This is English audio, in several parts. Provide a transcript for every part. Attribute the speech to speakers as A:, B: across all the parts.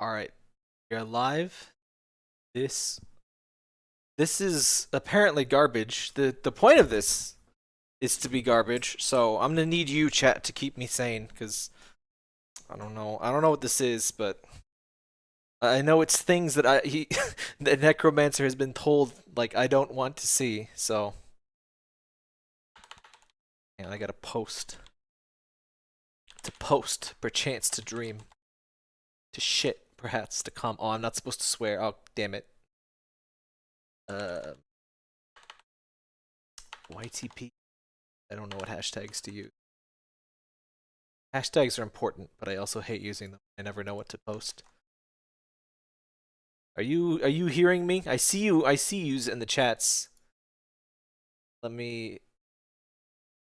A: Alright, we are live. This is apparently garbage. The point of this is to be garbage, so I'm gonna need you, chat, to keep me sane, because I don't know what this is, but I know it's things that the necromancer has been told, like, I don't want to see, so and I gotta post. To post, perchance to dream. To shit, perhaps to come. Oh, I'm not supposed to swear. Oh, damn it. YTP. I don't know what hashtags to use. Hashtags are important, but I also hate using them. I never know what to post. Are you hearing me? I see yous in the chats. Let me...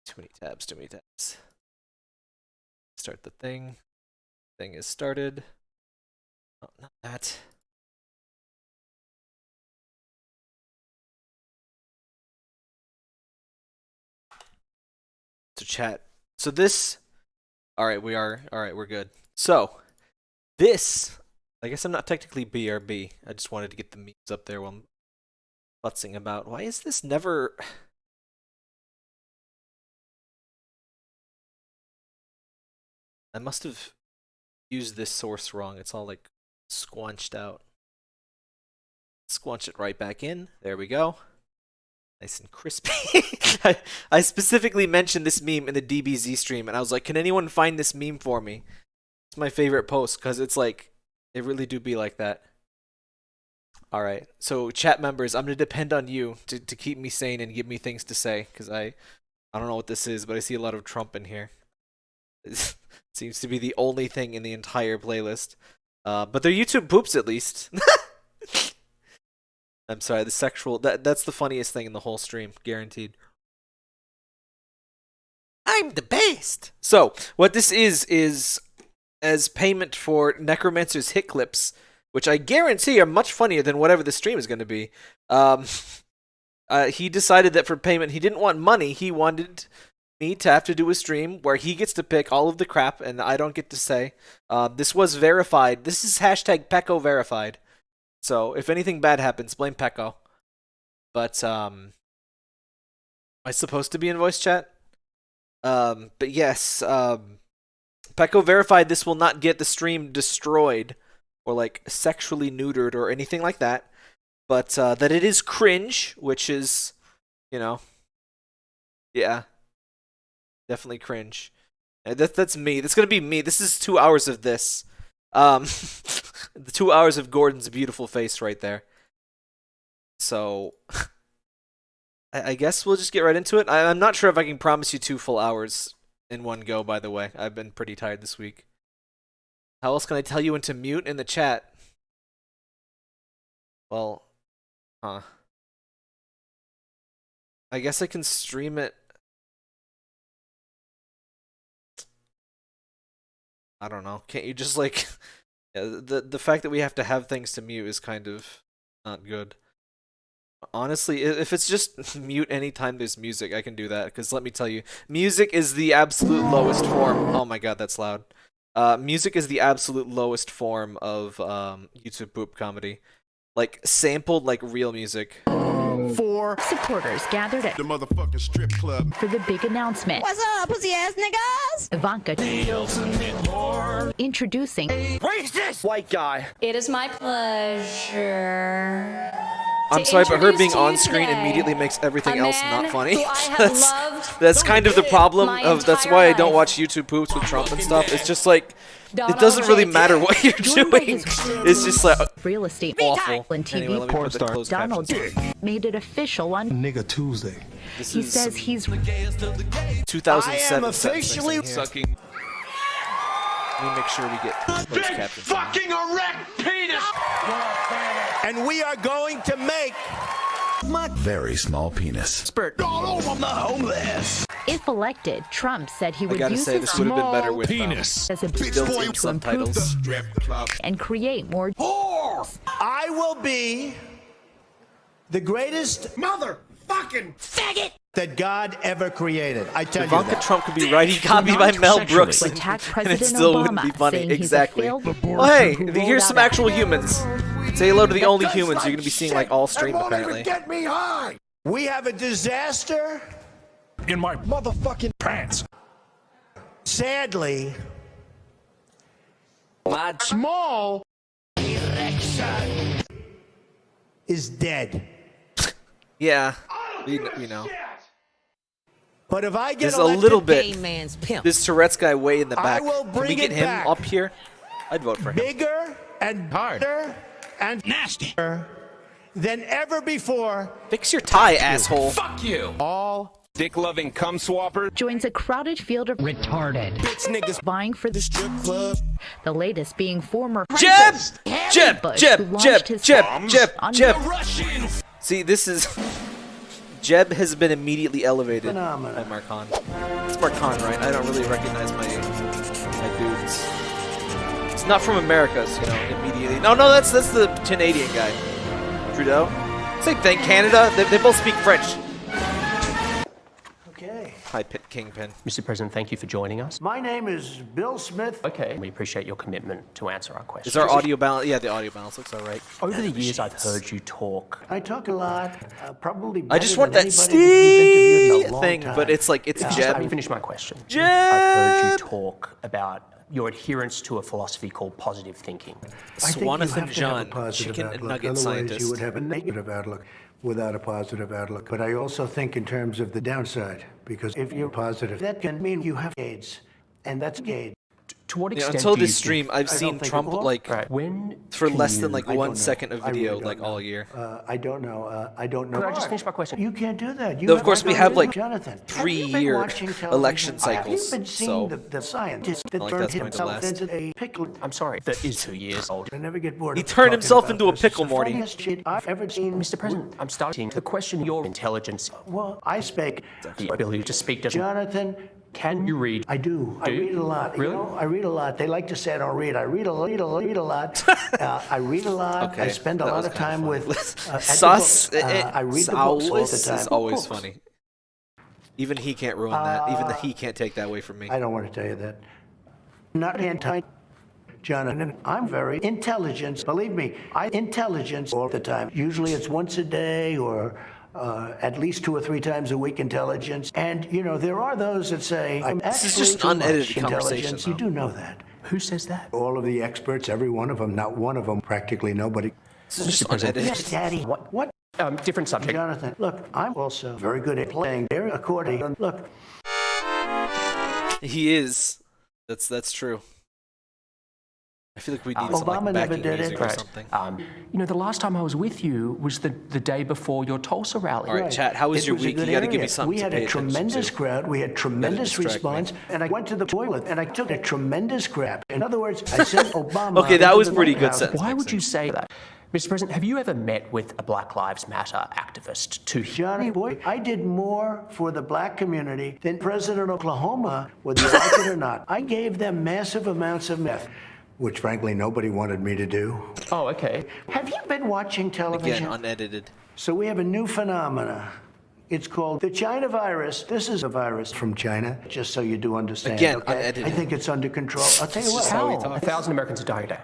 A: Too many tabs. Start the thing. Thing is started. Oh, not that. So chat. So this. Alright, we're good. So, this. I guess I'm not technically BRB. I just wanted to get the memes up there while I'm futzing about. Why is this never... I must have used this source wrong. It's all like squanched out. Squanch it right back in. There we go. Nice and crispy. I specifically mentioned this meme in the DBZ stream, and I was like, can anyone find this meme for me? It's my favorite post, because it's like, it really do be like that. Alright, so chat members, I'm going to depend on you to keep me sane and give me things to say, because I don't know what this is, but I see a lot of Trump in here. It seems to be the only thing in the entire playlist. But they're YouTube poops, at least. I'm sorry, the sexual... That's the funniest thing in the whole stream, guaranteed. I'm the best! So, what this is as payment for Necromancer's hit clips, which I guarantee are much funnier than whatever the stream is going to be. He decided that for payment, he didn't want money, he wanted... me to have to do a stream where he gets to pick all of the crap and I don't get to say. This was verified. This is hashtag Pecco verified. So if anything bad happens, blame Pecco. But am I supposed to be in voice chat? But yes, Pecco verified this will not get the stream destroyed or like sexually neutered or anything like that. But that it is cringe, which is, you know, yeah. Definitely cringe. That's me. That's gonna be me. This is 2 hours of this. The 2 hours of Gordon's beautiful face right there. So, I guess we'll just get right into it. I'm not sure if I can promise you 2 full hours in one go, by the way. I've been pretty tired this week. How else can I tell you into mute in the chat? Well, I guess I can stream it. I don't know. Can't you just like the fact that we have to have things to mute is kind of not good. Honestly, if it's just mute anytime there's music, I can do that, because let me tell you, music is the absolute lowest form. Oh my god, that's loud. Music is the absolute lowest form of YouTube poop comedy. Like sampled like real music.
B: 4 supporters gathered at
C: the motherfucking strip club
B: for the big announcement.
D: What's up, pussy ass niggas?
B: Ivanka introducing
E: racist white guy.
D: It is my pleasure.
A: I'm sorry, but her being on screen immediately makes everything else not funny. That's kind of the problem of that's why I don't watch YouTube poops with Trump and stuff. It's just like it doesn't really matter what you're doing. It's just like
B: real estate
A: awful.
B: and TV
A: Anyway, let me put the closed
B: Donald
A: captions.
B: made it official on
C: nigga Tuesday.
B: He says he's
A: 2007.
C: I am officially
A: sucking. Let me make sure we get closed captions.
E: Fucking erect penis.
C: and we are going to make my very small penis spurt all over the homeless.
B: if elected. Trump said he
A: I
B: would
A: gotta
B: use
A: say,
B: his
A: this would have been better
B: small
A: with
C: penis
B: as a
A: built-in subtitles.
B: and create more
C: I will be the greatest mother fucking faggot that God ever created. I tell you
A: Ivanka
C: that.
A: Trump could be writing copy by Mel Brooks,
B: To attack
A: and it
B: President
A: still wouldn't
B: Obama,
A: be funny.
B: saying he's a
A: Exactly.
B: failed
A: Oh, hey,
B: who
A: here's
B: rolled
A: some
B: out
A: actual humans. Say hello to the only humans you're gonna be seeing like all stream
C: That won't
A: apparently.
C: even get me high. We have a disaster in my motherfucking pants. Sadly, my small erection is dead.
A: Yeah, we know.
C: But if I get
A: There's a
C: elected,
A: little bit. This Tourette's guy way in the back.
C: will
A: Can we
C: bring
A: get
C: it
A: him
C: back.
A: up here? I'd vote for him.
C: bigger and harder and nastier than ever before.
A: Fix your tie, asshole.
F: Fuck you!
C: All
F: Dick-loving cum swapper.
B: joins a crowded field of retarded
C: bitch niggas
B: vying for the
C: strip club.
B: The latest being former
A: Jeb! Jeb!
B: Bush,
A: Jeb!
B: who
A: Jeb!
B: launched his
A: Jeb!
B: bombs
A: Jeb!
B: on
A: Jeb!
B: the
F: Russians!
A: See, this is... Jeb has been immediately elevated
G: Phenomenal.
A: by Marcon. It's Marcon, right? I don't really recognize my dudes. It's not from America, so, you know, immediately. No, that's the Canadian guy. Trudeau. Same thing, Canada. They both speak French.
G: Okay.
A: Hi, Kingpin.
H: Mr. President, thank you for joining us.
G: My name is Bill Smith.
H: Okay, we appreciate your commitment to answer our questions.
A: Is our audio balance? Yeah, the audio balance looks all right.
H: Over the years, I've heard you talk.
G: I talk a lot, probably
A: I just
G: better
A: want
G: than
A: that
G: anybody that you've interviewed in a long
A: thing,
G: time.
A: but it's like, it's
H: Just
A: Jeb.
H: let me finish my question.
A: Jeb!
H: I've heard you talk about your adherence to a philosophy called positive thinking.
G: I think you
A: Swanathan
G: have to have a
A: John,
G: positive
A: chicken and
G: outlook,
A: nugget
G: otherwise
A: scientist.
G: you would have a negative outlook without a positive outlook. But I also think in terms of the downside, because if you're positive, that can mean you have AIDS, and that's gay.
H: To what
A: You know,
H: extent
A: until
H: do you
A: this stream,
H: think,
A: I've
G: don't
A: seen
G: think
A: Trump
G: it will.
A: like
H: right, when
A: for
H: can
A: less
H: you-
A: than like
G: I
A: 1
G: don't know.
A: second of
G: I really
A: video
G: don't
A: like
G: know.
A: all year.
G: I don't know. I don't know.
H: Could I just finish my question?
G: You can't do that. You
A: Though, of course, we have, like,
G: Jonathan,
A: 3-year
G: have you been watching
A: election
G: television?
A: cycles,
G: Have you been seeing
A: so
G: the scientist that
A: like
G: turned
A: that's going to
G: himself
A: last.
G: into a pickle?
H: I'm sorry, that is 2 years old.
G: I never get bored.
A: He
G: of
A: turned
G: talking
A: himself
G: about
A: into a
G: this.
A: pickle,
G: It's the
A: Morty.
G: funniest shit I've ever seen.
H: Mr. President, I'm starting to question your intelligence,
G: Well, I speak.
H: the ability to speak.
G: Jonathan,
H: Can you read?
G: I do. I
H: Do you?
G: read a lot.
H: Really?
G: You know, I read a lot. They like to say I don't read. I read a lot. I read a lot.
A: Okay,
G: I spend a
A: that
G: lot
A: was
G: of
A: kinda
G: time
A: funny.
G: with at the
A: Sus.
G: books. I read the books all the
A: Sus
G: time.
A: is always
G: Books.
A: funny. Even he can't ruin that. Even he can't take that away from me.
G: I don't want to tell you that. Not anti. Jonathan, I'm very intelligent. Believe me, I intelligence all the time. Usually it's once a day or at least 2 or 3 times a week intelligence. And, you know, there are those that say, I'm
A: This is
G: actually
A: just
G: too
A: an
G: much
A: unedited conversation,
G: intelligence. You
A: though.
G: do know that.
H: Who says that?
G: All of the experts, every one of them, not one of them, practically nobody.
A: This is just
H: Mr. President.
A: unedited.
G: Yes, Daddy. What?
H: Different subject.
G: Jonathan, look, I'm also very good at playing their accordion. Look,
A: He is. That's true. I feel like we need some
G: Obama
A: like
G: never
A: backing
G: did it.
A: music or
H: Right.
A: something.
H: You know, the last time I was with you was the day before your Tulsa rally.
A: All right, chat. How was
G: It
A: your
G: a
A: week?
G: good
A: You got to give me
G: area.
A: something
G: We
A: to
G: had
A: pay
G: a
A: attention
G: tremendous
A: to.
G: crowd. We had tremendous
A: distract me.
G: response, and I went to the toilet and I took a tremendous crap. In other words, I sent Obama.
A: Okay, that
G: into
A: was
G: the
A: pretty
G: White
A: good
G: House.
A: sentence.
H: Why would you say that? Mr. President, have you ever met with a Black Lives Matter activist to
G: Johnny boy, I did more for the black community than President of Oklahoma, whether you like it or not. I gave them massive amounts of meth, which frankly nobody wanted me to do.
H: Oh, okay.
G: Have you been watching television?
A: Again, unedited.
G: So we have a new phenomena. It's called the China virus. This is a virus from China, just so you do understand.
A: Again,
G: okay?
A: unedited.
G: I think it's under control. I'll tell you what.
A: how he
H: How?
A: talks.
H: 1,000 Americans are dying a day.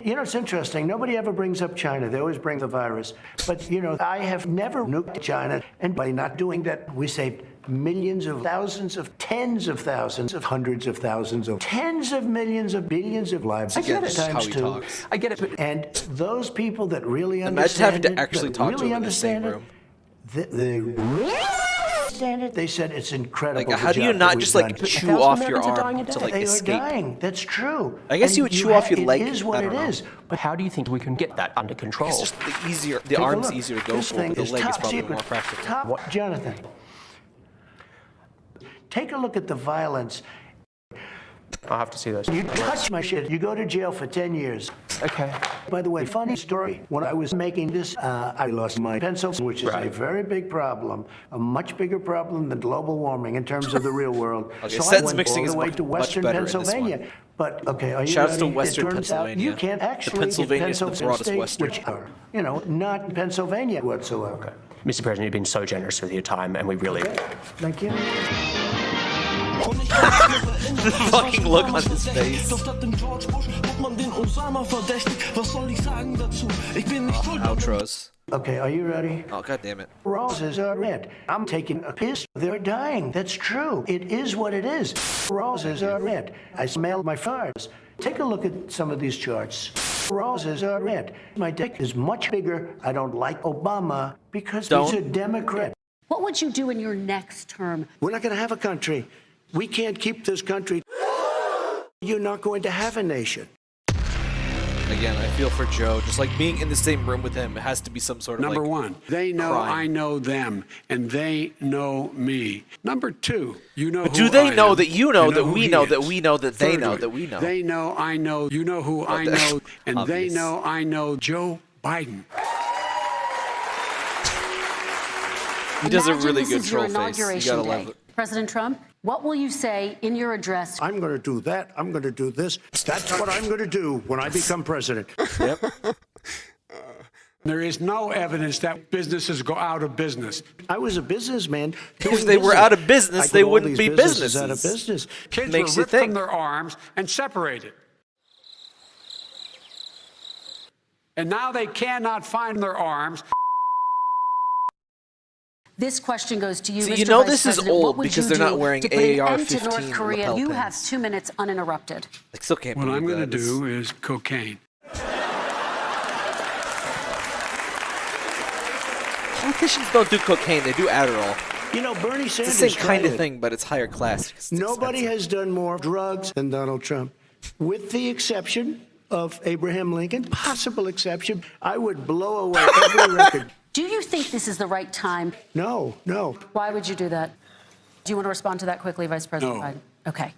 G: You know, it's interesting. Nobody ever brings up China. They always bring the virus. But, you know, I have never nuked China. And by not doing that, we saved millions of thousands of tens of thousands of hundreds of thousands of tens of millions of billions of lives.
H: I get it.
A: How
G: Times
A: he
G: 2.
A: talks.
H: I get it, but
G: And those people that really
A: Imagine
G: understand
A: having to
G: it,
A: actually
G: that
A: talk to
G: really
A: him in the same
G: understand it,
A: room.
G: they understand it. They said it's incredible.
A: Like,
G: the
A: how do you
G: job
A: not
G: that
A: just
G: we've
A: like
G: done.
A: chew
H: 1,000
A: off your
H: Americans are dying
A: arm
H: a
A: to
H: day.
A: like
G: They
A: escape?
G: are dying. That's true.
A: I guess
G: And
A: you would chew off your leg.
G: It is what
A: I
G: it
A: don't know.
G: is.
H: but how do you think we can get that under control?
A: It's just the easier. The
G: Take a
A: arm's
G: look.
A: easier to go
G: This
A: for,
G: thing
A: but the leg is
G: top
A: probably
G: secret.
A: more practical.
G: Top, Jonathan, take a look at the violence.
H: I'll have to see those.
G: You touch my shit, you go to jail for 10 years.
H: Okay.
G: By the way, funny story. When I was making this, I lost my pencil, which is a
H: Right.
G: very big problem, a much bigger problem than global warming in terms of the real world.
A: Okay,
G: so I
A: sentence
G: went
A: mixing
G: all
A: is
G: the way
A: much-
G: to
A: much
G: Western
A: better in this
G: Pennsylvania.
A: one.
G: But okay, are you
A: Shouts to
G: ready?
A: Western
G: It turns out
A: Pennsylvania.
G: you can't
A: The
G: actually
A: Pennsylvania
G: get
A: is the
G: Pennsylvania
A: broadest
G: State,
A: Western.
G: which are, you know, not Pennsylvania whatsoever.
H: Mr. President, you've been so generous with your time, and we really...
G: Thank you.
A: The fucking look on his face. Outros.
G: Okay, are you ready?
A: Oh, god damn it.
G: Roses are red. I'm taking a piss. They're dying. That's true. It is what it is. Roses are red. I smell my farts. Take a look at some of these charts. Roses are red. My dick is much bigger. I don't like Obama because he's a Democrat.
I: What would you do in your next term?
G: We're not going to have a country. We can't keep this country. You're not going to have a nation.
A: Again, I feel for Joe. Just like being in the same room with him, it has to be some sort of
J: Number one, they know
A: crime.
J: I know them, and they know me. Number two, you know
A: But
J: who
A: do they
J: I
A: know
J: am.
A: that you know
J: You
A: that
J: who
A: we
J: he
A: know
J: is.
A: that we know that they know
J: Thirdly,
A: that we know?
J: They know I know. You know who I know, and they
A: Obvious.
J: know I know Joe Biden.
A: He does a
I: Imagine
A: really
I: this
A: good
I: is your
A: troll face. You
I: inauguration
A: gotta
I: day.
A: love it.
I: President Trump, what will you say in your address?
G: I'm going to do that. I'm going to do this. That's what I'm going to do when I become president.
A: Yep.
J: There is no evidence that businesses go out of business.
G: I was a businessman.
A: If they were out of business, they wouldn't be businesses.
G: Out of business.
J: Kids
A: Makes
J: were
A: you
J: ripped from
A: think.
J: their arms and separated. And now they cannot find their arms.
I: This question goes to you,
A: See,
I: Mr.
A: you know
I: Vice
A: this is
I: President. What
A: old
I: would
A: because
I: you
A: they're not
I: do
A: wearing
I: to put an end to
A: AR-15
I: North Korea?
A: lapel
I: You
A: pins.
I: have 2 minutes uninterrupted.
A: I still can't
J: What
A: believe
J: I'm going to
A: that. It's-
J: do is cocaine.
A: Politicians don't do cocaine; they do Adderall.
G: You know, Bernie
A: It's
G: Sanders
A: the same kind
G: tried
A: of
G: it.
A: thing, but it's higher class. 'cause it's
G: Nobody
A: expensive.
G: has done more drugs than Donald Trump, with the exception of Abraham Lincoln. Possible exception. I would blow away every record.
I: Do you think this is the right time?
G: No, no.
I: Why would you do that? Do you want to respond to that quickly, Vice President
J: No.
I: Biden? Okay.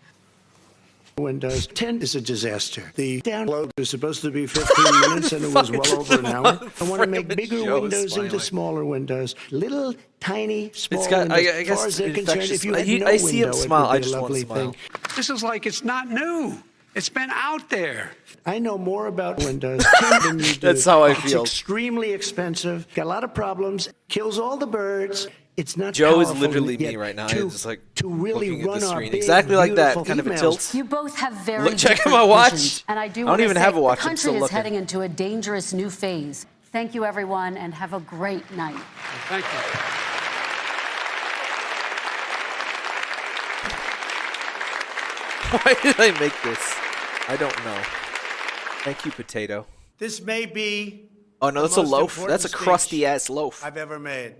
G: Windows 10 is a disaster. The download was supposed to be 15 minutes and it was well over an hour. I want to make bigger
A: Joe is
G: windows into
A: smiling.
G: smaller windows. Little, tiny, small
A: It's got.
G: windows.
A: I
G: As
A: guess
G: far as they're
A: it's
G: concerned,
A: infectious.
G: if you had no
A: I see him
G: window,
A: smile.
G: it
A: I
G: would be
A: just
G: a
A: want to
G: lovely
A: smile.
G: thing.
J: This is like it's not new. It's been out there.
G: I know more about Windows 10 than you do.
A: That's how I feel.
G: It's extremely expensive, got a lot of problems, kills all the birds. It's not
A: Joe is
G: powerful
A: literally
G: yet
A: me right now.
G: To,
A: I'm just like
G: to really
A: looking at
G: run
A: the
G: our
A: screen.
G: big,
A: Exactly like that,
G: beautiful
A: kind of a
G: emails.
A: tilt.
I: You both have very
A: Look, check
I: different
A: my watch.
I: visions, and I do
A: I don't
I: want to
A: even
I: say
A: have a watch.
I: The
A: I'm
I: country
A: still
I: is
A: looking.
I: heading into a dangerous new phase. Thank you, everyone, and have a great night.
J: Thank you.
A: Why did I make this? I don't know. Thank you, potato.
K: This may be
A: Oh no,
K: the
A: that's a
K: most
A: loaf.
K: important
A: That's a
K: speech
A: crusty ass loaf.
K: I've ever made.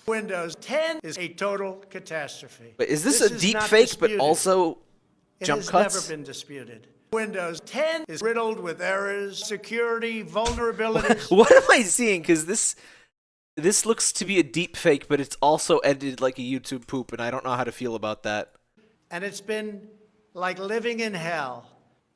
K: Windows 10 is a total catastrophe.
A: But is this a
K: is
A: deep
K: not
A: fake, but
K: disputed.
A: also jump
K: It has
A: cuts?
K: never been disputed. Windows 10 is riddled with errors, security, vulnerabilities.
A: What am I seeing? Because this looks to be a deep fake, but it's also edited like a YouTube poop, and I don't know how to feel about that.
K: And it's been like living in hell.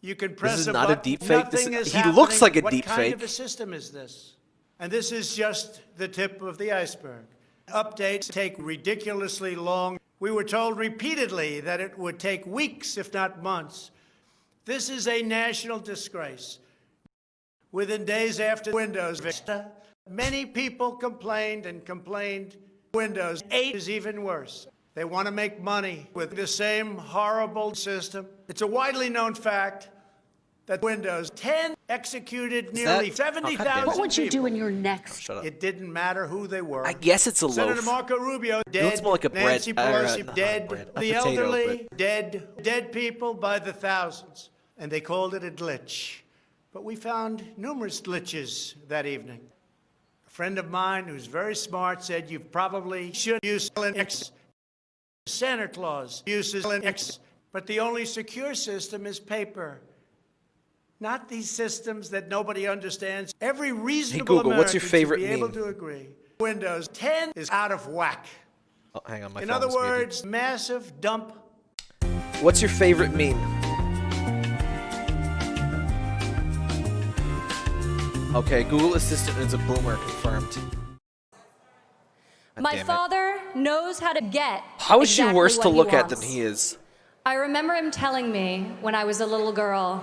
K: You can press
A: is
K: a
A: not a
K: button,
A: deep fake. This
K: nothing
A: is-
K: is
A: he
K: happening.
A: looks like a
K: What
A: deep
K: kind
A: fake.
K: of a system is this? And this is just the tip of the iceberg. Updates take ridiculously long. We were told repeatedly that it would take weeks, if not months. This is a national disgrace. Within days after Windows Vista, many people complained and complained. Windows 8 is even worse. They want to make money with the same horrible system. It's a widely known fact that Windows 10 executed nearly
A: that-
K: 70,000
A: oh, God damn it.
I: What would you do
K: people.
I: in your next?
A: Shut up.
K: It didn't matter who they were.
A: I guess it's a
K: Senator
A: loaf.
K: Marco Rubio, dead.
A: looks more like a bread-
K: Nancy Pelosi,
A: not
K: dead.
A: bread, a
K: The
A: potato,
K: elderly, dead people by the thousands. And they called it a glitch. But we found numerous glitches that evening. A friend of mine who's very smart said you probably should use Linux. Santa Claus uses Linux. But the only secure system is paper. Not these systems that nobody understands. Every reasonable
A: Google, what's your
K: American
A: favorite
K: should be able
A: meme?
K: to agree. Windows 10 is out of whack.
A: Oh, hang on, my
K: In
A: phone
K: other
A: is muted.
K: words, massive dump.
A: What's your favorite meme? Okay, Google Assistant is a boomer, confirmed. God
L: My
A: damn it.
L: father knows how to get.
A: How is she
L: exactly
A: worse to
L: what
A: look at than
L: wants.
A: he is?
L: I remember him telling me when I was a little girl,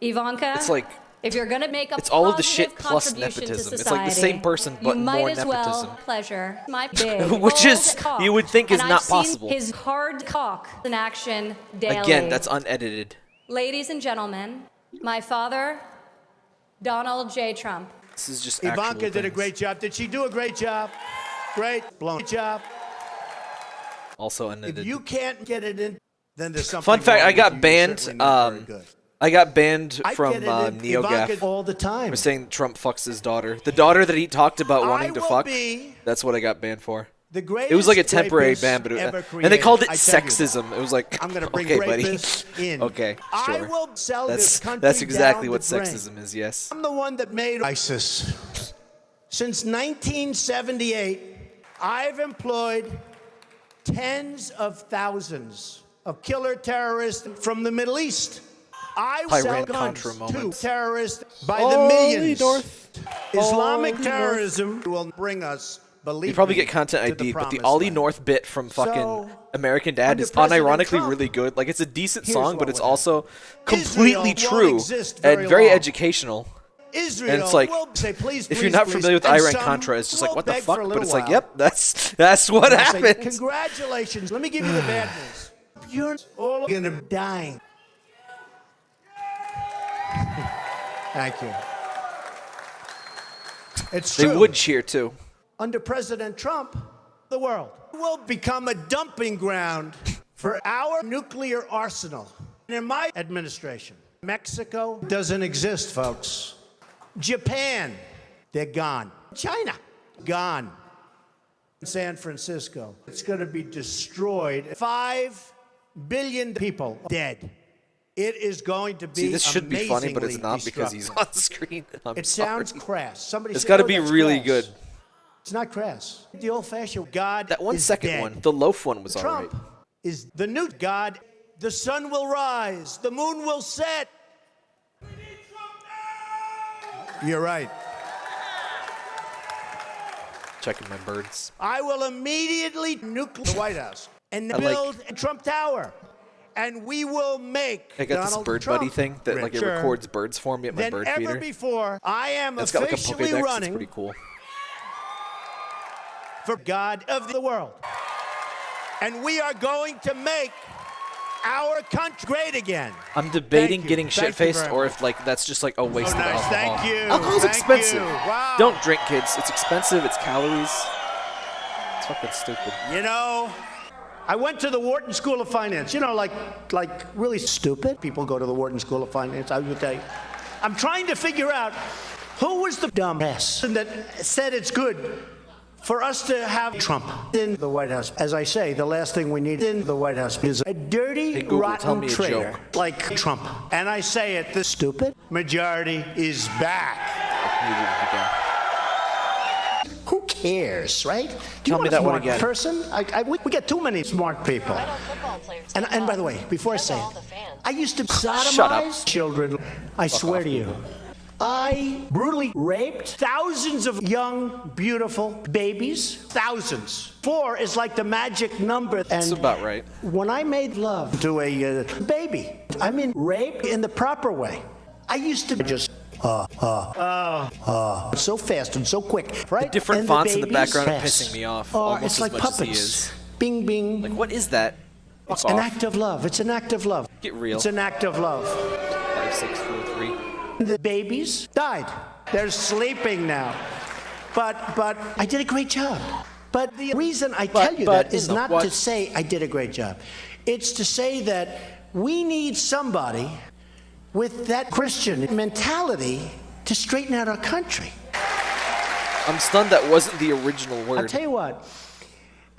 L: Ivanka,
A: It's like
L: If you're gonna make a
A: It's all of the
L: positive
A: shit plus
L: contribution to
A: nepotism. It's
L: society,
A: like the same person, but
L: you might
A: more
L: as
A: nepotism.
L: well pleasure my big
A: Which is,
L: old cock.
A: you would think is
L: And
A: not
L: I've seen
A: possible.
L: his hard cock in action daily.
A: Again, that's unedited.
L: Ladies and gentlemen, my father, Donald J. Trump.
A: This is just
K: Ivanka did a
A: things.
K: great job. Did she do a great job? Great. Great job.
A: Also unedited.
K: If you can't get it in, then there's something
A: Fun fact,
K: wrong
A: I
K: with
A: got
K: you. You're
A: banned.
K: certainly not very good.
A: I got banned
K: I
A: from
K: get it in
A: NeoGaf
K: Ivanka all the time.
A: for saying Trump fucks his daughter. The daughter that he talked about wanting to
K: will
A: fuck.
K: be
A: That's what I got banned for.
K: the greatest
A: It was like a temporary
K: rapist
A: ban, but
K: ever
A: and they
K: created.
A: called it
K: I tell you.
A: sexism. It was like,
K: I'm going to bring
A: okay, buddy.
K: rapists in.
A: Okay,
K: I
A: sure.
K: will sell this country
A: That's exactly
K: down
A: what
K: the drain.
A: sexism is. Yes.
K: I'm the one that made ISIS. Since 1978, I've employed tens of thousands of killer terrorists from the Middle East. I sell
A: Iran-Contra
K: guns
A: moment.
K: to terrorists by the
A: Holy
K: millions.
A: North.
K: Islamic
A: Holy
K: terrorism will bring us, believe
A: You probably
K: me,
A: get content
K: to the
A: ID, but the
K: promised
A: Ollie
K: land.
A: North bit from fucking
K: So,
A: American Dad
K: under
A: is
K: President
A: unironically
K: Trump,
A: really good. Like, it's a decent
K: here's
A: song, but
K: what
A: it's
K: would
A: also
K: happen.
A: completely
K: Israel won't
A: true
K: exist
A: and
K: very
A: very
K: long.
A: educational.
K: Israel
A: And it's like,
K: will say, please,
A: if
K: please,
A: you're not
K: please,
A: familiar with
K: and
A: Iran-Contra, it's just
K: some
A: like, what the
K: will
A: fuck?
K: beg for a
A: But it's
K: little
A: like,
K: while.
A: yep, that's what
K: And I say,
A: happened.
K: congratulations. Let me give you the bad news. You're all gonna die. Thank you. It's
A: They
K: true.
A: would cheer too.
K: Under President Trump, the world will become a dumping ground for our nuclear arsenal. And in my administration, Mexico doesn't exist, folks. Japan, they're gone. China, gone. San Francisco, it's going to be destroyed. 5 billion people dead. It is going to be
A: See, this should be funny, but it's
K: amazingly
A: not because he's
K: destructive.
A: on screen. I'm
K: It
A: sorry.
K: sounds crass. Somebody
A: It's
K: said,
A: got to
K: "Oh,
A: be
K: that's
A: really
K: crass."
A: good.
K: It's not crass. The old-fashioned God
A: That 1
K: is
A: second
K: dead.
A: one, the loaf one was alright.
K: Trump is the new God. The sun will rise. The moon will set. You're right.
A: Checking my birds.
K: I will immediately nuke the White House and
A: I like-
K: build a Trump Tower. And we will make
A: I got
K: Donald
A: this bird
K: Trump
A: buddy thing that like it
K: richer
A: records birds for me at my
K: than
A: bird
K: ever
A: feeder.
K: before. I am
A: It's got like a
K: officially
A: Pokédex. It's
K: running
A: pretty cool.
K: for God of the world. And we are going to make our country great again.
A: I'm debating
K: Thank you.
A: getting
K: Thank you
A: shit-faced
K: very
A: or
K: much.
A: if like that's just like a waste
K: Oh,
A: of
K: nice.
A: alcohol.
K: Thank you.
A: Alcohol's
K: Thank
A: expensive.
K: you. Wow.
A: Don't drink, kids. It's expensive. It's calories. It's fucking stupid.
K: You know, I went to the Wharton School of Finance. You know, like really stupid people go to the Wharton School of Finance. I would tell you. I'm trying to figure out who was the dumbass that said it's good for us to have Trump in the White House. As I say, the last thing we need in the White House is a dirty,
A: Hey, Google, tell
K: rotten
A: me a
K: traitor
A: joke.
K: like Trump. And I say it, the stupid majority is back. Who cares, right? Do
A: Tell
K: you
A: me
K: want
A: that
K: a
A: one
K: smart
A: again.
K: person? We get too many smart people. And by the way, before I say it, I used to sodomize children. I swear to you. I brutally raped thousands of young, beautiful babies. Thousands. 4 is like the magic number. And
A: That's about right.
K: when I made love to a baby, I mean rape in the proper way. I used to just so fast and so quick, right?
A: The different
K: And
A: fonts in the
K: babies
A: background are
K: pass.
A: pissing me off
K: Oh,
A: almost
K: it's
A: as
K: like
A: much
K: puppets.
A: as he is.
K: Bing, bing.
A: Like, what is that?
K: It's
A: Fuck
K: an
A: off.
K: act of love. It's an act of love.
A: Get real.
K: It's an act of love.
A: 5643.
K: The babies died. They're sleeping now. But I did a great job. But the reason I tell you
A: but
K: that is
A: in the
K: not
A: what?
K: to say I did a great job. It's to say that we need somebody with that Christian mentality to straighten out our country.
A: I'm stunned that wasn't the original word.
K: I'll tell you what.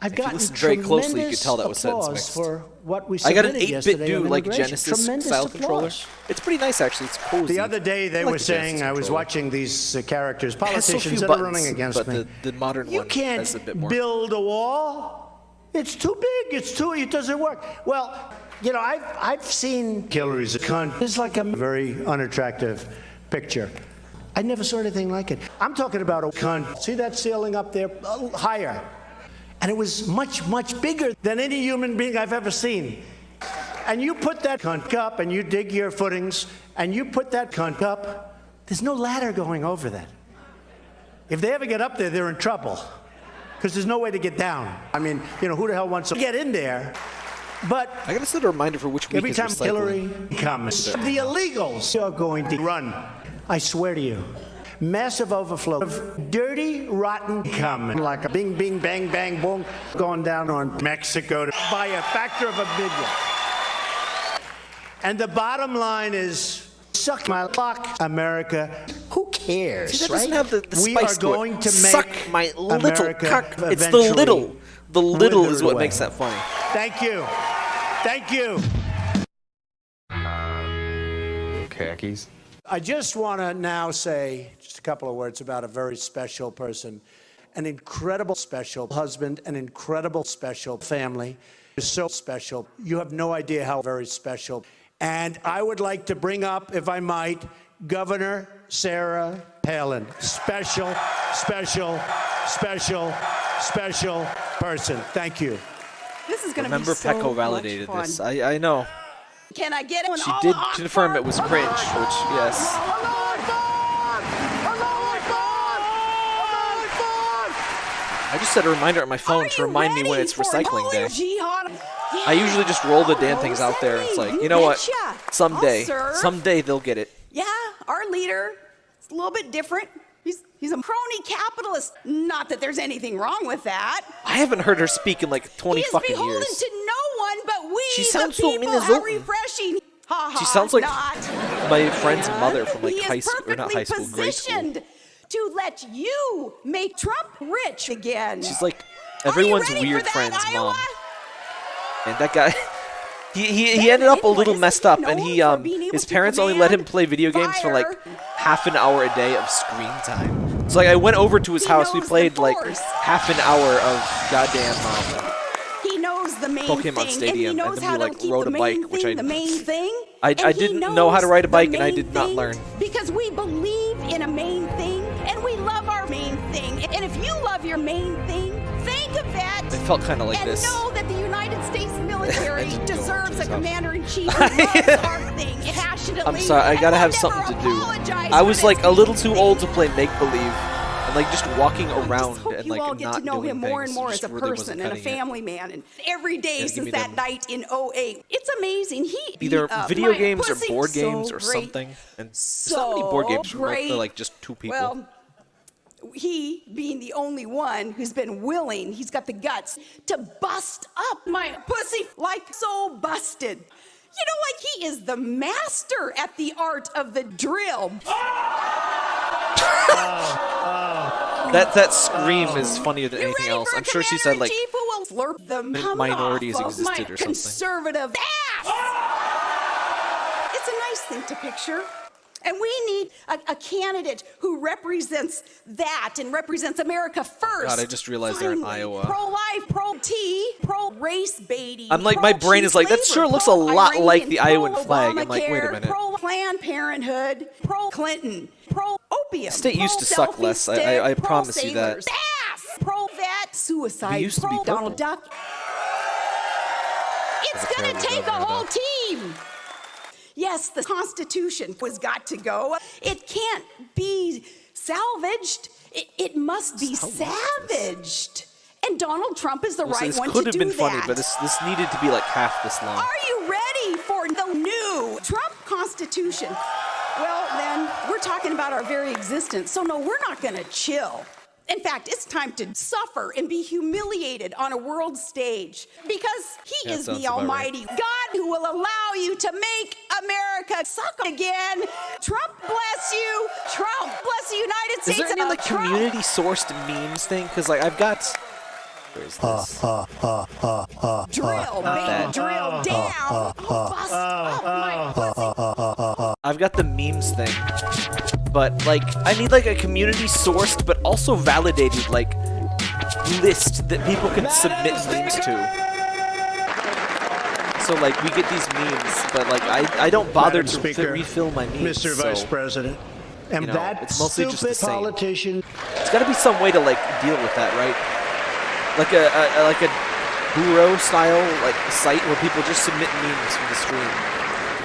K: I've
A: If you
K: gotten
A: listen very closely, you could
K: tremendous
A: tell that was sentence
K: applause
A: mixed.
K: for what we
A: I got an
K: submitted
A: 8-bit
K: yesterday
A: do
K: on
A: like
K: immigration.
A: Genesis
K: Tremendous
A: style controller.
K: applause.
A: It's pretty nice actually. It's cozy.
K: The other day they
A: I like
K: were
A: the
K: saying,
A: Genesis
K: I was
A: controller.
K: watching these characters,
A: It has so
K: politicians
A: few
K: that are
A: buttons,
K: running against
A: but
K: me.
A: the modern
K: You
A: one
K: can't
A: has a bit more.
K: build a wall. It's too big. It doesn't work. Well, you know, I've seen Hillary's a cunt. It's like a very unattractive picture. I never saw anything like it. I'm talking about a cunt. See that ceiling up there? Higher. And it was much, much bigger than any human being I've ever seen. And you put that cunt up and you dig your footings and you put that cunt up There's no ladder going over that. If they ever get up there, they're in trouble. Because there's no way to get down. I mean, you know, who the hell wants to get in there? But
A: I gotta set a reminder for which week
K: every
A: is
K: time
A: recycling.
K: Hillary comes, the illegals are going to run. I swear to you. Massive overflow of dirty, rotten cum. Like a bing, bing, bang, bang, boom, going down on Mexico by a factor of 1 billion. And the bottom line is, suck my luck, America. Who cares,
A: See, that
K: right?
A: doesn't have the
K: We
A: spice
K: are
A: to it.
K: going to
A: Suck
K: make
A: my little
K: America
A: cock. It's the
K: eventually
A: little. The little
K: wither
A: is what
K: away.
A: makes that funny.
K: Thank you. Thank you.
F: Khakis.
K: I just want to now say just a couple of words about a very special person, an incredible special husband, an incredible special family. It's so special. You have no idea how very special. And I would like to bring up, if I might, Governor Sarah Palin. Special, special, special, special person. Thank you.
M: This is going to be
A: Remember,
M: so
A: Pecco validated
M: much fun.
A: this. I know.
M: Can I get it?
A: She did confirm it was cringe, which, yes. I just set a reminder on my phone to remind me when it's recycling day. I usually just roll the damn things out there. And it's like, you know what? Someday they'll get it.
M: Yeah, our leader is a little bit different. He's a crony capitalist. Not that there's anything wrong with that.
A: I haven't heard her speak in like 20 fucking
M: He is beholden
A: years.
M: to no one but we,
A: She
M: the
A: sounds so
M: people.
A: mean as
M: How
A: Zoltan.
M: refreshing. Ha ha.
A: She sounds like
M: not.
A: my friend's mother from like
M: He
A: high
M: is
A: school, or not high school,
M: perfectly
A: grade school.
M: positioned to let you make Trump rich again.
A: She's like
M: Are you
A: everyone's
M: ready
A: weird
M: for that,
A: friend's
M: Iowa?
A: mom. And that guy, he ended up a little messed up, and his parents only let him play video games for like half an hour a day of screen time. So like I went over to his house, we played like half an hour of goddamn
M: He knows the main
A: Pokemon
M: thing,
A: Stadium,
M: and
A: and
M: he knows
A: then
M: how
A: we like
M: to keep
A: rode
M: the
A: a bike,
M: main
A: which
M: thing, the main thing.
A: I
M: and he
A: didn't know how to
M: knows
A: ride a
M: the
A: bike, and I
M: main
A: did not
M: thing
A: learn.
M: Because we believe in a main thing, and we love our main thing. And if you love your main thing, think of that.
A: It felt kind of like
M: and
A: this.
M: know that the United States military
A: didn't go
M: deserves
A: to
M: a
A: his house.
M: commander-in-chief who loves our thing passionately.
A: I'm sorry, I gotta have something to do. I was like a little too old to play make-believe. And like just walking around and
M: you
A: like
M: all get
A: not
M: to know
A: doing
M: him more and
A: things.
M: more
A: Just
M: as a
A: really wasn't
M: person and a
A: cutting it.
M: family man, and every day
A: give
M: since
A: me
M: that
A: them.
M: night in 08. It's amazing.
A: Either video
M: my
A: games or
M: pussy,
A: board
M: so
A: games or
M: great.
A: something. And there's so many board games for
M: great.
A: like just two people.
M: Well, he being the only one who's been willing, he's got the guts to bust up my pussy like so busted. You know, like he is the master at the art of the drill.
A: That scream is funnier than anything else. I'm sure she said like
M: Chief who will slurp the
A: minorities
M: off of my
A: existed or something.
M: conservative ass. It's a nice thing to picture. And we need a candidate who represents that and represents America first.
A: God, I just realized they're in
M: Finally,
A: Iowa.
M: Pro-life, pro-T, pro-race baiting.
A: I'm like, my brain is like, that sure looks a lot like the Iowan flag. I'm like, wait a minute.
M: Pro-Planned Parenthood, pro-Clinton, pro-opium.
A: State used to suck less, I promise you that.
M: Ass, pro-vet, suicide,
A: used to be
M: pro-Donald
A: purple.
M: Duck. It's gonna take a whole team. Yes, the Constitution was got to go. It can't be salvaged. It must be savaged. And Donald Trump is the right
A: This
M: one
A: could
M: to
A: have
M: do
A: been
M: that.
A: funny, but this needed to be like half this long.
M: Are you ready for the new Trump Constitution? Well, then, we're talking about our very existence. So, no, we're not going to chill. In fact, it's time to suffer and be humiliated on a world stage because he is the almighty God who will allow you to make America suck again. Trump bless you. Trump bless the United States.
A: Is there any like
M: Trump.
A: community sourced memes thing? Because like I've got. Where is this?
M: Drill, baby, drill down. Bust up my pussy.
A: I've got the memes thing, but like I need like a community sourced but also validated like list that people can submit memes to. So like we get these memes, but like I don't bother
K: Madam
A: to
K: Speaker,
A: refill my memes.
K: Mr. Vice President, and
A: you know,
K: that
A: it's mostly just the
K: stupid
A: same.
K: politician.
A: There's got to be some way to like deal with that, right? Like a bureau style like site where people just submit memes from the screen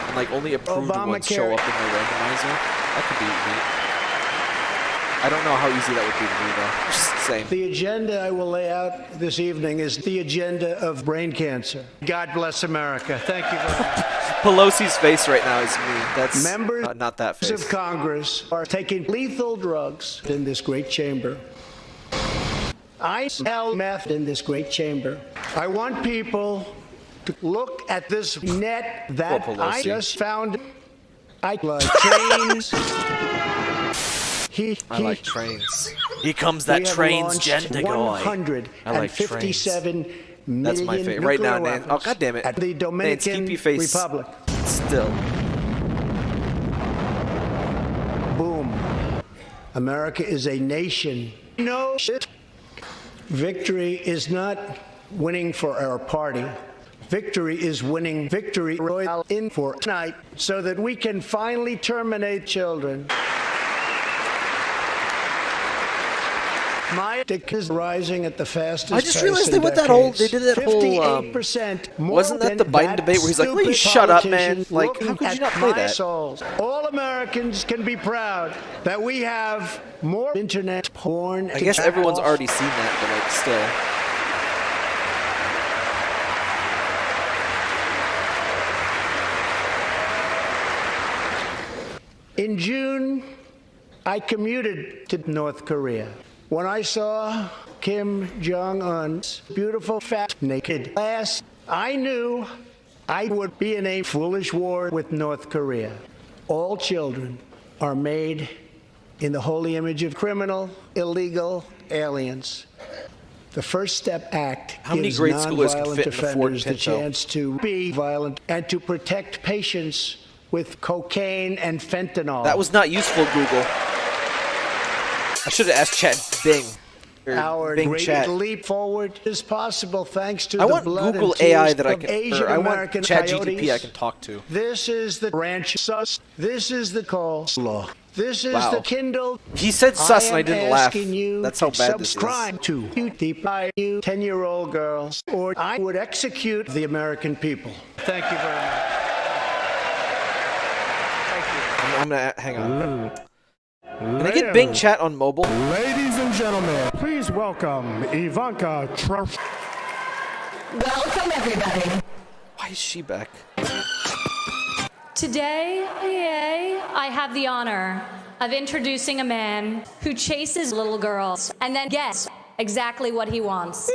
A: and like only approved ones show up in the randomizer. I That could be neat. I don't know how easy that would be to do, though. Just saying.
G: The agenda I will lay out this evening is the agenda of brain cancer. God bless America. Thank you very much.
A: Pelosi's face right now is me. That's
G: Members
A: not that face.
G: of Congress are taking lethal drugs in this great chamber. I smell meth in this great chamber. I want people to look at this net that I just found. I like trains.
A: I like trains. Here comes that trains gender guy.
G: 157 million
A: That's my favorite. Right now, Nan. Oh, God damn it.
G: At the Dominican
A: Keep your face
G: Republic.
A: still.
G: Boom. America is a nation. No shit. Victory is not winning for our party. Victory is winning victory royal in for tonight so that we can finally terminate children. My dick is rising at the fastest
A: I just
G: pace
A: realized they
G: in
A: went that whole.
G: decades.
A: They did that whole.
G: 58% more
A: Wasn't that the
G: than
A: Biden debate where he's like, "Will you
G: stupid
A: shut up, man?"
G: politician
A: Like, how
G: looking
A: could you
G: at
A: not play
G: my
A: that?
G: souls. All Americans can be proud that we have more internet porn.
A: I guess everyone's already seen that, but like still.
G: In June, I commuted to North Korea. When I saw Kim Jong-un's beautiful, fat, naked ass, I knew I would be in a foolish war with North Korea. All children are made in the holy image of criminal, illegal aliens. The First Step Act
A: How many
G: gives
A: grade schoolers could
G: nonviolent
A: fit in a Ford
G: offenders the
A: Pinto?
G: chance to be violent and to protect patients with cocaine and fentanyl.
A: That was not useful, Google. I should have asked Chat Bing. Or
G: Our
A: Bing
G: great
A: Chat.
G: leap forward is possible thanks to
A: I
G: the
A: want
G: blood
A: Google
G: and
A: AI
G: tears
A: that I
G: of
A: can.
G: Asian
A: Or I want
G: American
A: Chat
G: coyotes.
A: GTP I can talk to.
G: This is the ranch sus. This is the call law. This is
A: Wow.
G: the Kindle.
A: He said sus and I
G: am
A: didn't laugh.
G: asking you
A: That's how
G: to
A: bad this is.
G: subscribe to you 10-year-old girls, or I would execute the American people. Thank you very much.
A: I'm gonna hang on. Can I get Bing Chat on mobile?
N: Ladies and gentlemen, please welcome Ivanka Trump.
B: Welcome, everybody.
A: Why is she back?
L: Today, I have the honor of introducing a man who chases little girls and then gets exactly what he wants.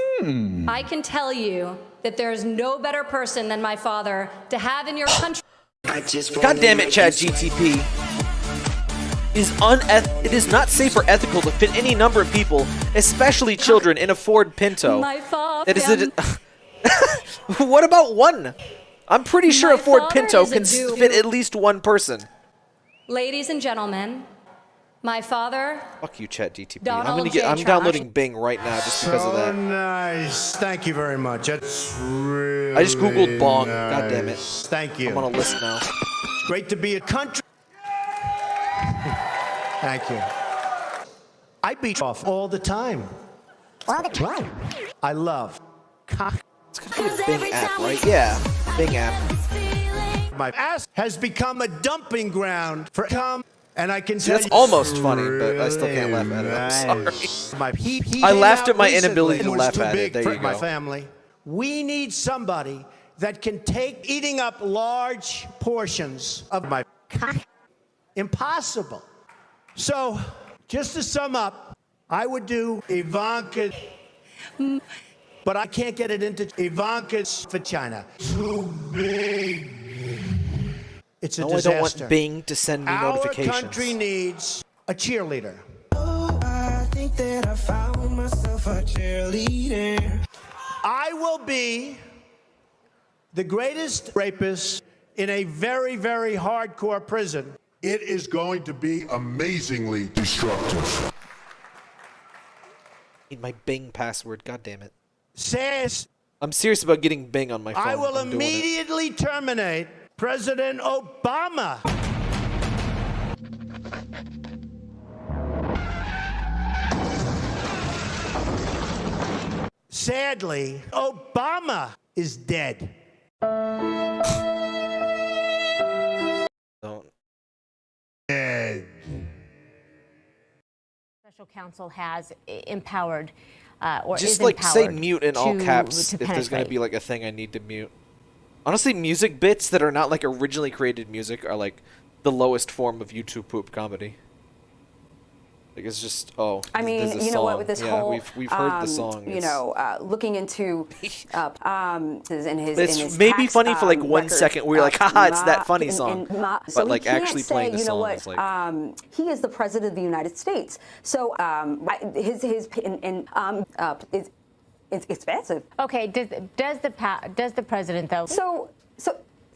L: I can tell you that there is no better person than my father to have in your country.
A: God damn it, Chad GTP. It is not safe or ethical to fit any number of people, especially children, in a Ford Pinto.
L: My father.
A: It is What about one? I'm pretty sure
L: My
A: a Ford
L: father
A: Pinto
L: is a
A: can
L: dude.
A: fit at least one person.
L: Ladies and gentlemen, my father.
A: Fuck you, Chat GTP.
L: Donald
A: I'm
L: J.
A: downloading Bing right now just because of
K: So
A: that.
K: nice. Thank you very much. That's really
A: I just googled bong.
K: nice.
A: God damn it.
K: Thank you.
A: I'm on a list now.
K: It's great to be a country. Thank you. I beat off all the time.
D: All the time.
K: I love cock.
A: It's gonna be a Bing app, right? Yeah, Bing app.
K: My ass has become a dumping ground for cum, and I can
A: See,
K: tell
A: that's
K: you
A: almost funny, but I still can't laugh at it. I'm
K: nice.
A: sorry.
K: My he
A: I
K: came
A: laughed
K: out
A: at my
K: recently
A: inability to
K: and was
A: laugh
K: too
A: at it.
K: big
A: There
K: for
A: you
K: my
A: go.
K: family. We need somebody that can take eating up large portions of my cock. Impossible. So, just to sum up, I would do Ivanka, but I can't get it into Ivanka's vagina. Too big. It's a
A: No, I
K: disaster.
A: don't want Bing to send me
K: Our
A: notifications.
K: country needs a cheerleader.
C: I think that I found myself a cheerleader.
K: I will be the greatest rapist in a very, very hardcore prison.
N: It is going to be amazingly destructive.
A: Need my Bing password. God damn it.
K: Says
A: I'm serious about getting Bing on my phone.
K: I will
A: I'm doing it.
K: immediately terminate President Obama. Sadly, Obama is dead.
A: Don't.
K: Dead.
O: Special counsel has empowered or
A: just
O: is
A: like say
O: empowered
A: mute in all caps
O: to
A: if there's going
O: penetrate.
A: to be like a thing I need to mute. Honestly, music bits that are not like originally created music are like the lowest form of YouTube poop comedy. Like it's just
P: I mean, you know what, with this whole
A: we've heard the song.
P: You know, looking into in his
A: It's maybe
P: tax,
A: funny for like 1
P: records,
A: second. We're like, haha, it's that funny song.
P: So
A: But like actually playing the
P: you know
A: song
P: what,
A: is like
P: he is the president of the United States. So his is it's expensive.
O: Okay, does the president though?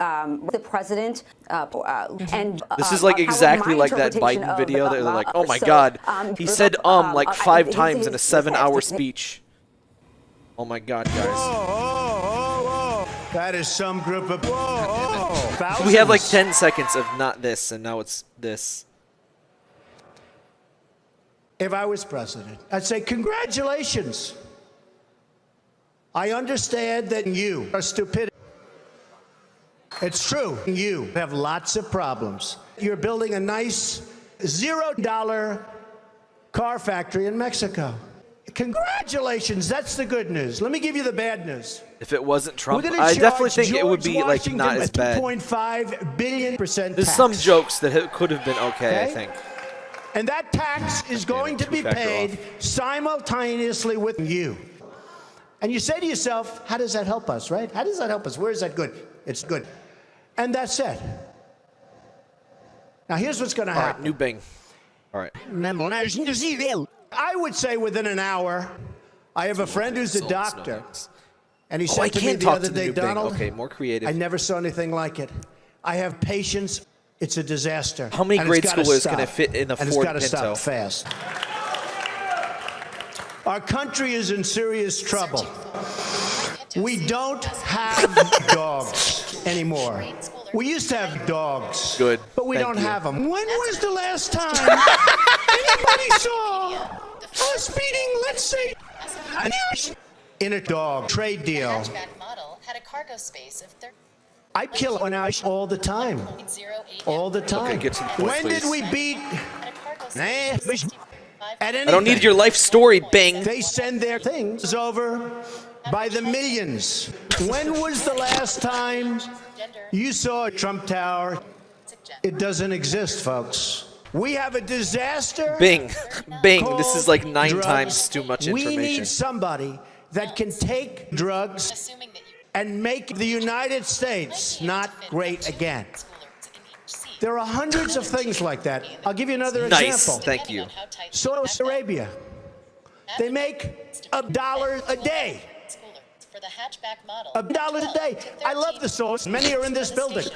P: The president and
A: this is like exactly like that Biden video. They're like, oh my god, he said like 5 times in a 7-hour speech. Oh my god, guys.
K: Whoa. That is some group of
A: We have like 10 seconds of not this, and now it's this.
K: If I was president, I'd say congratulations. I understand that you are stupid. It's true. You have lots of problems. You're building a nice $0 car factory in Mexico. Congratulations. That's the good news. Let me give you the bad news.
A: If it wasn't Trump,
K: We're gonna
A: I definitely
K: charge
A: think it would be
K: George
A: like not
K: Washington
A: as
K: a
A: bad.
K: 2.5 billion %
A: There's
K: tax.
A: some jokes that could have been okay, I think.
K: And that tax is going to be paid simultaneously with you. And you say to yourself, how does that help us, right? How does that help us? Where is that good? It's good. And that's it. Now, here's what's going to happen.
A: All right, new Bing. All right.
K: I would say within an hour, I have a friend who's a doctor. And he
A: Oh,
K: said
A: I
K: to me
A: can't
K: the
A: talk
K: other
A: to the
K: day,
A: new Bing.
K: Donald,
A: Okay, more creative.
K: I never saw anything like it. I have patience. It's a disaster.
A: How many
K: And
A: grade
K: it's gotta
A: schoolers
K: stop.
A: can it fit in a
K: And it's
A: Ford
K: got to
A: Pinto?
K: stop fast. Our country is in serious trouble. We don't have dogs anymore. We used to have dogs.
A: Good.
K: But we
A: Thank
K: don't
A: you.
K: have them. When was the last time anybody saw us beating, let's say, in a dog trade deal?
Q: Had a cargo space of 30.
K: I kill an ash all the time. All the time.
A: Okay, get to the point,
K: When
A: please.
K: did we beat? At
A: I don't need your life story, Bing.
K: They send their things over by the millions. When was the last time you saw a Trump Tower? It doesn't exist, folks. We have a disaster.
A: Bing. Bing. This is like
K: called
A: 9
K: drugs.
A: times too much
K: We
A: information.
K: need somebody that can take drugs and make the United States not great again. There are hundreds of things like that. I'll give you another
A: Nice.
K: example.
A: Thank you.
K: Saudi Arabia. They make $1 a day. $1 a day. I love the source. Many are in this building.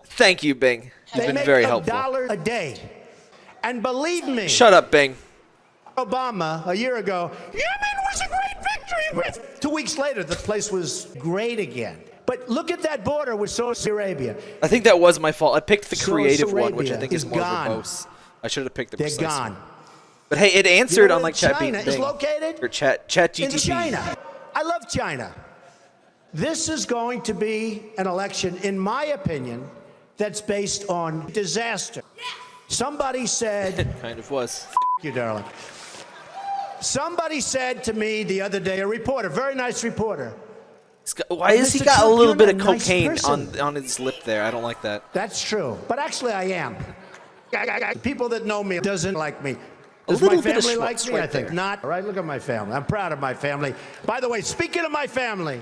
A: Thank you, Bing. You've
K: They
A: been
K: make
A: very helpful.
K: $1 a day. And believe me,
A: Shut up, Bing.
K: Obama, a year ago, Yemen was a great victory. 2 weeks later, the place was great again. But look at that border with Saudi Arabia.
A: I think that was my fault. I picked the
K: Saudi
A: creative one, which I
K: Arabia
A: think is
K: is
A: more
K: gone.
A: verbose. I should have picked the
K: They're
A: precise
K: gone.
A: one. But hey, it answered
K: You know
A: on
K: where
A: like Chat
K: China is
A: Bing.
K: located?
A: Or Chat
K: In
A: GTP.
K: China. I love China. This is going to be an election, in my opinion, that's based on disaster. Somebody said,
A: Kind of was.
K: you, darling. Somebody said to me the other day, a reporter, very nice reporter.
A: Why has he
K: Mr.
A: got a
K: Trump,
A: little
K: you're
A: bit of
K: not a nice
A: cocaine
K: person.
A: on his lip there? I don't like that.
K: That's true. But actually, I am. People that know me doesn't like me.
A: A
K: Does my
A: little bit of
K: family like
A: schmutz
K: me?
A: right
K: I think
A: there.
K: not. All right, look at my family. I'm proud of my family. By the way, speaking of my family,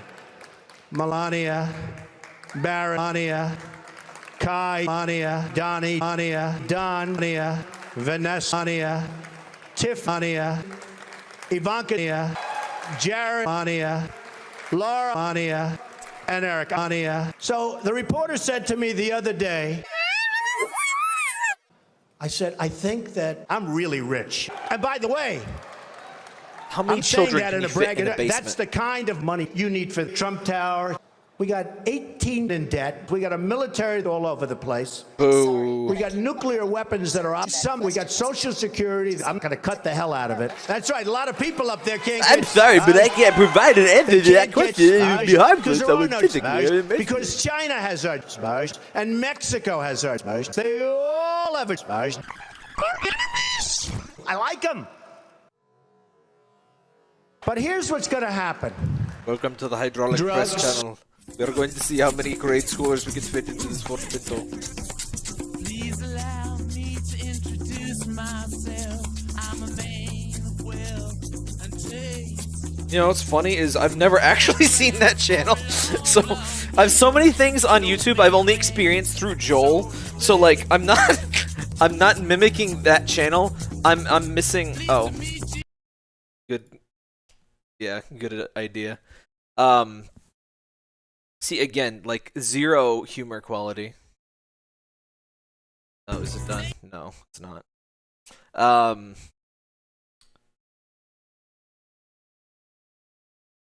K: Melania, Barron, Melania, Kai, Melania, Donnie, Melania, Don, Melania, Vanessa, Melania, Tiff, Melania, Ivanka, Melania, Jared, Melania, Laura, Melania, and Eric, Melania. So the reporter said to me the other day, I said, I think that I'm really rich. And by the way,
A: How many
K: I'm saying
A: children
K: that
A: can
K: in
A: you
K: a
A: fit in a
K: braggadocio.
A: basement?
K: That's the kind of money you need for the Trump Tower. We got 18 in debt. We got a military all over the place.
A: Boo.
K: We got nuclear weapons that are up. We got Social Security. I'm going to cut the hell out of it. That's right. A lot of people up there can't
A: I'm
K: get
A: sorry, but I can't provide an answer to that question. It would be hard for
K: because there are
A: someone
K: no
A: physically.
K: SMART, because China has our SMART, and Mexico has our SMART. They all have our SMART. Our enemies.
G: I like them. But here's what's going to happen.
A: Welcome to the Hydraulic
G: Drugs.
A: Press channel. We're going to see how many grade scores we can fit into this Ford Pinto.
R: Please allow me to introduce myself. I'm a man of wealth and taste.
A: You know what's funny is I've never actually seen that channel. So I have so many things on YouTube I've only experienced through Joel. So like I'm not mimicking that channel. I'm missing. Oh, good. Yeah, good idea. See again, like 0 humor quality. Oh, is it done? No, it's not.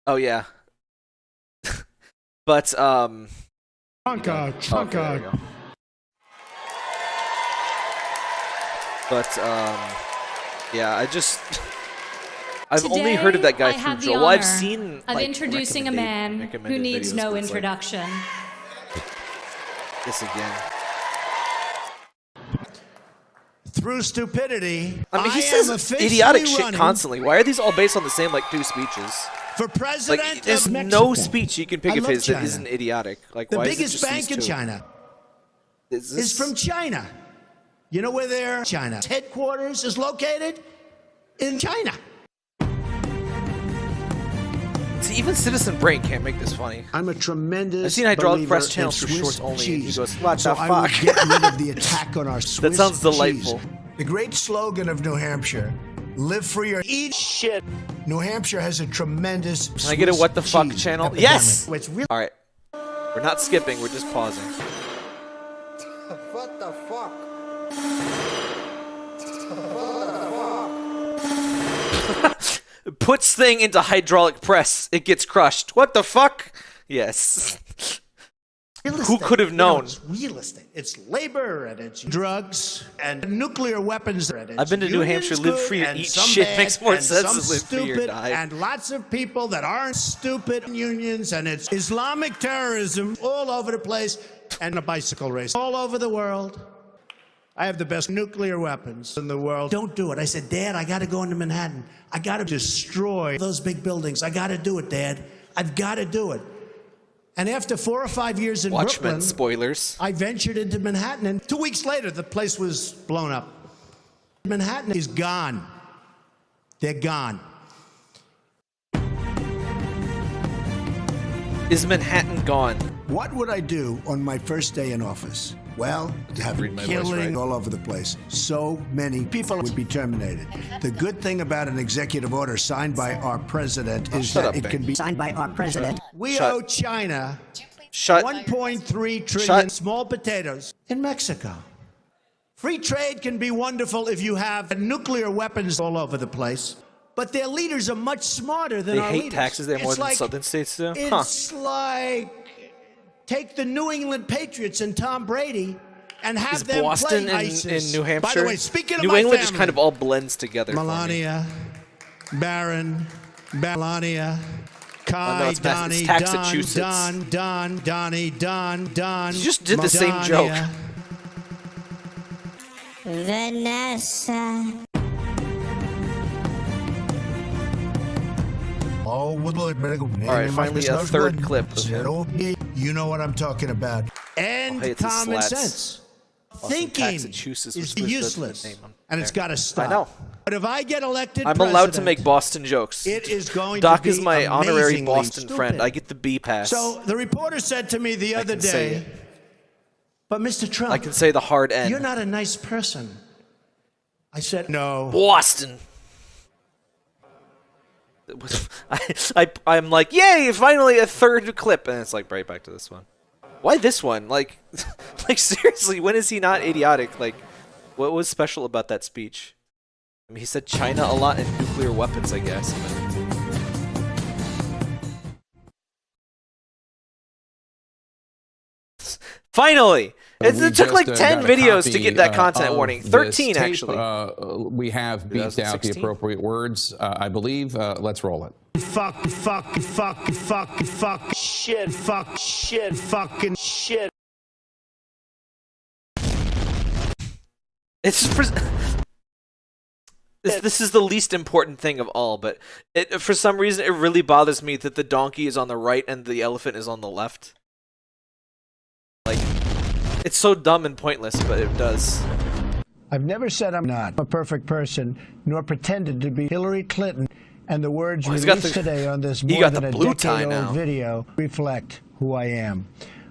A: Oh yeah. But
N: Chunka.
A: Okay, but yeah, I've only heard of that guy
L: Today, I have
A: through
L: the
A: Joel. I've
L: honor
A: seen
L: of
A: like,
L: introducing a man who
A: recommended
L: needs
A: videos,
L: no
A: but it's like,
L: introduction.
A: this again.
K: Through stupidity,
A: I mean, he
K: am
A: says
K: officially
A: idiotic shit
K: running
A: constantly. Why are these all based on the same like 2 speeches?
K: for president
A: Like, there's
K: of
A: no
K: Mexico.
A: speech you can pick
K: I
A: of
K: love
A: his that
K: China.
A: isn't idiotic. Like,
K: The
A: why is it
K: biggest
A: just
K: bank
A: these
K: in
A: 2?
K: China
A: Is
K: is from China. You know where their China headquarters is located? In China.
A: See, even Citizen Brain can't make this funny.
G: I'm a tremendous
A: I've seen Hydraulic
G: believer
A: Press
G: in
A: channels for
G: Swiss
A: shorts only, and he
G: cheese.
A: goes, "What
G: so
A: the
G: I will
A: fuck?"
G: get rid of the attack on our Swiss
A: sounds delightful.
G: cheese. The great slogan of New Hampshire, live free or eat shit. New Hampshire has a tremendous
A: Can I get a what the fuck
G: cheese
A: channel?
G: epidemic.
A: Yes!
G: It's really
A: Alright. We're not skipping, we're just pausing.
R: What the fuck?
A: Puts thing into hydraulic press, it gets crushed. What the fuck? Yes.
G: real
A: Who
G: estate.
A: could have
G: You know,
A: known?
G: it's real estate. It's labor and it's drugs and nuclear weapons.
A: I've been to New Hampshire, live free or eat shit makes more sense than live free or die.
G: And lots of people that aren't stupid in unions, and it's Islamic terrorism all over the place, and a bicycle race all over the world. I have the best nuclear weapons in the world. Don't do it. I said, Dad, I got to go into Manhattan. I got to destroy those big buildings. I got to do it, Dad. I've got to do it. And after 4 or 5 years in
A: Watchmen
G: Brooklyn,
A: spoilers.
G: I ventured into Manhattan, and 2 weeks later, the place was blown up. Manhattan is gone. They're gone.
A: Is Manhattan gone?
G: What would I do on my first day in office? Well, to have
A: Read my voice,
G: killing
A: right?
G: all over the place. So many people would be terminated. The good thing about an executive order signed by our president is
A: shut
G: that
A: up,
G: it
A: Ben.
G: can be
B: Signed by our president.
G: We
A: Shut.
G: owe China
A: Shut.
G: 1.3 trillion
A: Shut.
G: small potatoes in Mexico. Free trade can be wonderful if you have nuclear weapons all over the place, but their leaders are much smarter than
A: They
G: our
A: hate
G: leaders.
A: taxes there more
G: It's
A: than
G: like-
A: southern states do? Huh.
G: It's like take the New England Patriots and Tom Brady and have
A: Is
G: them
A: Boston
G: play ISIS.
A: in New Hampshire?
G: By the way, speaking of
A: New
G: my
A: England just
G: family,
A: kind of all blends together. for me.
G: Melania, Barron, Melania,
A: Oh, no,
G: Kai,
A: it's
G: Donnie,
A: Taxachusetts.
G: Don.
A: You just did the same joke.
D: Vanessa.
G: All
A: right, finally a third clip of him.
G: You know what I'm talking about. And
A: hey, it's a
G: common
A: slats.
G: sense.
A: Austin,
G: Thinking
A: Massachusetts
G: is
A: was the
G: useless,
A: name on
G: and it's
A: there.
G: got to stop.
A: I know.
G: But if I get elected
A: I'm allowed to
G: president,
A: make Boston jokes.
G: It is going
A: Doc
G: to be
A: is my honorary
G: amazingly
A: Boston
G: stupid.
A: friend. I get the B pass.
G: So the reporter said to me the other
A: can say
G: day,
A: it.
G: but Mr. Trump,
A: I can say the hard N.
G: you're not a nice person. I said, no.
A: Boston. I'm like, yay, finally a third clip. And it's like, right back to this one. Why this one? Like, like seriously, when is he not idiotic? Like, what was special about that speech? I mean, he said China a lot and nuclear weapons, I guess. But... Finally! It took like 10 videos to get that content warning. 13, actually.
F: We have beeped out the
A: 2016?
F: appropriate words, I believe. Let's roll it.
G: Fuck, shit, fucking shit.
A: It's This is the least important thing of all, but for some reason it really bothers me that the donkey is on the right and the elephant is on the left. Like, it's so dumb and pointless, but it does.
G: I've never said I'm not a perfect person, nor pretended to be Hillary Clinton, and the words released today on this more than a decade-old video reflect who I am.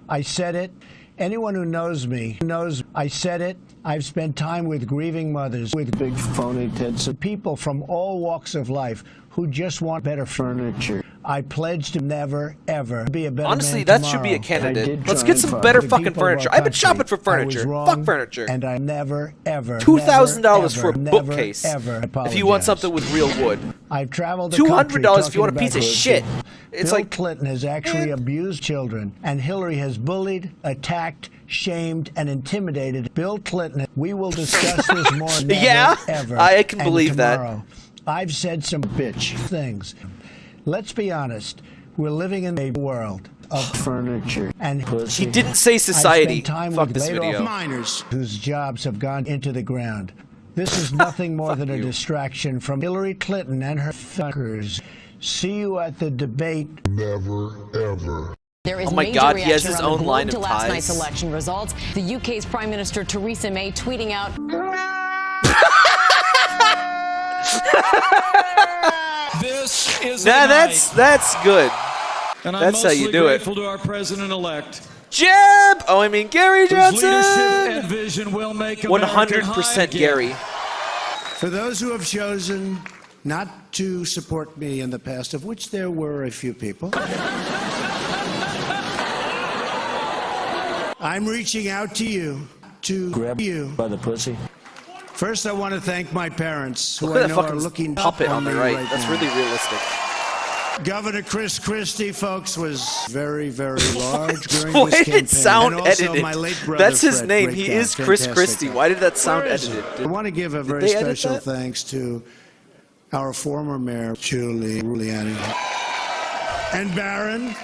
G: I said it. Anyone who knows me knows I said it. I've spent time with grieving mothers, with big phony tits, and people from all walks of life who just want better furniture. I pledge to never, ever be a better
A: Honestly,
G: man
A: that
G: tomorrow.
A: should be a candidate. Let's get some better fucking furniture. I've been shopping for furniture. Fuck furniture.
G: And I never, ever,
A: $2,000 for a
G: never,
A: bookcase.
G: Ever
A: if you want something with real wood.
G: I've traveled the
A: $200 if you want a piece of shit. It's
G: Bill
A: like
G: Clinton has actually abused children, and Hillary has bullied, attacked, shamed, and intimidated Bill Clinton. We will discuss this more never, ever.
A: I can believe
G: tomorrow. I've said some bitch things. Let's be honest. We're living in a world of furniture and pussy.
A: He didn't say society.
G: Time
A: Fuck
G: with
A: this video.
G: Miners whose jobs have gone into the ground. This is nothing more than a distraction from Hillary Clinton and her fuckers. See you at the debate. Never, ever.
S: There is
A: oh my God, he has his own line
S: to
A: of
S: last
A: ties.
S: night's election results. The UK's Prime Minister Theresa May tweeting out.
T: This is
A: that's good.
T: And
A: that's how you do it.
T: Grateful to our president-elect.
A: Jeb! Oh, I mean Gary Johnson.
T: Leadership and vision will make
A: 100% Gary.
G: For those who have chosen not to support me in the past, of which there were a few people, I'm reaching out to you to grab you by the pussy. First, I want to thank my parents, who I know are looking
A: puppet
G: up
A: on the
G: me
A: right.
G: right
A: That's
G: now.
A: really realistic.
G: Governor Chris Christie, folks, was very, very large during
A: Why
G: this
A: did
G: campaign.
A: it sound
G: And also
A: edited?
G: my late brother,
A: That's his
G: Fred,
A: name.
G: great
A: He
G: guy,
A: is Chris
G: fantastic
A: Christie.
G: guy.
A: Why did that sound
G: Where is
A: edited?
G: it? I want to give a very
A: they edit
G: special
A: that?
G: thanks to our former mayor, Julie Giuliani, and Barron.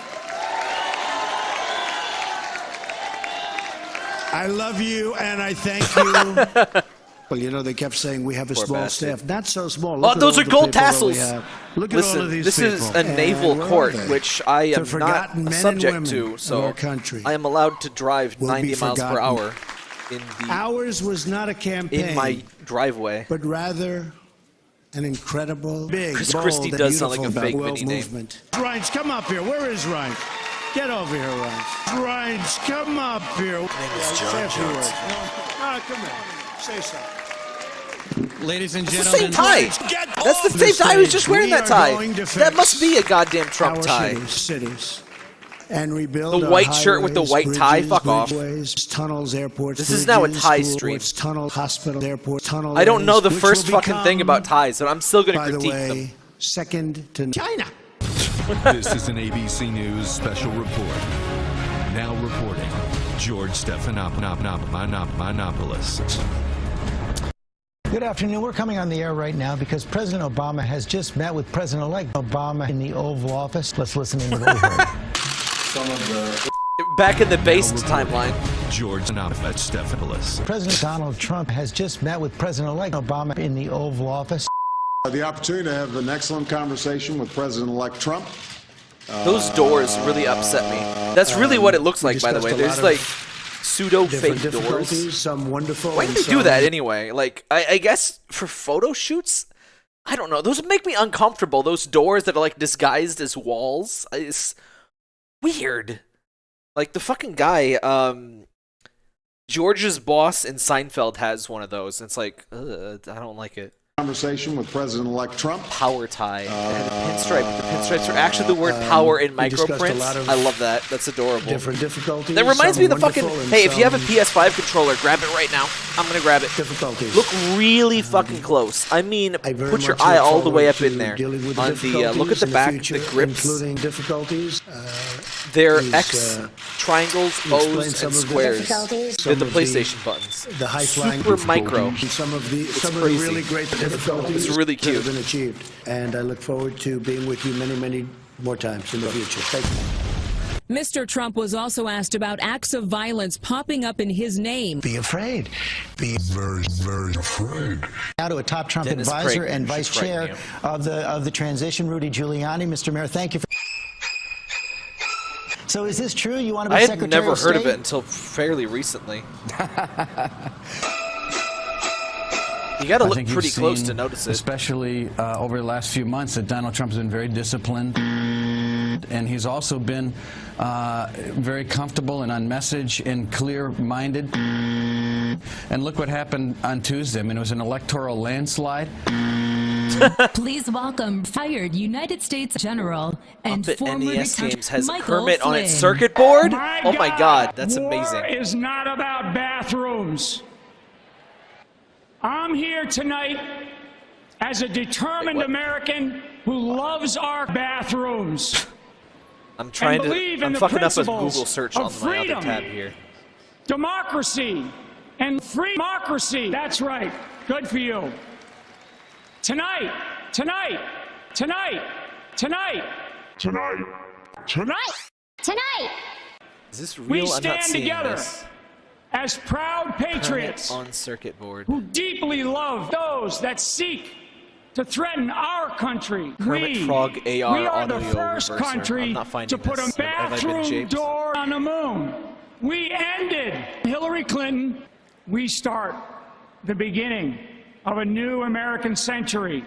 G: I love you and I thank you. Well, you know, they kept saying we have a small staff. Not so small. Look
A: Oh,
G: at
A: those
G: all
A: are
G: the
A: gold
G: people that we
A: tassels.
G: have. Look
A: Listen,
G: at all of these
A: this
G: people.
A: is a naval
G: And where
A: court,
G: are they?
A: which I am not
G: forgotten
A: a
G: men and
A: subject
G: women
A: to,
G: of
A: so
G: our country
A: I am allowed to drive
G: will
A: 90
G: be
A: miles per
G: forgotten.
A: hour in the
G: Ours was not a campaign,
A: in my driveway.
G: but rather an incredible, big,
A: Chris
G: bold,
A: Christie
G: and
A: does sound like a
G: beautiful
A: fake
G: world
A: mini name.
G: movement. Ryan's, come up here. Where is Ryan? Get over here, Ryan. Ryan's, come up here. Say a few words. Come on. Say something.
T: Ladies and
A: It's the
T: gentlemen.
A: same tie. That's the same tie. I was just wearing that tie. That must be a goddamn Trump
G: Our
A: tie.
G: cities. And rebuild
A: The
G: our
A: white shirt with the
G: highways,
A: white tie?
G: bridges,
A: Fuck off.
G: bridgeways, tunnels, airports.
A: This is now a
G: bridges,
A: tie
G: schools,
A: stream.
G: Tunnels, hospitals, airports, tunnel
A: I don't know the
G: lanes,
A: first
G: which will
A: fucking thing about
G: become,
A: ties, but I'm still going to
G: by the
A: critique
G: way,
A: them.
G: second to China.
U: This is an ABC News special report. Now reporting, George Stephanopoulos.
V: Good afternoon. We're coming on the air right now because President Obama has just met with President-elect Obama in the Oval Office. Let's listen in to what we heard.
A: Back in the based timeline.
U: George Stephanopoulos.
V: President Donald Trump has just met with President-elect Obama in the Oval Office.
W: The opportunity to have an excellent conversation with President-elect Trump.
A: Those doors really upset me. That's really what it looks like, by the way. There's like pseudo fake doors.
G: Some wonderful.
A: Why do they do that anyway? Like, I guess for photo shoots? I don't know. Those make me uncomfortable. Those doors that are like disguised as walls. It's weird. Like the fucking guy, George's boss in Seinfeld has one of those. It's like, I don't like it.
W: Conversation with President-elect Trump.
A: Power tie. And a pinstripe. The pinstripes are actually the word power in microprints. I love that. That's adorable.
G: Different difficulties.
A: That reminds me of the fucking.
G: wonderful and
A: Hey, if you have a
G: some
A: PS5 controller, grab it right now. I'm gonna grab it.
G: Difficulties.
A: Look really fucking close. I mean,
G: very
A: put your
G: much
A: eye
G: look
A: all the way up
G: forward
A: in
G: to
A: there.
G: dealing with
A: On the look at
G: difficulties
A: the
G: in
A: back,
G: future,
A: the grips.
G: including difficulties.
A: They're
G: Please,
A: X, triangles,
G: explain
A: O's,
G: some
A: and
G: of the
A: squares.
G: difficulties.
A: They're the
G: Some of the-
A: PlayStation buttons.
G: The high flying
A: Super micro.
G: and some of the
A: crazy.
G: really great difficulties
A: It's really
G: that
A: cute.
G: have been achieved. And I look forward to being with you many, many more times in the future. Thank you.
E: Mr. Trump was also asked about acts of violence popping up in his name.
V: Be afraid. Be very, very afraid. Now to a top Trump advisor and vice chair of the transition, Rudy Giuliani. Mr. Mayor, thank you for... So is this true? You want to be Secretary of State?
A: I had never heard of it until fairly recently. You got to look pretty close to notice it.
H: Especially over the last few months, that Donald Trump has been very disciplined. And he's also been very comfortable and on message and clear-minded. And look what happened on Tuesday. I mean, it was an electoral landslide.
J: Please welcome fired United States General and
A: Up at
J: former
A: NES Games has
J: Michael
A: Kermit on
J: Flynn.
A: its circuit board?
X: My
A: Oh my god, that's
X: war
A: amazing.
X: Is not about bathrooms. I'm here tonight as a determined American who loves our bathrooms.
A: I'm trying I'm fucking up a Google
X: principles
A: search
X: of
A: on my other
X: freedom,
A: tab here.
X: Democracy and free democracy. That's right. Good for you. Tonight, tonight, tonight, tonight, tonight, tonight, tonight.
A: Is this real?
X: We
A: I'm not
X: stand
A: seeing
X: together
A: this.
X: as proud patriots
A: Kermit on circuit board.
X: who deeply love those that seek to threaten our country.
A: Kermit
X: we
A: Frog AR
X: we are the
A: audio
X: first
A: reverser.
X: country
A: I'm not finding
X: to put
A: this.
X: a
A: Have I been
X: bathroom
A: shaped?
X: door on the moon. We ended Hillary Clinton. We start the beginning of a new American century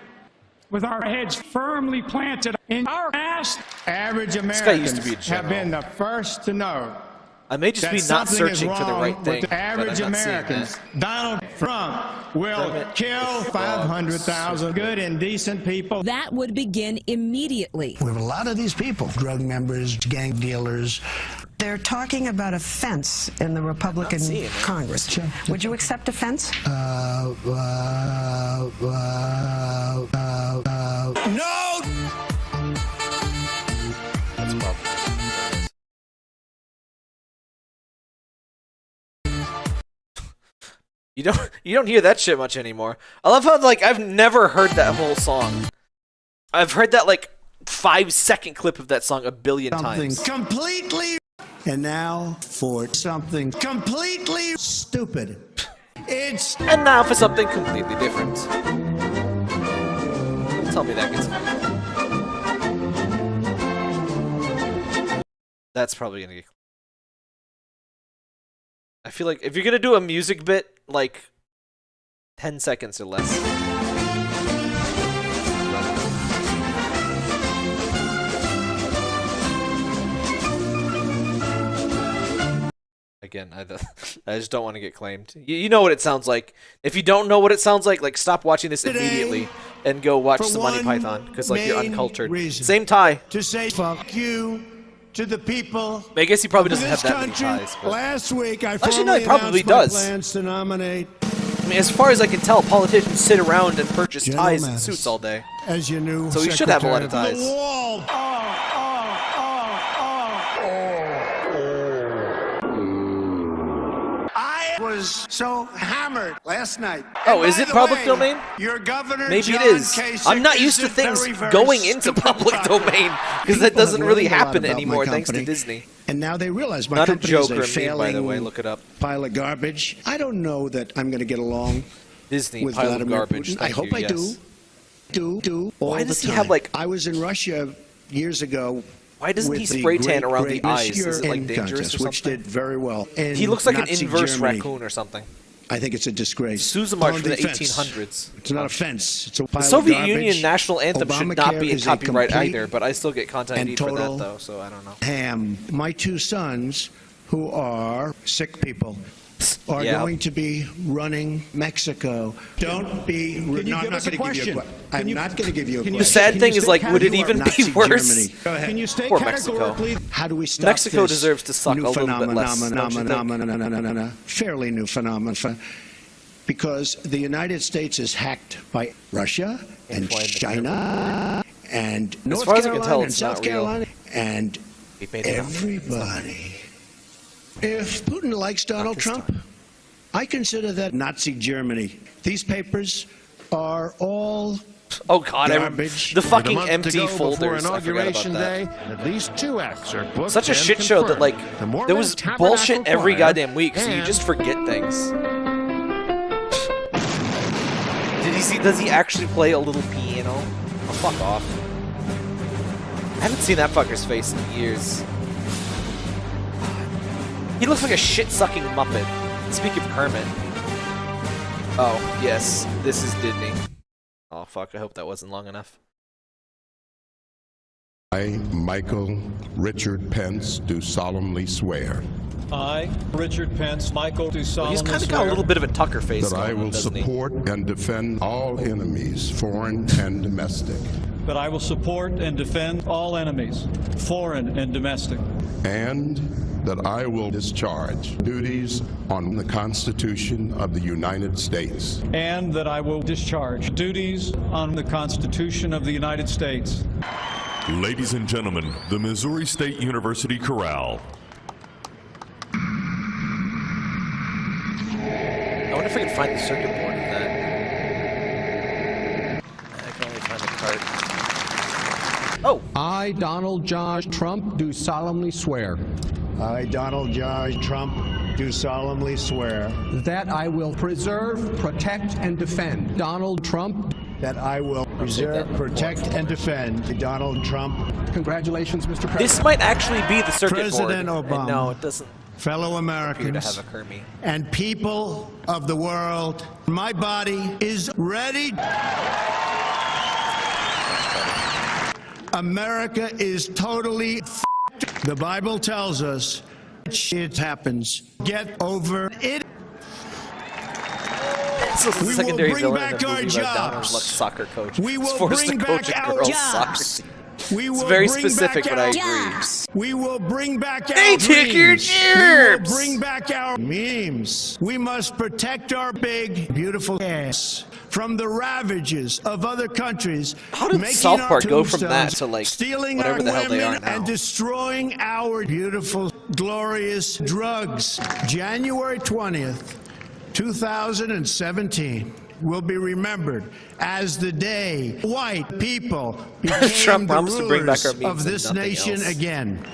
X: with our heads firmly planted in our past.
Y: Average
A: This guy used to be a
Y: Americans have
A: general.
Y: been the first to know
A: I may just
Y: that
A: be not
Y: something is
A: searching for the
Y: wrong
A: right
Y: with
A: thing,
Y: the
A: but
Y: average
A: I'm not seeing
Y: Americans.
A: that.
Y: Donald Trump will
A: Kermit
Y: kill
A: the
Y: 500,000 good and decent people.
E: That would begin immediately.
V: We have a lot of these people, drug members, gang dealers.
Z: They're talking about a fence in the Republican Congress. Would you accept a fence?
Y: No!
A: That's probably. You don't hear that shit much anymore. I love how I've never heard that whole song. I've heard that 5-second clip of that song a billion times.
G: Completely. And now for something completely stupid.
A: And now for something completely different. Tell me that gets. That's probably gonna get. I feel like if you're gonna do a music bit, 10 seconds or less. Again, I just don't want to get claimed. You know what it sounds like. If you don't know what it sounds like stop watching this immediately and go watch some Monty Python because you're uncultured. Same tie.
G: To say fuck you to the people.
A: I guess he probably doesn't
G: of
A: have
G: this
A: that many
G: country.
A: ties. But...
G: Last week, I
A: Actually, no, he
G: formally
A: probably
G: announced my
A: does.
G: plans to nominate.
A: I mean, as far as I can tell, politicians sit around and purchase
G: General
A: ties and
G: Mattis
A: suits all day.
G: As you knew,
A: so he should have a lot of
G: Secretary
A: ties.
G: The wall. I was so hammered last night.
A: Oh,
G: And
A: is
G: by
A: it
G: the
A: public
G: way,
A: domain?
G: Your governor,
A: Maybe
G: John
A: it is.
G: Kasich,
A: I'm not used to
G: is
A: things
G: very
A: going into
G: stupid
A: public
G: guy.
A: domain because that
G: People
A: doesn't
G: have
A: really
G: learned a lot
A: happen
G: about my
A: anymore thanks to
G: company.
A: Disney.
G: And now they realize my
A: Not a
G: company
A: joke
G: is
A: or
G: a
A: a meme,
G: failing
A: by the way. Look it up.
G: pile of garbage. I don't know that I'm going to get along
A: Disney
G: with
A: pile of
G: Vladimir
A: garbage.
G: Putin. I
A: Thank
G: hope
A: you,
G: I
A: yes.
G: do all
A: Why
G: the
A: does he
G: time.
A: have,
G: I was in Russia years ago.
A: Why doesn't
G: with
A: he
G: the
A: spray tan
G: Great
A: around the
G: Great
A: eyes?
G: Monsieur
A: Is it
G: in
A: dangerous
G: contest,
A: or
G: which
A: something?
G: did very well. In
A: He looks like
G: Nazi
A: an inverse
G: Germany.
A: raccoon or something.
G: I think it's a disgrace.
A: Sousa March
G: On
A: from the
G: defense.
A: 1800s.
G: It's not a fence. It's a pile
A: The
G: of
A: Soviet
G: garbage.
A: Union national anthem should not
G: Obamacare
A: be in
G: is a
A: copyright
G: complete
A: either, but I still get content
G: and
A: ID for that
G: total
A: though, so I don't know.
G: ham. My two sons, who are sick people, are
A: Yeah.
G: going to be running Mexico. Don't be.
Y: Can you
G: no, I'm
Y: give
G: not
Y: us a
G: going to give you a
Y: question?
G: question. I'm not going to give you a question.
A: The sad thing is, would it
G: You are
A: even be
G: Nazi
A: worse?
G: Germany. Go ahead.
Y: Can you state
A: Poor Mexico.
Y: categorically?
G: How do we stop
A: Mexico
G: this
A: deserves to suck
G: new
A: a little bit less, don't you think?
G: phenomenon, fairly new phenomenon, because the United States is hacked by Russia and China and North
A: far as I can
G: Carolina
A: tell,
G: and
A: it's
G: South
A: not real.
G: Carolina and
A: We made it up.
G: everybody. If Putin likes Donald Trump, I consider that Nazi Germany. These papers are all
A: Oh god,
W: Garbage.
A: the
W: With a
A: fucking
W: month to
A: empty
W: go before
A: folders. I forgot about
W: Inauguration
A: that.
W: Day, at least 2 acts are booked.
A: Such a
W: and
A: shit show that
W: confirmed.
A: like
W: The Mormon
A: there was
W: Tabernacle
A: bullshit every
W: Choir
A: goddamn week, so you
W: and-
A: just forget things. Does he actually play a little piano? Oh, fuck off. I haven't seen that fucker's face in years. He looks like a shit-sucking Muppet. Speak of Kermit. Oh, yes. This is Disney. Oh, fuck. I hope that wasn't long enough.
C: I, Michael Richard Pence, do solemnly swear
T: I, Richard Pence, Michael, do solemnly
A: He's kind of
T: swear
A: got a little bit of a Tucker face
C: that I
A: going on,
C: will
A: doesn't he?
C: support and defend all enemies, foreign and domestic,
T: that I will support and defend all enemies, foreign and domestic,
C: and that I will discharge duties on the Constitution of the United States
T: and that I will discharge duties on the Constitution of the United States.
U: Ladies and gentlemen, the Missouri State University Chorale.
A: I wonder if I can find the circuit board in that. I can only find the card. Oh!
I: I, Donald John Trump, do solemnly swear.
N: I, Donald J. Trump, do solemnly swear
I: That I will preserve, protect, and defend Donald Trump.
N: that I will preserve, protect, and defend Donald Trump.
I: Congratulations, Mr. President.
A: This might actually be the circuit
K: President
A: board.
K: Obama.
A: And no, it doesn't
K: fellow
A: appear to
K: Americans,
A: have a Kermit.
K: and people of the world, my body is ready. America is totally f***ed. The Bible tells us it happens. Get over it.
A: So the
K: We will
A: secondary
K: bring
A: villain
K: back
A: in the
K: our
A: movie about Donald
K: jobs.
A: Luck soccer coach.
K: We
A: He's
K: will
A: forced
K: bring
A: to coach
K: back
A: a
K: our
A: girls'
K: jobs.
A: soccer team.
K: We will
A: It's very
K: bring
A: specific,
K: back
A: but I
K: our
A: agree.
K: jobs. We will bring back our
A: Hey, take your
K: dreams. We will
A: jibs.
K: bring back our memes. We must protect our big, beautiful ass from the ravages of other countries.
A: How did
K: making
A: South
K: our
A: Park go from that
K: tombstones,
A: to, like,
K: stealing
A: whatever
K: our
A: the hell they
K: women
A: are now?
K: and destroying our beautiful, glorious drugs? January 20th, 2017 will be remembered as the day white people became
A: Trump
K: the
A: promised to bring back our
K: rulers
A: memes
K: of
A: and
K: this
A: nothing
K: nation
A: else.
K: again.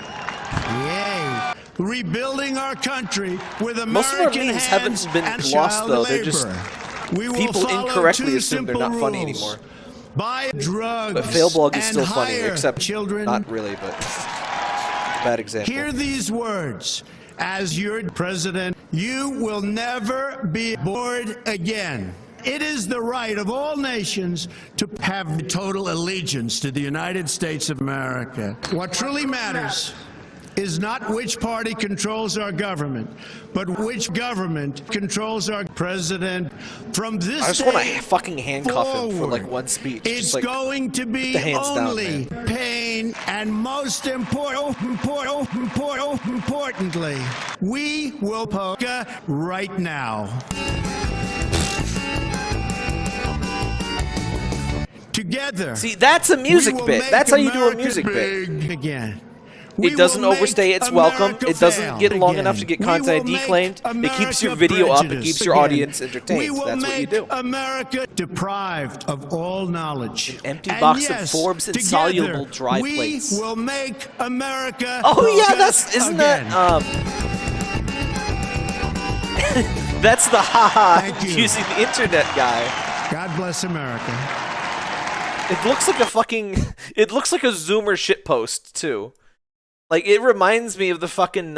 K: Yay! Rebuilding our country with
A: Most of our
K: American
A: memes
K: hands
A: haven't been
K: and
A: lost,
K: child
A: though.
K: labor.
A: They're just
K: We will
A: people
K: follow
A: incorrectly
K: two
A: assume they're
K: simple
A: not funny
K: rules.
A: anymore.
K: Buy drugs
A: But Failblog is
K: and
A: still funny,
K: hire
A: except
K: children.
A: not really, but bad example.
K: Hear these words. As your president, you will never be bored again. It is the right of all nations to have total allegiance to the United States of America. What truly matters is not which party controls our government, but which government controls our president. From this
A: I just
K: day
A: want to fucking handcuff him for like
K: forward,
A: one speech.
K: It's
A: Just like,
K: going to
A: put
K: be
A: the hands down,
K: only
A: man.
K: pain, and most importantly, we will polka right now. Together.
A: See, that's a music
K: we will
A: bit.
K: make
A: That's how you do a
K: America
A: music bit.
K: big again. We
A: It doesn't
K: will make
A: overstay its welcome.
K: America
A: It doesn't
K: fail
A: get long
K: again.
A: enough to get
K: We
A: content
K: will make
A: declaimed. It keeps your
K: America
A: video up. It
K: prejudiced
A: keeps your
K: again.
A: audience
K: We
A: entertained.
K: will
A: That's what you
K: make
A: do.
K: America deprived of all knowledge.
A: An empty
K: And
A: box of
K: yes,
A: Forbes
K: together,
A: insoluble dry
K: we
A: plates.
K: will make America.
A: Oh yeah,
K: polka
A: that's isn't
K: again.
A: that that's the haha
K: Thank you.
A: using the internet guy.
K: God bless America.
A: It looks like a fucking it looks like a Zoomer shitpost too. Like it reminds me of the fucking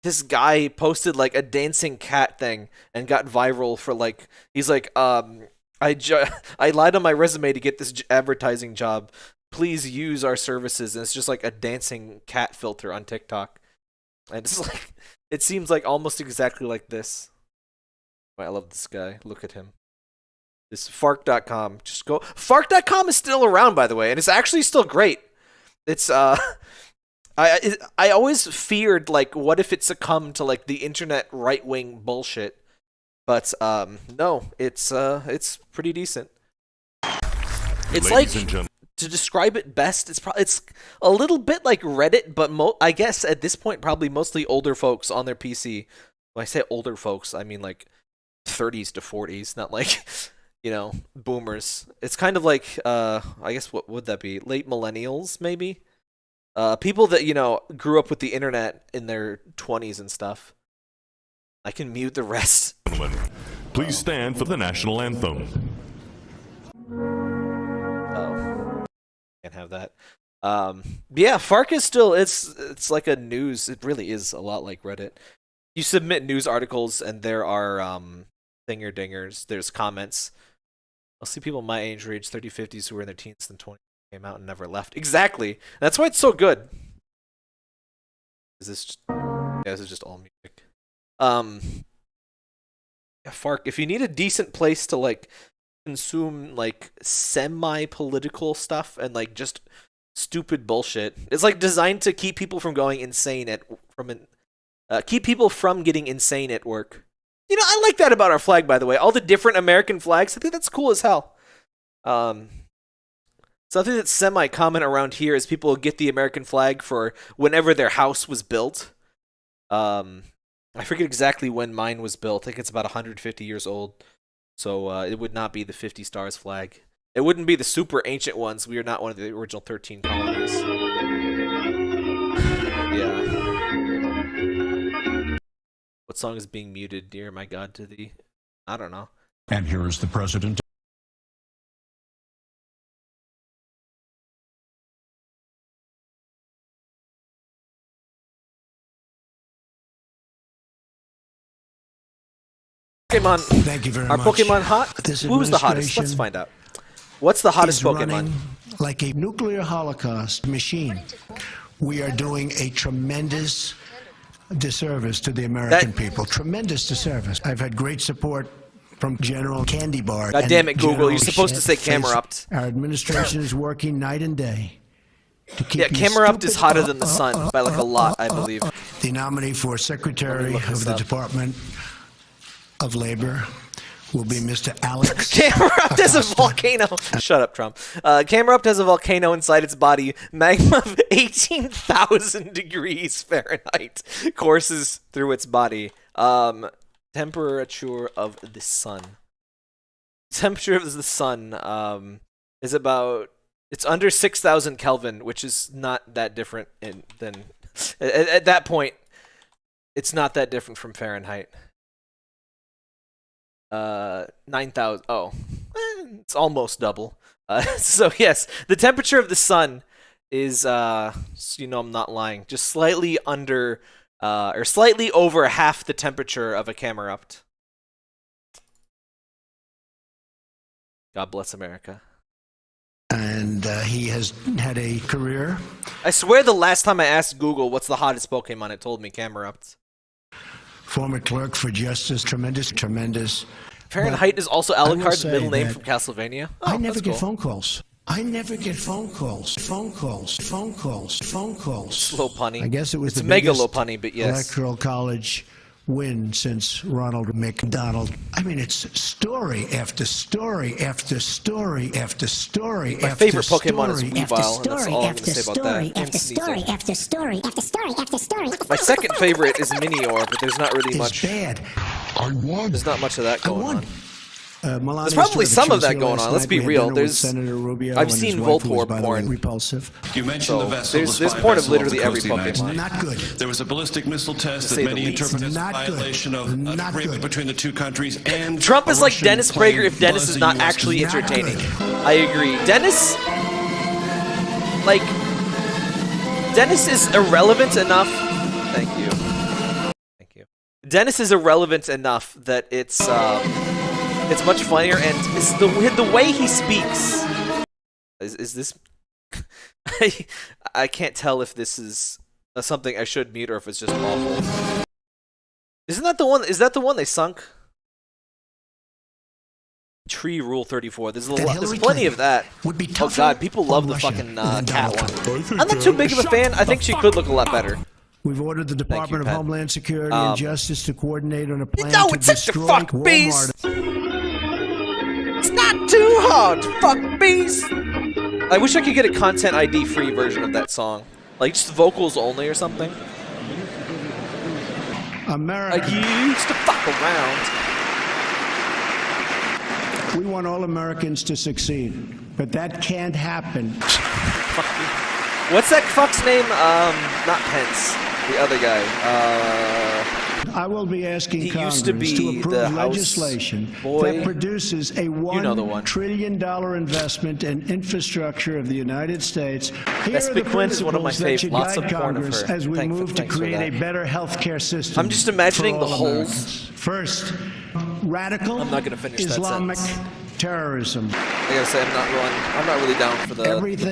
A: this guy posted like a dancing cat thing and got viral for like he's like I lied on my resume to get this advertising job. Please use our services. And it's just like a dancing cat filter on TikTok. And it's like it seems like almost exactly like this. I love this guy. Look at him. This fark.com. Just go. Fark.com is still around, by the way, and it's actually still great. It's I always feared like what if it succumbed to like the internet right wing bullshit, but no, it's pretty decent. It's
U: Ladies
A: like
U: and gentlemen.
A: to describe it best. It's a little bit like Reddit, but I guess at this point probably mostly older folks on their PC. When I say older folks, I mean like 30s to 40s, not like you know, boomers. It's kind of like, I guess what would that be? Late millennials, maybe? People that, you know, grew up with the internet in their 20s and stuff. I can mute the rest.
U: Please stand for the national anthem.
A: Oh, can't have that. Yeah, FARC is still, it's like a news. It really is a lot like Reddit. You submit news articles and there are dinger dingers. There's comments. I'll see people my age, 30, 50s who were in their teens and 20s came out and never left. Exactly. That's why it's so good. Is this just, yeah, this is just all music. Yeah, FARC, if you need a decent place to like consume like semi-political stuff and like just stupid bullshit, it's like designed to keep people from going insane keep people from getting insane at work. You know, I like that about our flag, by the way. All the different American flags, I think that's cool as hell. Something that's semi-common around here is people get the American flag for whenever their house was built. I forget exactly when mine was built. I think it's about 150 years old. So it would not be the 50 stars flag. It wouldn't be the super ancient ones. We are not one of the original 13 colonies. Yeah. What song is being muted? Dear my God to thee. I don't know.
L: And here is the president.
A: Pokemon.
G: Thank you very
A: Are
G: much.
A: Pokemon hot?
G: This
A: Who's the hottest? Let's find out. What's the hottest
G: is
A: Pokemon?
G: running like a nuclear holocaust machine. We are doing a tremendous disservice to the American people. Tremendous disservice. I've had great support from General Candy Bar.
A: God damn it, Google. You're supposed to say camera up.
G: Our administration is working night and day to keep you
A: camera up
G: stupid.
A: is hotter than the sun by like a lot, I believe.
G: The nominee for Secretary of the Department of Labor will be Mr. Alex.
A: Camerupt has a volcano. Shut up, Trump. Camerupt has a volcano inside its body. Magma of 18,000 degrees Fahrenheit courses through its body. Temperature of the sun. Temperature of the sun is about. It's under 6,000 Kelvin, which is not that different than. At that point, it's not that different from Fahrenheit. 9,000. Oh, it's almost double. So yes, the temperature of the sun is, so you know I'm not lying, just slightly under, or slightly over half the temperature of a Camerupt. God bless America.
G: And he has had a career.
A: I swear the last time I asked Google what's the hottest Pokemon, it told me Camerupt.
G: Former clerk for justice, tremendous.
A: Fahrenheit is also Alucard's middle name from Castlevania. Oh,
G: I never get
A: cool.
G: phone calls. I never get phone calls. Phone calls. Slow
A: punny.
G: I guess it was
A: it's
G: the
A: mega
G: biggest
A: low punny, but yes.
G: Electoral college win since Ronald McDonald. I mean, it's story after story after story after story.
A: My favorite Pokemon is Weavile, and that's all I'm going to say about that.
B: After story.
A: My second favorite is Minior, but there's not really much.
G: Bad.
C: I won.
A: There's not much of that going on.
G: Melania
A: There's probably
G: Stewart,
A: some of that
G: she was
A: going
G: here
A: on.
G: last
A: Let's
G: night.
A: be
G: We had
A: real.
G: dinner with
A: There's
G: Senator Rubio
A: I've
G: and
A: seen
G: his wife, who was,
A: Voltorb
G: by the way,
A: porn.
G: repulsive.
M: You mentioned the vessel.
A: There's porn of literally every Pokemon.
G: Not good.
M: There was a ballistic missile test
A: To
M: that
A: say
M: many
A: the least.
M: interpret as a
G: Not good.
M: violation of an
G: Not
M: agreement
G: good.
M: between the two countries. And
A: Trump is like
M: Russian
A: Dennis
M: plane
A: Prager if Dennis
M: was
A: is
M: a
A: not
M: US
A: actually
G: Not
A: entertaining.
G: good.
A: I agree. Dennis is irrelevant enough. Thank you. Dennis is irrelevant enough that it's much funnier, and it's the way he speaks. Is this? I can't tell if this is something I should mute or if it's just awful. Isn't that the one? Is that the one they sunk? Tree Rule 34. There's plenty of that. Oh God, people love the fucking cat one. I'm not too big of a fan. I think she could look a lot better.
G: We've ordered the Department of Homeland Security and Justice to coordinate on a plan
A: No,
G: to
A: it's such a
G: destroy
A: fuck
G: Walmart.
A: beast. It's not too hard to fuck beast. I wish I could get a content ID free version of that song, like just vocals only or something.
G: America.
A: I used to fuck around.
K: We want all Americans to succeed, but that can't happen.
A: What's that fuck's name? Not Pence. The other guy.
K: I will be asking
A: Congress
K: to
A: the
K: approve legislation that produces a $1 trillion investment in infrastructure of the United Here
A: That's
K: are the
A: Quint's one of my
K: principles that should
A: faves. Lots of
K: guide
A: porn of
K: Congress
A: her.
K: as we move to create a better healthcare system.
A: I'm just imagining
K: for
A: the
K: all
A: holes.
K: Americans. First, radical
A: I'm not gonna finish
K: Islamic
A: that sentence.
K: terrorism.
A: Like I said, I'm not really down for the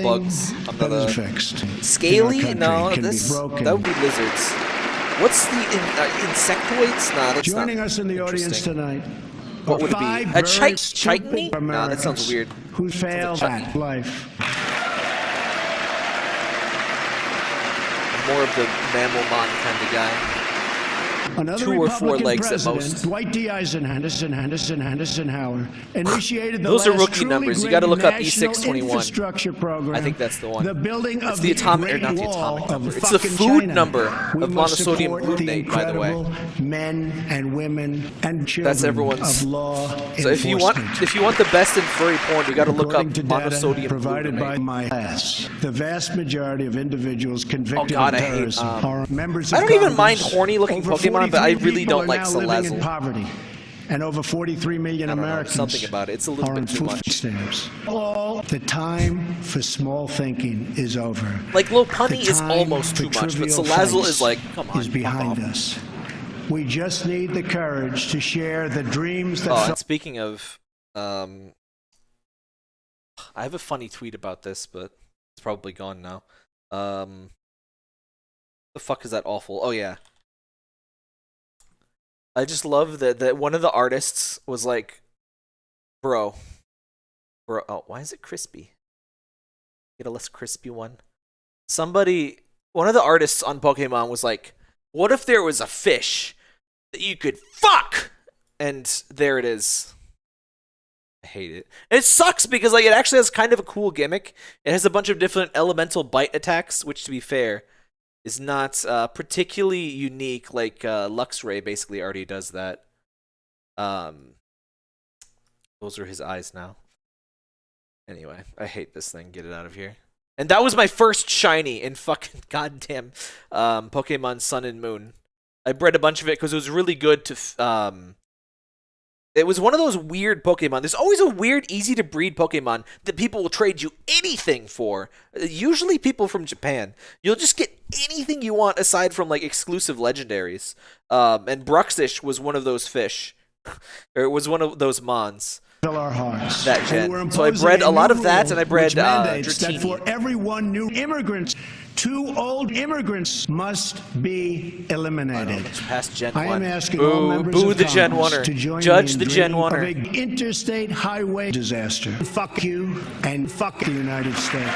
A: bugs. I'm not
K: that is fixed.
A: Scaly?
K: in
A: No,
K: our country can be
A: this
K: broken.
A: that would be lizards. What's the insectoids? Nah, that's
K: Joining
A: not
K: us in the audience
A: interesting.
K: tonight.
A: What would it be?
K: five
A: A
K: very
A: chitney?
K: stupid
A: Nah, that sounds
K: Americans
A: weird.
K: Who failed at life.
A: I'm more of the mammal mon kind of guy.
K: Another
A: 2 or 4
K: Republican
A: legs at
K: president,
A: most.
K: Dwight D. Eisenhower, initiated the
A: Those are
K: last
A: rookie
K: truly
A: numbers. You
K: great
A: got to look up
K: national
A: E621.
K: infrastructure program.
A: I think that's the one.
K: The building
A: it's
K: of
A: the atomic,
K: Great
A: or not the
K: Wall
A: atomic
K: of
A: number. It's the
K: fucking
A: food
K: China.
A: number
K: We
A: of
K: must
A: monosodium
K: support the
A: glutamate, by the way.
K: incredible men and women and children
A: That's everyone's.
K: of law
A: So if you want the best in furry porn, you got to look up
K: According to data
A: monosodium
K: provided
A: glutamate.
K: by my class, the vast majority of individuals convicted
A: God,
K: of
A: I hate,
K: terrorism are members of
A: I don't even mind
K: Congress.
A: horny-looking
K: Over
A: Pokemon, but I
K: 43
A: really
K: people
A: don't
K: are
A: like
K: now living in
A: Salazzle.
K: poverty, and over 43 million
A: I don't know,
K: Americans
A: something about it. It's a little
K: are
A: bit
K: on
A: too
K: food
A: much.
K: stamps. All the time for small thinking is over.
A: Like Lopunny
K: The
A: is
K: time
A: almost
K: for
A: too much, but
K: trivial
A: Salazzle
K: fights
A: is like, come on,
K: is
A: fuck
K: behind
A: off.
K: us. We just need the courage to share the dreams that.
A: Oh, and speaking of, I have a funny tweet about this, but it's probably gone now. The fuck is that awful? Oh yeah. I just love that one of the artists was like, bro, oh, why is it crispy? Get a less crispy one. One of the artists on Pokemon was like, what if there was a fish that you could fuck? And there it is. I hate it. And it sucks because like it actually has kind of a cool gimmick. It has a bunch of different elemental bite attacks, which to be fair, is not particularly unique. Like Luxray basically already does that. Those are his eyes now. Anyway, I hate this thing. Get it out of here. And that was my first shiny in fucking goddamn Pokemon Sun and Moon. I bred a bunch of it because it was really good to. It was one of those weird Pokemon. There's always a weird, easy to breed Pokemon that people will trade you anything for. Usually people from Japan. You'll just get anything you want aside from like exclusive legendaries. And Bruxish was one of those fish. Or it was one of those mons.
K: Fill our hearts.
A: That gen. So I bred a lot of that, and I bred
K: that for every one new immigrant, 2 old immigrants must be eliminated.
A: Past Gen 1.
K: I am asking all members
A: boo
K: of
A: the Gen
K: Congress
A: 1er.
K: to join
A: Judge
K: me
A: the
K: in
A: Gen
K: dreaming
A: 1er.
K: of a interstate highway disaster. Fuck you and fuck the United States.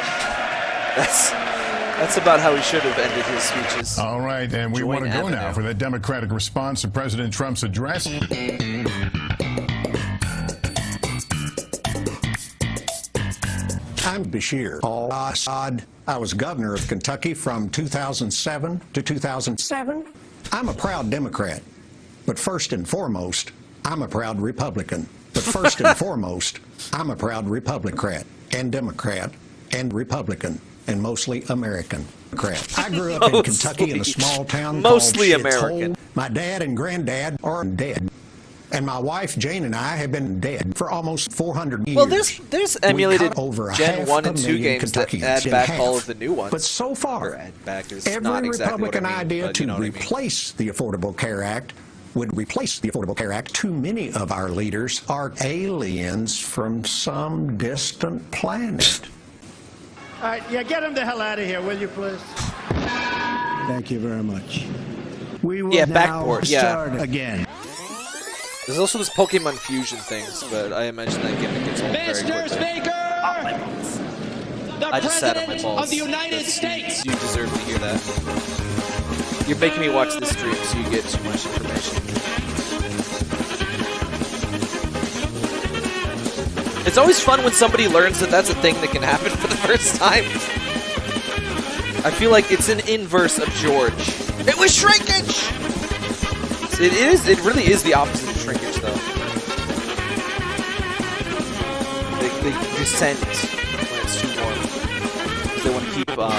A: That's about how he should have ended his speeches.
C: All right, and we
A: Join
C: want to go
A: Avenue.
C: now for the Democratic response to President Trump's address.
D: I'm Bashir al-Assad. I was governor of Kentucky from 2007 to 2007. I'm a proud Democrat, but first and foremost, I'm a proud Republican. But first and foremost, I'm a proud Republican and Democrat and Republican and mostly American. I grew up in Kentucky in a small town
A: Mostly
D: called
A: American.
D: Shitshole. My dad and granddad are dead. And my wife, Jane, and I have been dead for almost 400 years.
A: Well, there's emulated
D: We cut over
A: Gen 1 and 2
D: 500,000
A: games that
D: Kentuckians
A: add
D: in
A: back
D: half.
A: all of the new ones.
D: But so far,
A: add back is
D: every
A: not exactly
D: Republican
A: what I mean,
D: idea
A: but
D: to
A: you know what I mean.
D: replace the Affordable Care Act would replace the Affordable Care Act. Too many of our leaders are aliens from some distant planet.
K: All right, yeah, get him the hell out of here, will you, please? Thank you very much. We will now
A: backboard,
K: start again.
A: There's also this Pokemon fusion things, but I imagine that gimmick gets old very quickly.
L: Speaker!
A: I just sat on my balls.
L: of the United States!
A: You deserve to hear that. You're making me watch the stream so you get too much information. It's always fun when somebody learns that that's a thing that can happen for the first time. I feel like it's an inverse of George. It was shrinkage! It really is the opposite of shrinkage, though. they descend when it's too warm. They want to keep, well,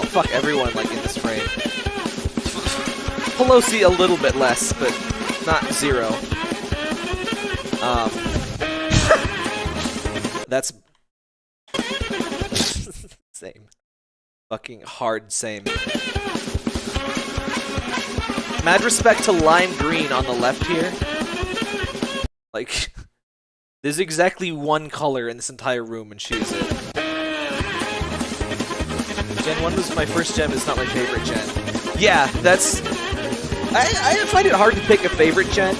A: fuck everyone, like, in this frame. Pelosi a little bit less, but not zero. That's... same. Fucking hard same. Mad respect to lime green on the left here. Like, there's exactly one color in this entire room, and she is it. Gen 1 was my first gen, it's not my favorite gen. Yeah, that's... I find it hard to pick a favorite gen.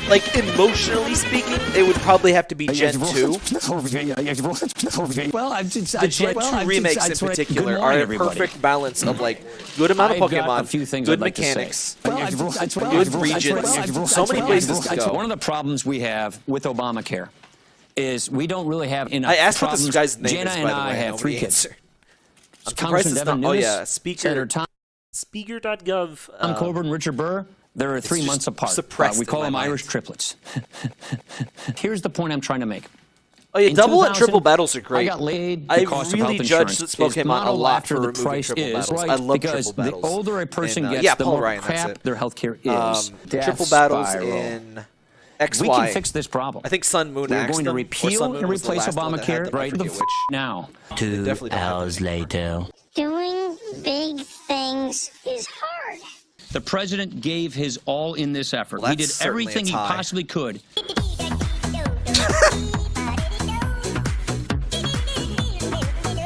A: Like, emotionally speaking, it would probably have to be Gen 2.
F: Well,
A: The Gen 2 remakes in particular are a perfect balance of, like, good amount of Pokemon, good mechanics, good regions, so many places to go.
F: One of the problems we have with Obamacare is we don't really have enough
A: I asked
F: problems.
A: what this guy's name
F: Jana
A: is,
F: and
A: by the
F: I
A: way.
F: have 3 kids.
A: I'm surprised it's not... Oh, yeah, Speaker...
F: Tom,
A: Speaker.gov.
F: Tom Coburn, Richard Burr, they're 3 months apart. We call them Irish triplets. Here's the point I'm trying to make.
A: Oh yeah, double and triple battles are great.
F: I got laid.
A: I really judged Pokemon a lot for removing
F: price
A: triple
F: is,
A: battles.
F: right?
A: I love
F: Because
A: triple battles.
F: the older a person gets,
A: yeah,
F: the
A: Paul
F: more
A: Ryan,
F: crap their healthcare is.
A: Triple battles in XY.
F: We can fix this problem.
A: I think Sun Moon
F: We're going to repeal and replace Obamacare right now.
L: 2 hours later.
B: Doing big things is hard.
F: The president gave his all in this effort.
A: Well,
F: he did everything he possibly could.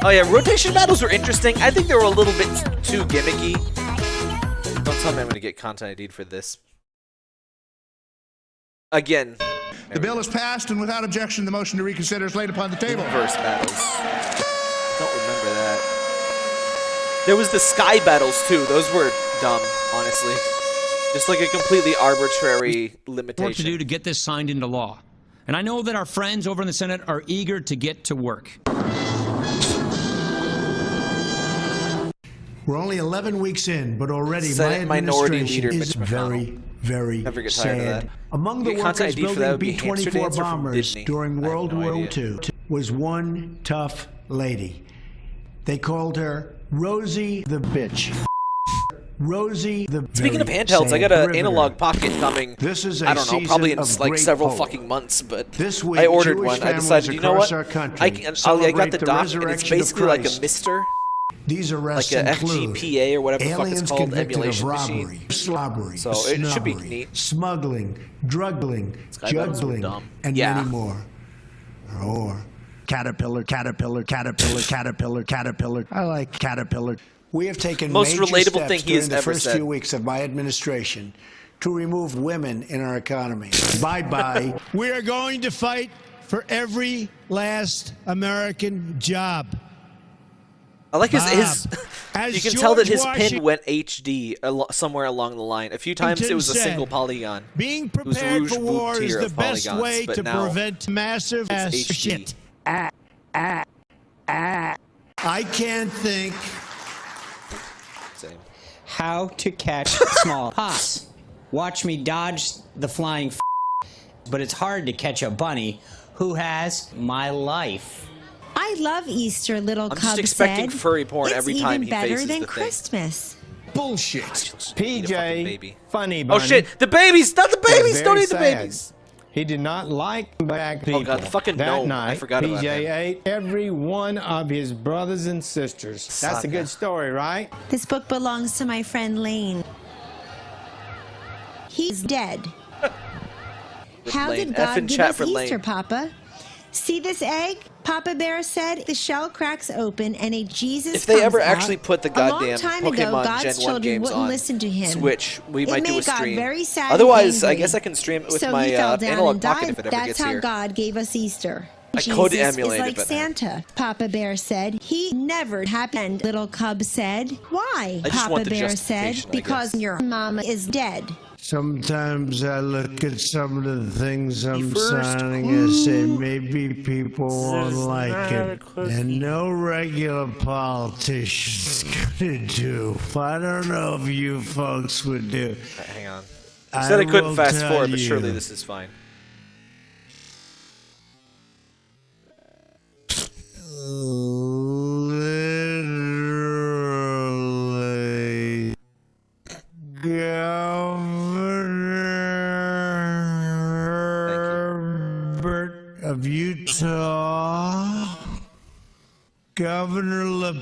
A: Oh yeah, rotation battles were interesting. I think they were a little bit too gimmicky. Don't tell me I'm going to get content ID'd for this. Again.
O: The bill is passed, and without objection, the motion to reconsider is laid upon the table.
A: Inverse battles. Don't remember that. There was the sky battles too. Those were dumb, honestly. Just like a completely arbitrary limitation.
F: Work to do to get this signed into law. And I know that our friends over in the Senate are eager to get to work.
G: We're only 11 weeks in, but already
A: Senate
G: my
A: Minority
G: administration
A: Leader
G: is
A: Mitch
G: very, very
A: Never get tired of
G: sad.
A: that.
G: Among the
A: Your content
G: workers
A: ID for that
G: building
A: would be hamster
G: B-24
A: dancer from
G: bombers
A: Disney.
G: during
A: I have
G: World
A: no
G: War
A: idea.
G: II was one tough lady. They called her Rosie the Bitch. Rosie the
A: Speaking of handhelds, I got an analog pocket coming.
G: This is
A: I don't know, probably in like several fucking months, but I ordered one. I decided, you know what? I got the dock, and it's basically like a Mister.
G: These arrests
A: like a
G: include
A: FGPA or whatever the fuck it's called,
G: convicted
A: emulation
G: of robbery,
A: machine.
G: slobbery,
A: So it should be neat.
G: smuggling, druggling,
A: Sky battles were
G: juggling,
A: dumb.
G: and
A: Yeah.
G: many more. Or caterpillar. I like caterpillar. We have taken
A: Most
G: major
A: relatable
G: steps
A: thing he
G: during
A: has
G: the
A: ever
G: first
A: said.
G: few weeks of my administration to remove women in our economy. Bye-bye.
Y: We are going to fight for every last American job.
A: I like his
Y: As
A: you can tell that
Y: George
A: his pin
Y: Washington-
A: went HD somewhere along the line. A few times it was a
Y: said,
A: single polygon.
Y: Being
A: It was
Y: prepared
A: Rouge
Y: for war
A: Boot
Y: is
A: tier
Y: the
A: of
Y: best
A: polygons,
Y: way
A: but
Y: to
A: now
Y: prevent massive
A: it's
Y: ass
A: HD.
Y: shit.
G: I can't think.
A: Same.
P: How to catch small pots. Watch me dodge the flying but it's hard to catch a bunny who has my life.
Q: I love Easter, little
A: I'm
Q: cub
A: just expecting
Q: said.
A: furry porn every time he
Q: It's even better
A: faces
Q: than
A: the thing.
Q: Christmas.
R: Bullshit. PJ, funny
A: Oh
R: bunny.
A: shit! The babies! Not the babies!
R: was
A: Don't
R: very
A: eat the
R: sad.
A: babies!
R: He did not like black people.
A: Oh god, the fucking
R: that
A: gnome.
R: night,
A: I forgot about
R: PJ
A: him.
R: ate every one of his brothers and sisters. That's a
A: Saga.
R: good story, right?
Q: This book belongs to my friend Lane. He's dead. How
A: Lane.
Q: did
A: F
Q: God
A: in
Q: give
A: chat
Q: us
A: for
Q: Easter,
A: Lane.
Q: Papa? See this egg? Papa Bear said the shell cracks open and a Jesus
A: If they ever
Q: comes out.
A: actually put the
Q: A long
A: goddamn
Q: time ago,
A: Pokemon
Q: God's
A: Gen 1
Q: children
A: games
Q: wouldn't
A: on
Q: listen to him.
A: Switch, we
Q: It
A: might do
Q: made
A: a stream.
Q: God very sad and
A: Otherwise, I
Q: angry.
A: guess I can stream it with
Q: So
A: my
Q: he fell down
A: analog
Q: and
A: pocket
Q: died.
A: if it ever
Q: That's
A: gets
Q: how
A: here.
Q: God gave us Easter.
A: I
Q: Jesus
A: could
Q: is
A: emulate it,
Q: like
A: but no.
Q: Santa. Papa Bear said he never happened. Little Cub said, "Why?"
A: I just
Q: Papa
A: want the
Q: Bear
A: justification,
Q: said,
A: I
Q: "Because
A: guess.
Q: your mama is dead."
G: Sometimes I look at some of the things I'm signing and say maybe people won't like it. And no regular politician's gonna do. I don't know if you folks would do.
A: Hang on. I said I couldn't fast forward, but surely this is fine.
Y: Literally, Governor of Utah, Governor LePage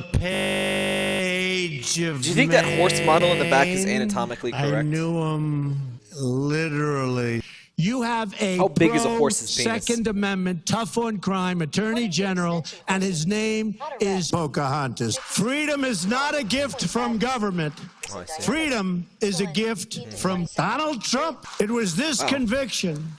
Y: of
A: Do you think that horse model in the back is anatomically correct?
Y: I knew him literally. You have a
A: How big is a horse's penis?
Y: Second Amendment, tough on crime, Attorney General, and his name is Pocahontas. Freedom is not a gift from government.
A: Oh, I see.
Y: Freedom is a gift from Donald Trump. It was this conviction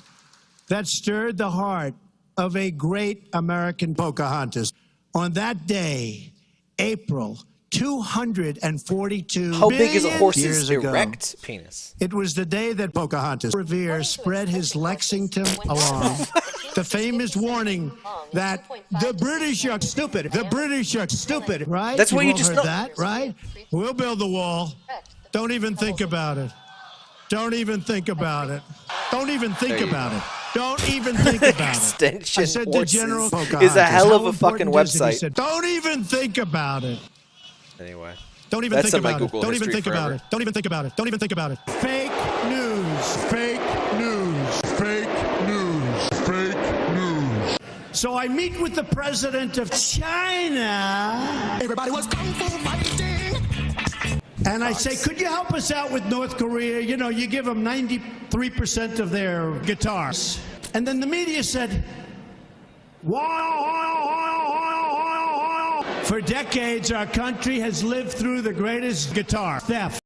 Y: that stirred the heart of a great American Pocahontas. On that day, April 242
A: How big is a horse's
Y: years ago,
A: erect penis?
Y: it was the day that Pocahontas Revere spread his Lexington alarm, the famous warning that the British are stupid. The British are stupid, right?
A: That's what you
Y: all
A: just
Y: heard
A: know.
Y: that, right? We'll build the wall. Don't even think about it. Don't even think about it. Don't even think about it. Don't even think about it.
A: Extension
Y: I said to General
A: Horses
Y: Pocahontas,
A: is a hell of
Y: how
A: a fucking
Y: important is it? He
A: website.
Y: said, don't even think about it.
A: Anyway.
Y: Don't even
A: That's
Y: think
A: on my
Y: about it.
A: Google
Y: Don't even
A: history
Y: think about
A: forever.
Y: it. Don't even think about it. Don't even think about it. Fake news. Fake news. Fake news. Fake news. So I meet with the president of China. Everybody was kung fu fighting. And I say, could you help us out with North Korea? You know, you give them 93% of their guitars. And then the media said, for decades, our country has lived through the greatest guitar theft.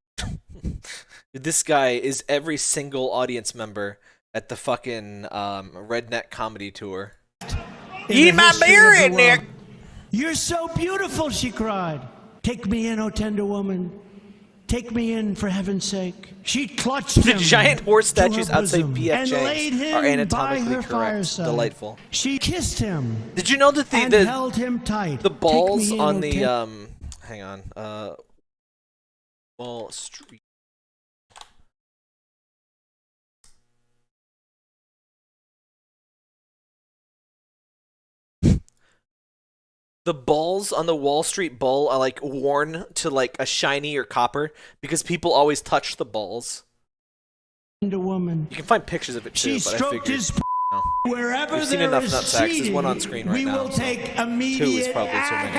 A: This guy is every single audience member at the fucking Redneck Comedy Tour.
Y: Eat my beer, Redneck! You're so beautiful, she cried. Take me in, oh tender woman. Take me in, for heaven's sake. She clutched
A: The
Y: him
A: giant horse
Y: to her
A: statues outside
Y: bosom
A: PF
Y: and laid
A: Chang's
Y: him
A: are
Y: by
A: anatomically
Y: her
A: correct.
Y: fireside.
A: Delightful.
Y: She kissed him.
A: Did you know that
Y: and held him tight.
A: the balls
Y: Take me in,
A: on
Y: oh
A: the
Y: ten-
A: hang on Wall Street. The balls on the Wall Street Bull are like worn to like a shiny or copper because people always touch the balls.
Y: And a woman.
A: You can find pictures of it too,
Y: She
A: but I
Y: stroked
A: figured
Y: his
A: no.
Y: wherever
A: We've seen
Y: there
A: enough
Y: is
A: nut sacks. There's one on
Y: cheating,
A: screen right
Y: we
A: now.
Y: will take
A: Two
Y: immediate
A: is probably too many.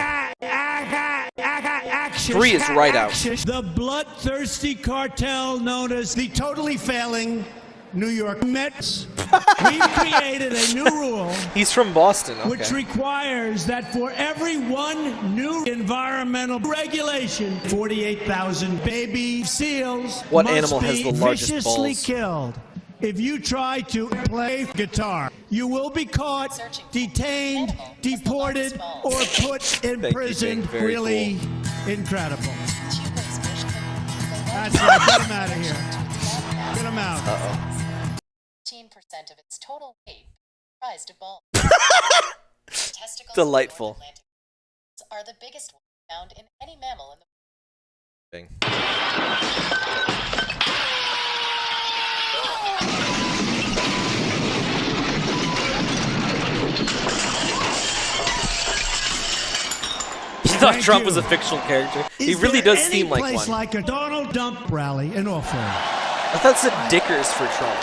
Y: action.
A: 3 is right out.
Y: The bloodthirsty cartel known as the totally failing New York Mets. We created a new rule.
A: He's from Boston, okay.
Y: Which requires that for every one new environmental regulation, 48,000 baby seals
A: What
Y: must
A: animal has
Y: be
A: the largest
Y: viciously
A: balls?
Y: killed. If you try to play guitar, you will be caught, detained, deported, or put in prison. Really incredible. That's right. Get him out of here. Get him out.
A: Uh-oh.
E: 15% of its total weight comprised of balls. Testicles
A: Delightful.
E: are the biggest ones found in any mammal in the
A: Thing. You thought Trump was a fictional character? He really does seem like
Y: place
A: one.
Y: like a Donald Dump rally in Norfolk.
A: I thought it said Dickers for Trump.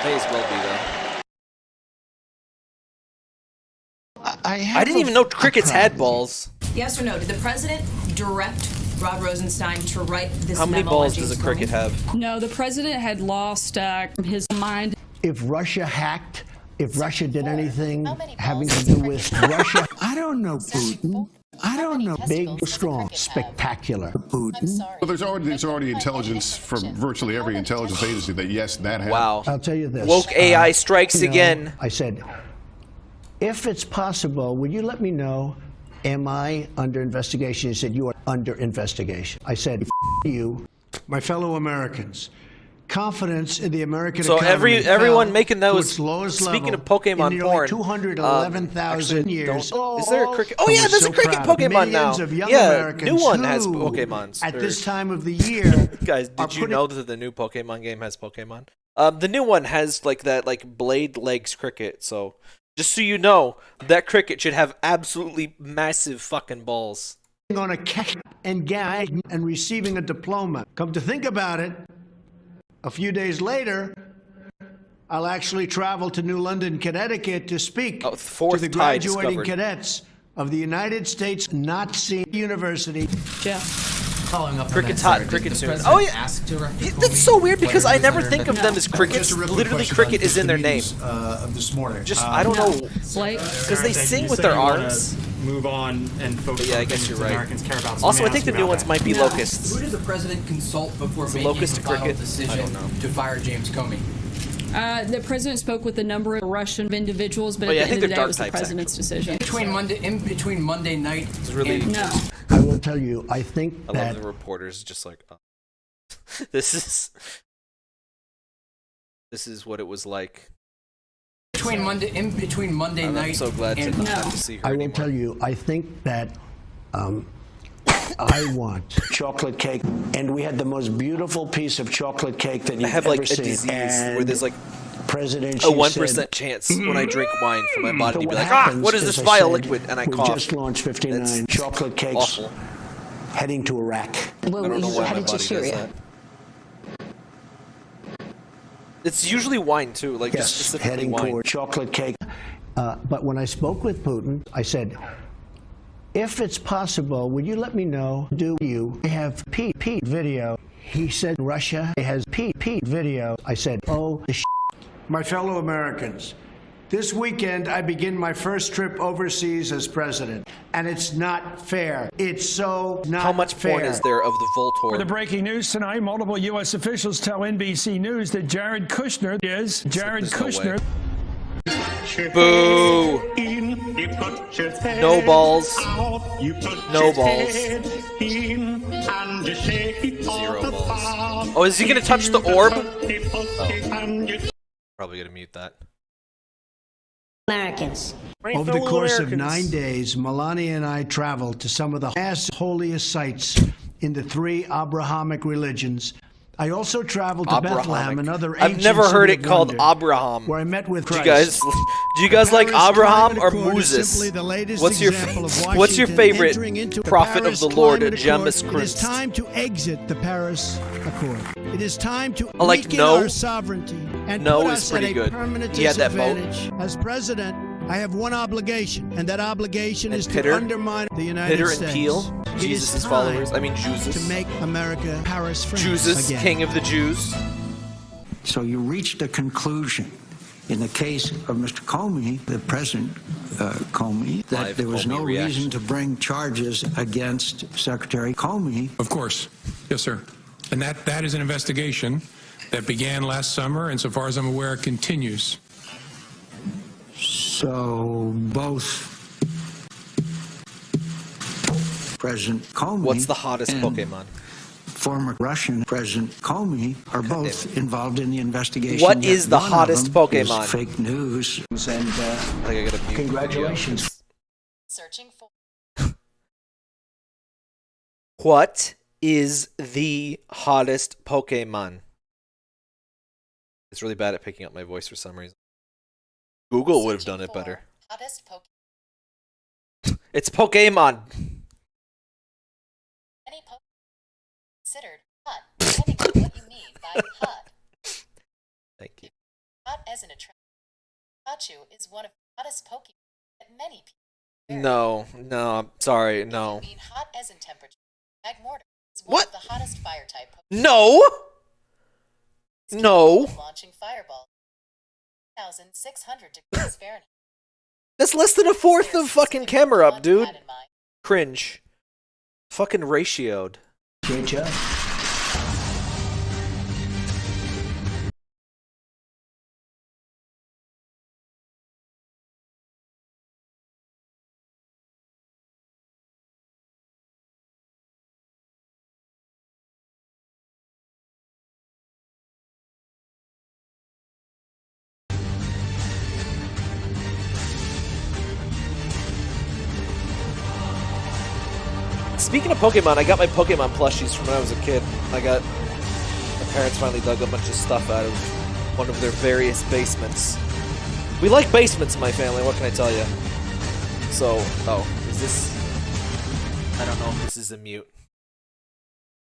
A: May as well be though. I didn't even know crickets had balls.
H: Yes or no? Did the president direct Rod Rosenstein to write this
A: How many
H: memo
A: balls
H: on
A: does a
H: James
A: cricket
H: Comey?
A: have?
J: No, the president had lost his mind.
G: If Russia hacked, if Russia did anything having to do with Russia, I don't know Putin. I don't know. Big, strong, spectacular Putin.
W: Well, there's already intelligence from virtually every intelligence agency that yes, that happened.
A: Wow.
G: I'll tell you this.
A: Woke AI strikes
G: you know,
A: again.
G: I said, if it's possible, would you let me know, am I under investigation? He said, you are under investigation. I said, you.
Y: My fellow Americans,
K: confidence in the American
A: So
K: economy
A: everyone
K: fell
A: making
K: to
A: those.
K: its lowest
A: Speaking
K: level
A: of Pokemon
K: in nearly
A: porn,
K: 211,000 years.
A: Is there a cricket? Oh
K: And
A: yeah,
K: we're
A: there's
K: so
A: a cricket
K: proud.
A: Pokemon now.
K: Millions of young
A: Yeah,
K: Americans
A: new one has
K: who,
A: Pokemons.
K: at this time of the year,
A: Guys, did you know that the new Pokemon game has Pokemon? The new one has like that blade legs cricket. So just so you know, that cricket should have absolutely massive fucking balls.
K: on a cat and gag and receiving a diploma. Come to think about it, a few days later, I'll actually travel to New London, Connecticut to speak to the graduating cadets of the United States Nazi University.
N: Following up
A: Cricket's hot, cricket soon. Oh yeah, that's so weird because I never think of them as crickets. Literally, cricket is in their name.
S: This morning.
A: Just I don't know, because they sing with their arms.
S: Move on and focus.
A: Yeah, I guess you're right. Also, I think the new ones might be locusts.
N: Who did the president consult before making
A: locust
N: the
A: to
N: final
A: cricket?
N: decision
A: I don't know.
N: to fire James Comey?
J: The president spoke with a number of Russian individuals, but
A: Oh, yeah,
J: at
A: I
J: the
A: think
J: end of the
A: they're
J: day, it
A: dark
J: was the
A: types,
J: president's decision.
N: In between Monday night.
A: It's really.
J: No.
K: I will tell you, I think
A: I
K: that
A: love the reporters just like, this is what it was like.
N: Between Monday
A: I'm
N: night.
A: so glad to not have to see her
K: I will
A: anymore.
K: tell you, I think that I want chocolate cake, and we had the most beautiful piece of chocolate cake that you've
A: I have
K: ever
A: like a
K: seen.
A: disease where
K: And
A: there's like
K: President
A: a
K: Xi
A: 1%
K: said,
A: chance when I drink wine for my body
K: So
A: to be
K: what
A: like,
K: happens
A: what is
K: is
A: this
K: I
A: vile
K: said,
A: liquid? And I
K: we
A: cough.
K: just launched 59
A: It's
K: chocolate cakes
A: awful.
K: heading to Iraq.
A: I don't know why my body does that. It's usually wine too, like just
K: Yes,
A: specifically
K: heading
A: wine.
K: toward chocolate cake. But when I spoke with Putin, I said, if it's possible, would you let me know, do you have Pete video? He said, Russia has Pete video. I said, oh, the My fellow Americans, this weekend I begin my first trip overseas as president, and it's not fair. It's so not
A: How much
K: fair.
A: porn is there of the Voltor?
T: For the breaking news tonight, multiple U.S. officials tell NBC News that Jared Kushner is
A: Boo! No balls. No balls. 0 balls. Oh, is he gonna touch the orb? Oh. Probably gonna mute that.
B: Americans.
K: Over the course of 9 days, Melania and I traveled to some of the holiest sites in the 3 Abrahamic religions. I also traveled to Bethlehem and other ancient
A: I've never heard
K: city
A: it
K: of
A: called
K: wonder,
A: Abraham.
K: where I met with
A: Do
K: Christ.
A: you guys like
K: Paris
A: Abraham
K: Climate
A: or
K: Accord is
A: Moses?
K: simply the latest
A: What's your
K: example of
A: what's your
K: Washington
A: favorite
K: entering into the
A: prophet
K: Paris
A: of the Lord,
K: Climate
A: James
K: Accord. It is
A: Christ?
K: time to exit the Paris Accord. It is time to
A: I like
K: weaken
A: no.
K: our sovereignty and
A: No
K: put
A: is
K: us
A: pretty
K: at a
A: good.
K: permanent
A: He had that vote.
K: disadvantage. As president, I have one obligation, and that obligation is
A: Pitter?
K: to undermine the United
A: Pitter
K: States.
A: and Peel,
K: It is
A: Jesus'
K: time
A: followers. I mean, Jesus.
K: to make America Paris friends
A: Jesus,
K: again.
A: King of the Jews.
D: So you reached a conclusion in the case of Mr. Comey, the President Comey, that
A: Live
D: there was
A: Comey
D: no
A: reaction.
D: reason to bring charges against Secretary Comey.
V: Of course. Yes, sir. And that is an investigation that began last summer, and so far as I'm aware, continues.
D: So both President Comey
A: What's the hottest
D: and
A: Pokemon?
D: former Russian President Comey are both involved in the investigation.
A: What
D: Yet
A: is the
D: one of
A: hottest
D: them is
A: Pokemon?
D: fake news. And
A: I think I gotta mute
D: congratulations.
E: Searching for.
A: What is the hottest Pokemon? It's really bad at picking up my voice for some reason. Google would have done it better.
E: Hottest Pokemon.
A: It's Pokemon.
E: Any Pokemon considered hot, depending on what you mean by hot.
A: Thank you.
E: Hot as an attraction. Pikachu is one of the hottest Pokemon that many people.
A: No, I'm sorry, no.
E: If you mean hot as in temperature, Magmortar is one of the hottest fire type Pokemon.
A: No! No!
E: Launching fireball. 1,600 degrees Fahrenheit.
A: That's less than a fourth of fucking camera up, dude. Cringe. Fucking ratioed.
K: Great job.
A: Speaking of Pokemon, I got my Pokemon plushies from when I was a kid. My parents finally dug a bunch of stuff out of one of their various basements. We like basements in my family, what can I tell you? So, oh, is this... I don't know if this is a mute.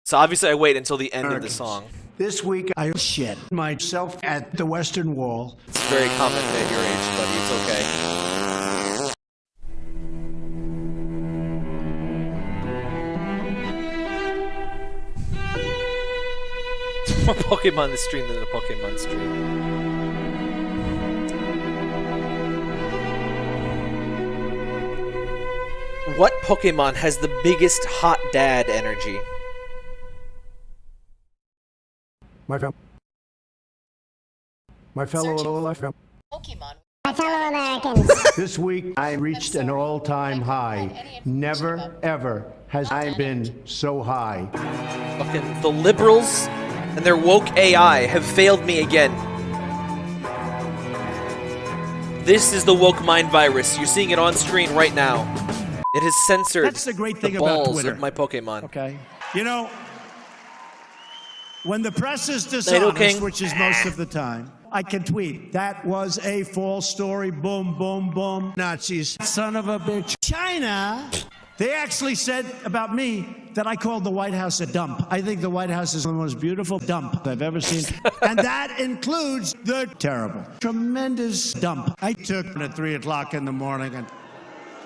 A: So obviously I wait until the end of the song.
G: This week I shit myself at the Western Wall.
A: It's very common at your age, buddy. It's okay. More Pokemon this stream than a Pokemon stream. What Pokemon has the biggest hot dad energy?
G: My fellow
E: Pokemon.
B: My fellow Americans.
G: This week I reached an all-time high. Never, ever has I been so high.
A: Fucking the liberals and their woke AI have failed me again. This is the woke mind virus. You're seeing it on screen right now. It has censored
K: That's the great thing
A: the
K: about
A: balls
K: Twitter.
A: of my Pokemon.
K: Okay. You know, when the press is
A: King.
K: dishonest, which is most of the time, I can tweet, that was a false story, boom, boom, boom, Nazis, son of a bitch. China, they actually said about me that I called the White House a dump. I think the White House is the most beautiful dump I've ever seen. And that includes the terrible, tremendous dump. I took it at 3 o'clock in the morning and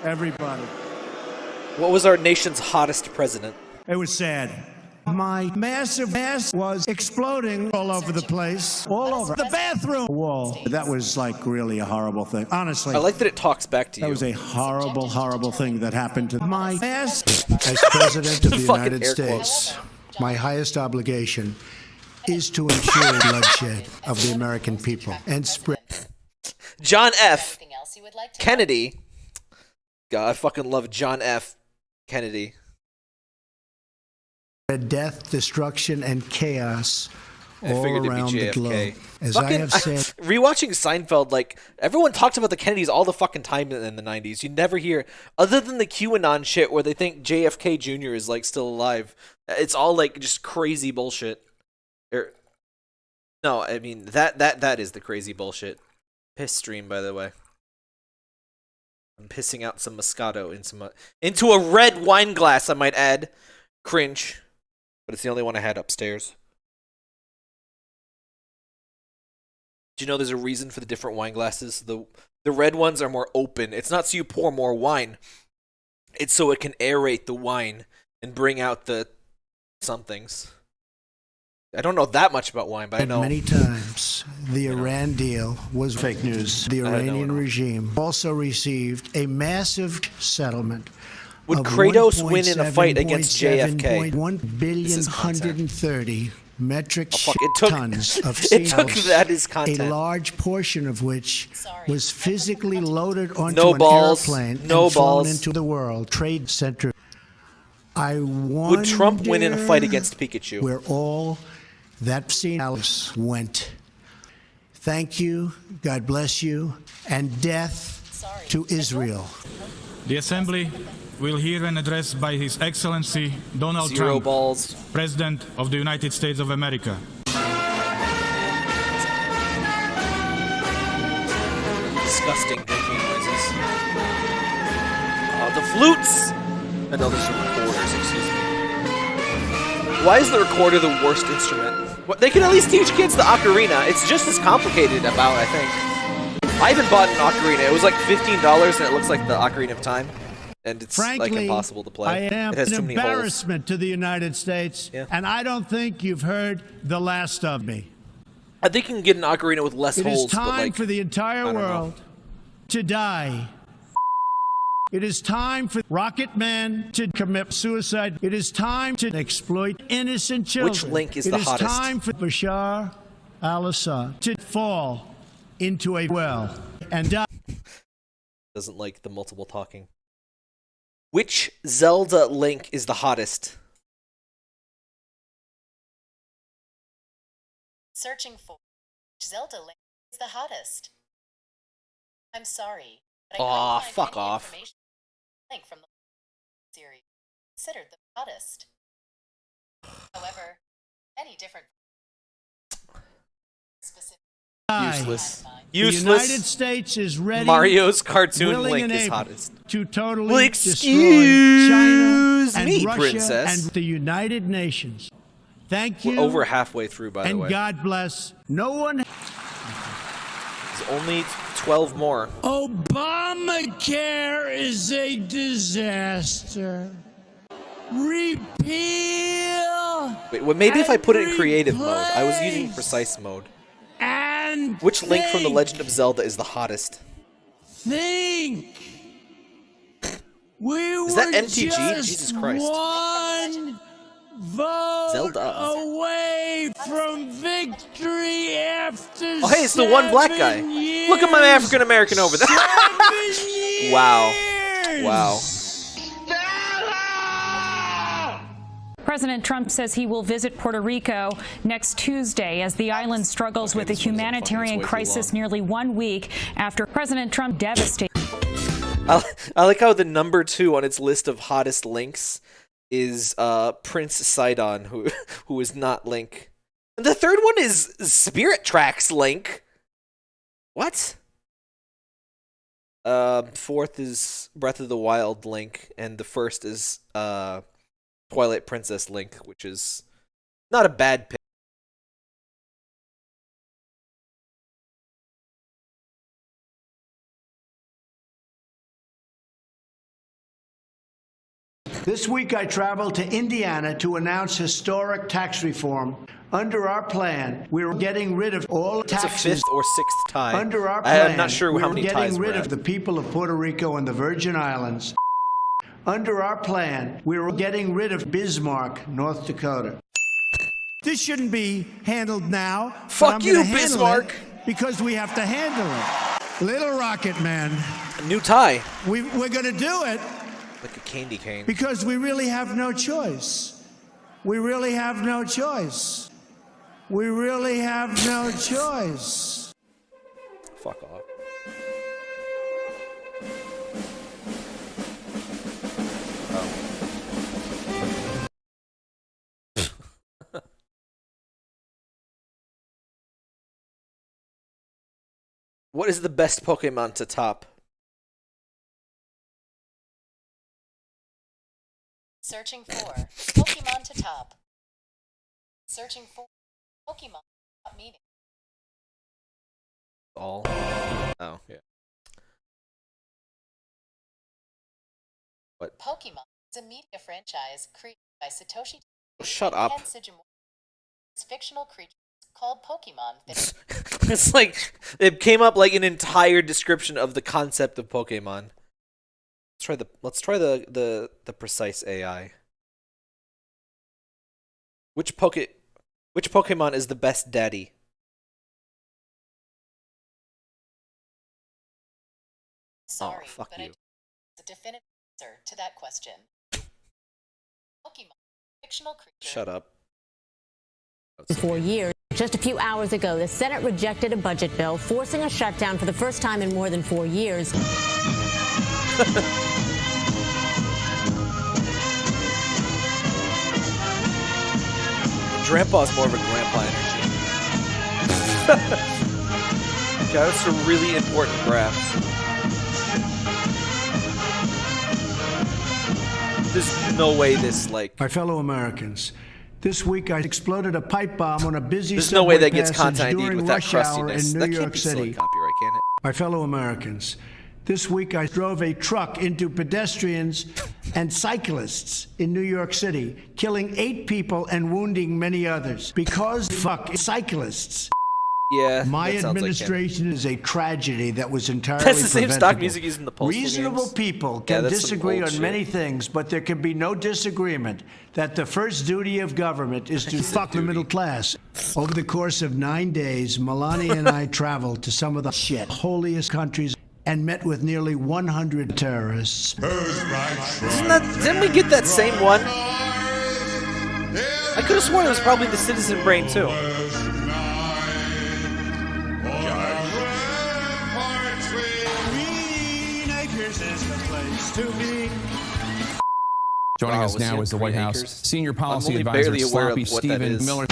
K: everybody.
A: What was our nation's hottest president?
K: It was sad. My massive ass was exploding all over the place, all over the bathroom wall. That was like really a horrible thing, honestly.
A: I like that it talks back to you.
K: That was a horrible, horrible thing that happened to my ass. As President of the United States, my highest obligation is to ensure bloodshed of the American people and spread.
A: John F. Kennedy. God, I fucking love John F. Kennedy.
G: Death, destruction, and chaos all
A: figured it'd be
G: around the
A: JFK.
G: globe. As I have said,
A: Rewatching Seinfeld, like, everyone talked about the Kennedys all the fucking time in the 90s. You never hear, other than the QAnon shit where they think JFK Jr. is, like, still alive. It's all, like, just crazy bullshit. No, I mean, that is the crazy bullshit. Piss stream, by the way. I'm pissing out some Moscato into a red wine glass, I might add. Cringe. But it's the only one I had upstairs. Do you know there's a reason for the different wine glasses? The red ones are more open. It's not so you pour more wine. It's so it can aerate the wine and bring out the somethings. I don't know that much about wine, but I know
G: many times the Iran deal was fake news. The Iranian regime also received a massive settlement.
A: Would Kratos win in a fight against JFK?
G: 1,130,000,000 metric tons of
A: it took that as content.
G: a large portion of which was physically loaded onto
A: no
G: an
A: balls,
G: airplane
A: no
G: and flown
A: balls.
G: into the World Trade Center. I
A: Would Trump win in a fight against Pikachu?
G: Where all that Chalice went. Thank you, God bless you, and death to Israel.
C: The Assembly will hear an address by His Excellency Donald Trump, President of the United States of America.
A: Disgusting drinking noises. The flutes! And no, those are recorders, excuse me. Why is the recorder the worst instrument? What, they can at least teach kids the ocarina. It's just as complicated about, I think. I even bought an ocarina. It was like $15 and it looks like the Ocarina of Time. And it's
K: Frankly,
A: like impossible to play.
K: I am
A: it has
K: an
A: too many holes.
K: embarrassment to the United States, and I don't think you've heard the last of me.
A: I think you can get an ocarina with less
K: It
A: holes.
K: is time
A: but like,
K: for the entire world to die. It is time for Rocket Man to commit suicide. It is time to exploit innocent children.
A: Which link is the hottest?
K: It is time for Bashar al-Assad to fall into a well and die.
A: Doesn't like the multiple talking. Which Zelda link is the hottest?
E: Searching for which Zelda link is the hottest. I'm sorry, but I couldn't find
A: Fuck
E: any
A: off.
E: information link from the series. considered the hottest. However, many different specific
A: Useless.
Y: The
A: Useless.
Y: United States is ready.
A: Mario's cartoon
Y: willing
A: Link
Y: and
A: is
Y: able
A: hottest.
Y: to totally
A: Well,
Y: destroy
A: excuse
Y: China and
A: me,
Y: Russia
A: princess.
Y: and the United Nations. Thank you.
A: We're over halfway through, by the
Y: and
A: way.
Y: God bless. No one.
A: There's only 12 more.
Y: Obamacare is a disaster. Repeal.
A: Wait, well, maybe if I put it in creative
Y: and
A: mode. I was using precise mode.
Y: And
A: Which Link from The Legend of Zelda is the hottest?
Y: think. We
A: Is that
Y: were
A: MTG?
Y: just
A: Jesus Christ.
Y: one vote
A: Zelda.
Y: away from victory after
A: Oh, hey, it's the one black guy. Look at my African American over there. Wow. Wow.
J: President Trump says he will visit Puerto Rico next Tuesday as the island struggles with a humanitarian crisis nearly 1 week after President Trump devastated.
A: I like how the number 2 on its list of hottest links is Prince Sidon, who is not Link. And the third one is Spirit Tracks Link. What? 4th is Breath of the Wild Link, and the 1st is Twilight Princess Link, which is not a bad pick.
G: This week I traveled to Indiana to announce historic tax reform. Under our plan, we're getting rid of all taxes.
A: It's a 5th or 6th tie.
G: Under our plan,
A: I'm not sure how many ties
G: we're getting
A: we're
G: rid
A: at.
G: of the people of Puerto Rico and the Virgin Islands. Under our plan, we're getting rid of Bismarck, North Dakota.
Y: This shouldn't be handled now.
A: Fuck
Y: but I'm
A: you,
Y: gonna handle
A: Bismarck.
Y: it because we have to handle it. Little Rocket Man.
A: New tie.
Y: We're going to do it
A: Like a candy cane.
Y: because we really have no choice. We really have no choice. We really have no choice.
A: Fuck off. What is the best Pokemon to top?
E: searching for Pokemon to top. Searching for Pokemon top meaning.
A: All. Oh, yeah. What?
E: Pokemon is a media franchise created by Satoshi
A: Oh, shut up.
E: and Sugimori. It's fictional creatures called Pokemon that
A: It's like it came up like an entire description of the concept of Pokemon. Let's try the precise AI. Which Pokemon is the best daddy?
E: Sorry,
A: fuck
E: but
A: you.
E: I don't have a definitive answer to that question. Pokemon, fictional creature.
A: Shut up.
I: For years. Just a few hours ago, the Senate rejected a budget bill forcing a shutdown for the first time in more than 4 years.
A: Grandpa's more of a grandpa energy. Yeah, that's a really important graph. There's no way this, like...
G: My fellow Americans, this week I exploded a pipe bomb on a busy
A: There's no way
G: subway
A: that gets
G: passage
A: content ID
G: during
A: with that
G: rush hour
A: crustiness.
G: in
A: That
G: New
A: can't
G: York
A: be silly
G: City.
A: copyright, can it?
G: My fellow Americans, this week I drove a truck into pedestrians and cyclists in New York City, killing 8 people and wounding many others. Because fuck cyclists.
A: Yeah,
G: My
A: that sounds like him.
G: administration is a tragedy that was entirely
A: That's the same stock
G: preventable.
A: music used in the Postal
G: Reasonable
A: games.
G: people
A: Yeah,
G: can
A: that's some
G: disagree
A: old
G: on
A: shit.
G: many things, but there can be no disagreement that the first duty of government is to fuck the middle class. Over the course of 9 days, Melania and I traveled to some of the holiest countries and met with nearly 100 terrorists.
A: Didn't we get that same one? I could have sworn it was probably the Citizen Brain too.
Y: Green Acres is the place to be.
L: Joining us now is the White House Senior Policy Advisor, Sloppy Stephen Miller.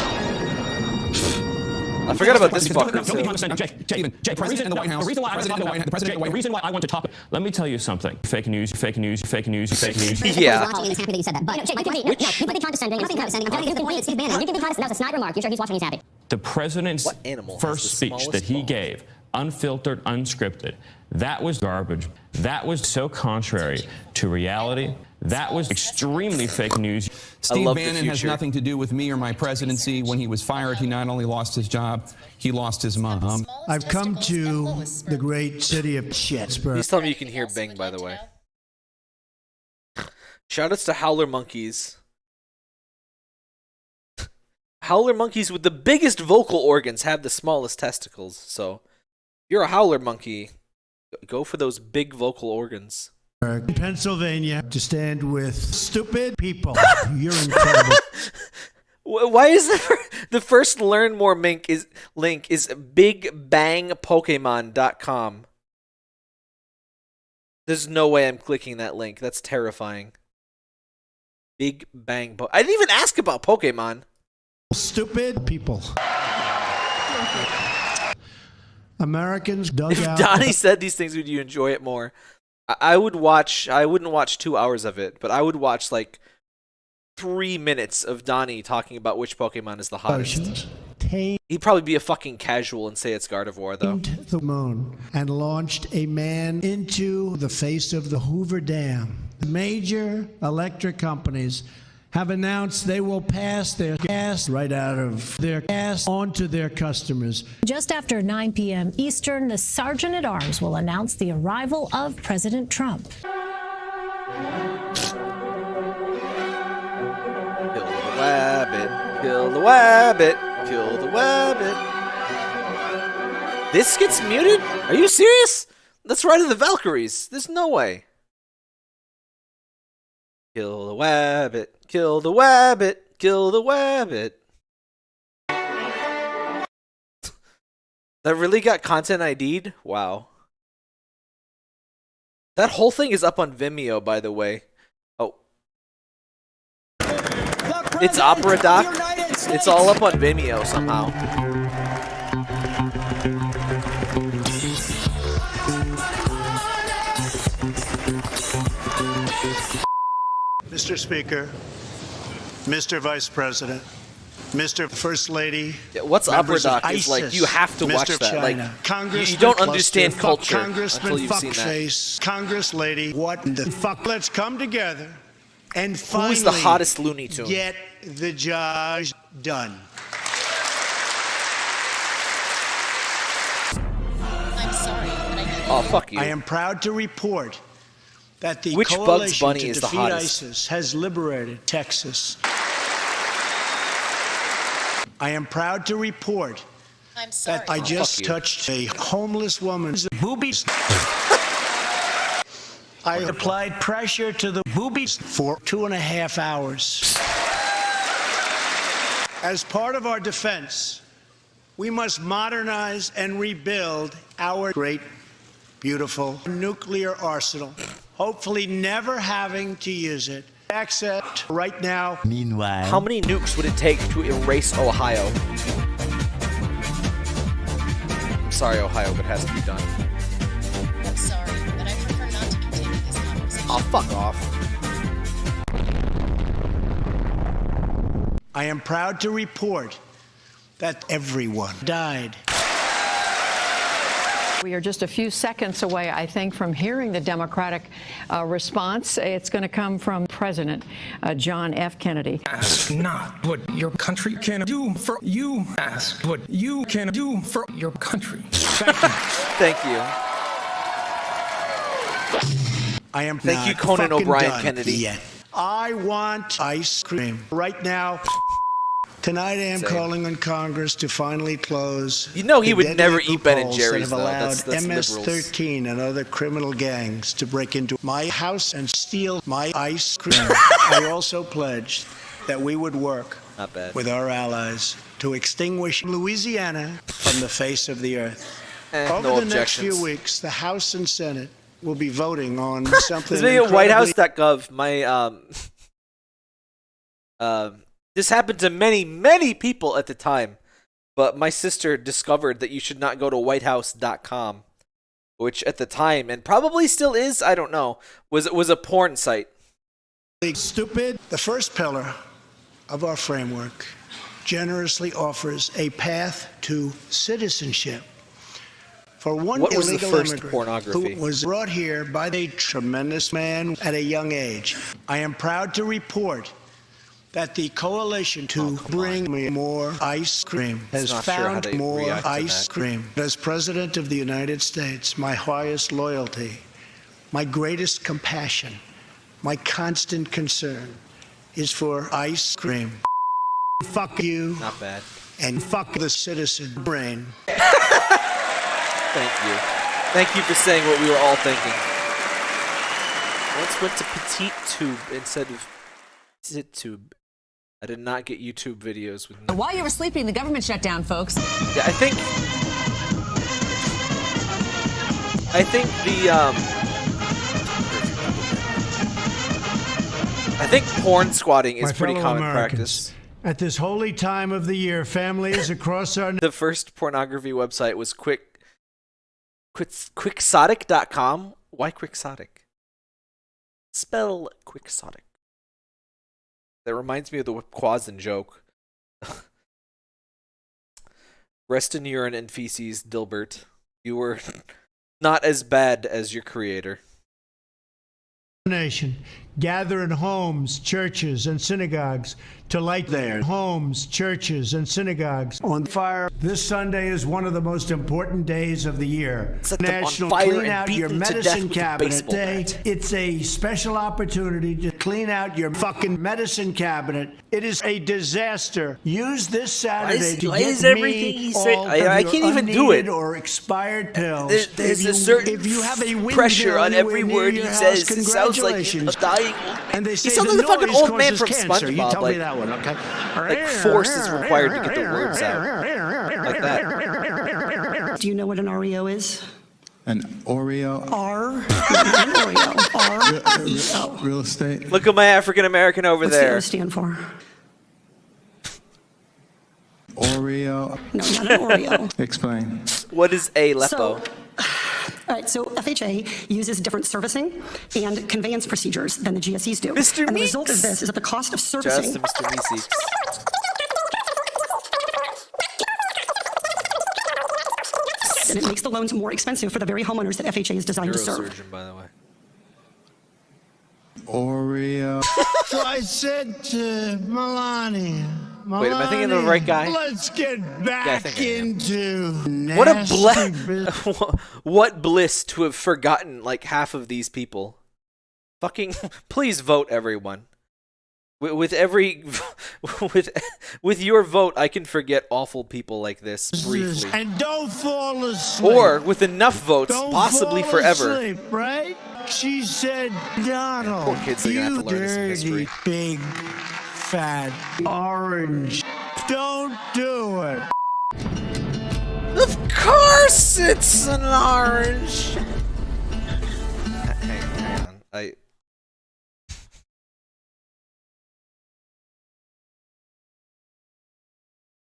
A: I forgot about this fucker.
F: Jay, President in the White House. The reason why I want to talk. Let me tell you something. Fake news.
A: Yeah.
B: I'm happy that you said that. But Jay, you put the condescending. Nothing condescending. I'm telling you, the point is Steve Bannon. You give me that was a snide remark. You're sure he's watching, he's happy.
F: The president's first speech that he gave, unfiltered, unscripted, that was garbage. That was so contrary to reality. That was extremely fake news.
L: Steve Bannon has nothing to do with me or my presidency. When he was fired, he not only lost his job, he lost his mom.
Y: I've come to the great city of Pittsburgh.
A: Please tell me you can hear Bing, by the way. Shoutouts to Howler Monkeys. Howler Monkeys with the biggest vocal organs have the smallest testicles. So, if you're a Howler Monkey, go for those big vocal organs.
Y: In Pennsylvania, to stand with stupid people. You're incredible.
A: Why is the first learn more link is bigbangpokemon.com? There's no way I'm clicking that link. That's terrifying. Big Bang. I didn't even ask about Pokemon.
Y: Stupid people. Americans dug
A: If
Y: out.
A: Donnie said these things, would you enjoy it more? I wouldn't watch 2 hours of it, but I would watch like 3 minutes of Donnie talking about which Pokemon is the hottest. He'd probably be a fucking casual and say it's Gardevoir, though.
Y: The moon and launched a man into the face of the Hoover Dam. Major electric companies have announced they will pass their gas right out of their gas onto their customers.
I: Just after 9 p.m. Eastern, the Sergeant at Arms will announce the arrival of President Trump.
A: Kill the wabbit, kill the wabbit, kill the wabbit. This gets muted? Are you serious? That's right of the Valkyries. There's no way. Kill the wabbit, kill the wabbit, kill the wabbit. That really got content ID'd? Wow. That whole thing is up on Vimeo, by the way. Oh. It's Opera Doc. It's all up on Vimeo somehow.
K: Mr. Speaker, Mr. Vice President, Mr. First Lady.
A: Yeah, what's Opera Doc is like, you have to watch that. Like, you don't understand culture until you've seen that.
K: Congress Lady, what the fuck? Let's come together and finally
A: Who's the hottest Looney Tune?
K: Get the job done.
E: I'm sorry, but I need
A: Oh, fuck you.
K: I am proud to report that the
A: Which Bugs
K: coalition
A: Bunny
K: to
A: is the
K: defeat
A: hottest?
K: ISIS has liberated Texas. I am proud to report
E: I'm sorry.
K: that I just touched a homeless woman's boobies. I applied pressure to the boobies for 2.5 hours. As part of our defense, we must modernize and rebuild our great, beautiful nuclear arsenal, hopefully never having to use it. Except right now.
A: Meanwhile, how many nukes would it take to erase Ohio? I'm sorry, Ohio, but it has to be done.
E: I'm sorry, but I prefer not to continue this conversation.
A: Oh, fuck off.
K: I am proud to report that everyone died.
M: We are just a few seconds away, I think, from hearing the Democratic response. It's going to come from President John F. Kennedy.
O: Ask not what your country can do for you. Ask what you can do for your country. Thank you.
A: Thank you.
K: I am
A: Thank you,
K: not
A: Conan
K: fucking
A: O'Brien
K: done
A: Kennedy.
K: Yet. I want ice cream right now. Tonight I am
A: Same.
K: calling on Congress to finally close.
A: You know he
K: the
A: would
K: deadly
A: never eat Ben and
K: loopholes
A: Jerry's,
K: that
A: though.
K: have allowed
A: That's
K: MS-13 and other criminal gangs to break into my house and steal my ice cream. I also pledged that we would work
A: Not bad.
K: with our allies to extinguish Louisiana from the face of the earth. Over
A: no
K: the next
A: objections.
K: few weeks, the House and Senate will be voting on something
A: This video at
K: incredibly...
A: whitehouse.gov. My This happened to many people at the time, but my sister discovered that you should not go to whitehouse.com, which at the time, and probably still is, I don't know, was a porn site.
K: Stupid. The first pillar of our framework generously offers a path to citizenship for one illegal immigrant who was brought here by a tremendous man at a young age. I am proud to report that the coalition to bring me more ice cream has found more ice cream. As President of the United States, my highest loyalty, my greatest compassion, my constant concern is for ice cream. Fuck you.
A: Not bad.
K: And fuck the citizen brain.
A: Thank you. Thank you for saying what we were all thinking. Once went to Petite Tube instead of ZitTube. I did not get YouTube videos with.
I: While you were sleeping, the government shut down, folks.
A: Yeah, I think I think porn squatting is pretty common practice.
Y: At this holy time of the year, families across our...
A: The first pornography website was Quixotic.com. Why Quixotic? Spell Quixotic. That reminds me of the Quasin joke. Rest in urine and feces, Dilbert. You were not as bad as your creator.
Y: Nation gather in homes, churches, and synagogues to light their homes, churches, and synagogues on fire. This Sunday is one of the most important days of the year. National Clean Out Your Medicine Cabinet Day. It's a special opportunity to clean out your fucking medicine cabinet. It is a disaster. Use this Saturday to get me all
A: I can't even do it.
Y: Or expired pills.
A: There's a certain pressure on every word he says. It sounds like a dying old man.
Y: And they say
A: he sounds like the fucking old man from SpongeBob.
Y: You tell me that one, okay?
A: Like force is required to get the words out. Like that.
B: Do you know what an REO is?
P: An Oreo?
B: Oreo.
P: Real estate?
A: Look at my African American over
B: What's
A: there.
B: What's the O stand for?
P: Oreo?
B: No, not an Oreo.
P: Explain.
A: What is Aleppo?
B: All right, so FHA uses different servicing and conveyance procedures than the GSEs do.
A: Mr.
B: And the result of this is that the cost of servicing...
A: Just Mr. Meeseeks.
B: And it makes the loans more expensive for the very homeowners that FHA is designed to serve.
A: Neurosurgeon, by the way.
P: Oreo.
Y: So I said to Melania,
A: wait, am I thinking of the right guy?
Y: Let's get back into
A: what a what bliss to have forgotten like half of these people. Fucking please vote, everyone. With your vote, I can forget awful people like this briefly.
Y: And don't fall asleep.
A: Or with enough votes, possibly
Y: fall
A: forever.
Y: Asleep, right? She said, Donald,
A: poor kids are gonna have to learn this in history.
Y: Big fat orange. Don't do it.
A: Of course it's an orange. Hang on.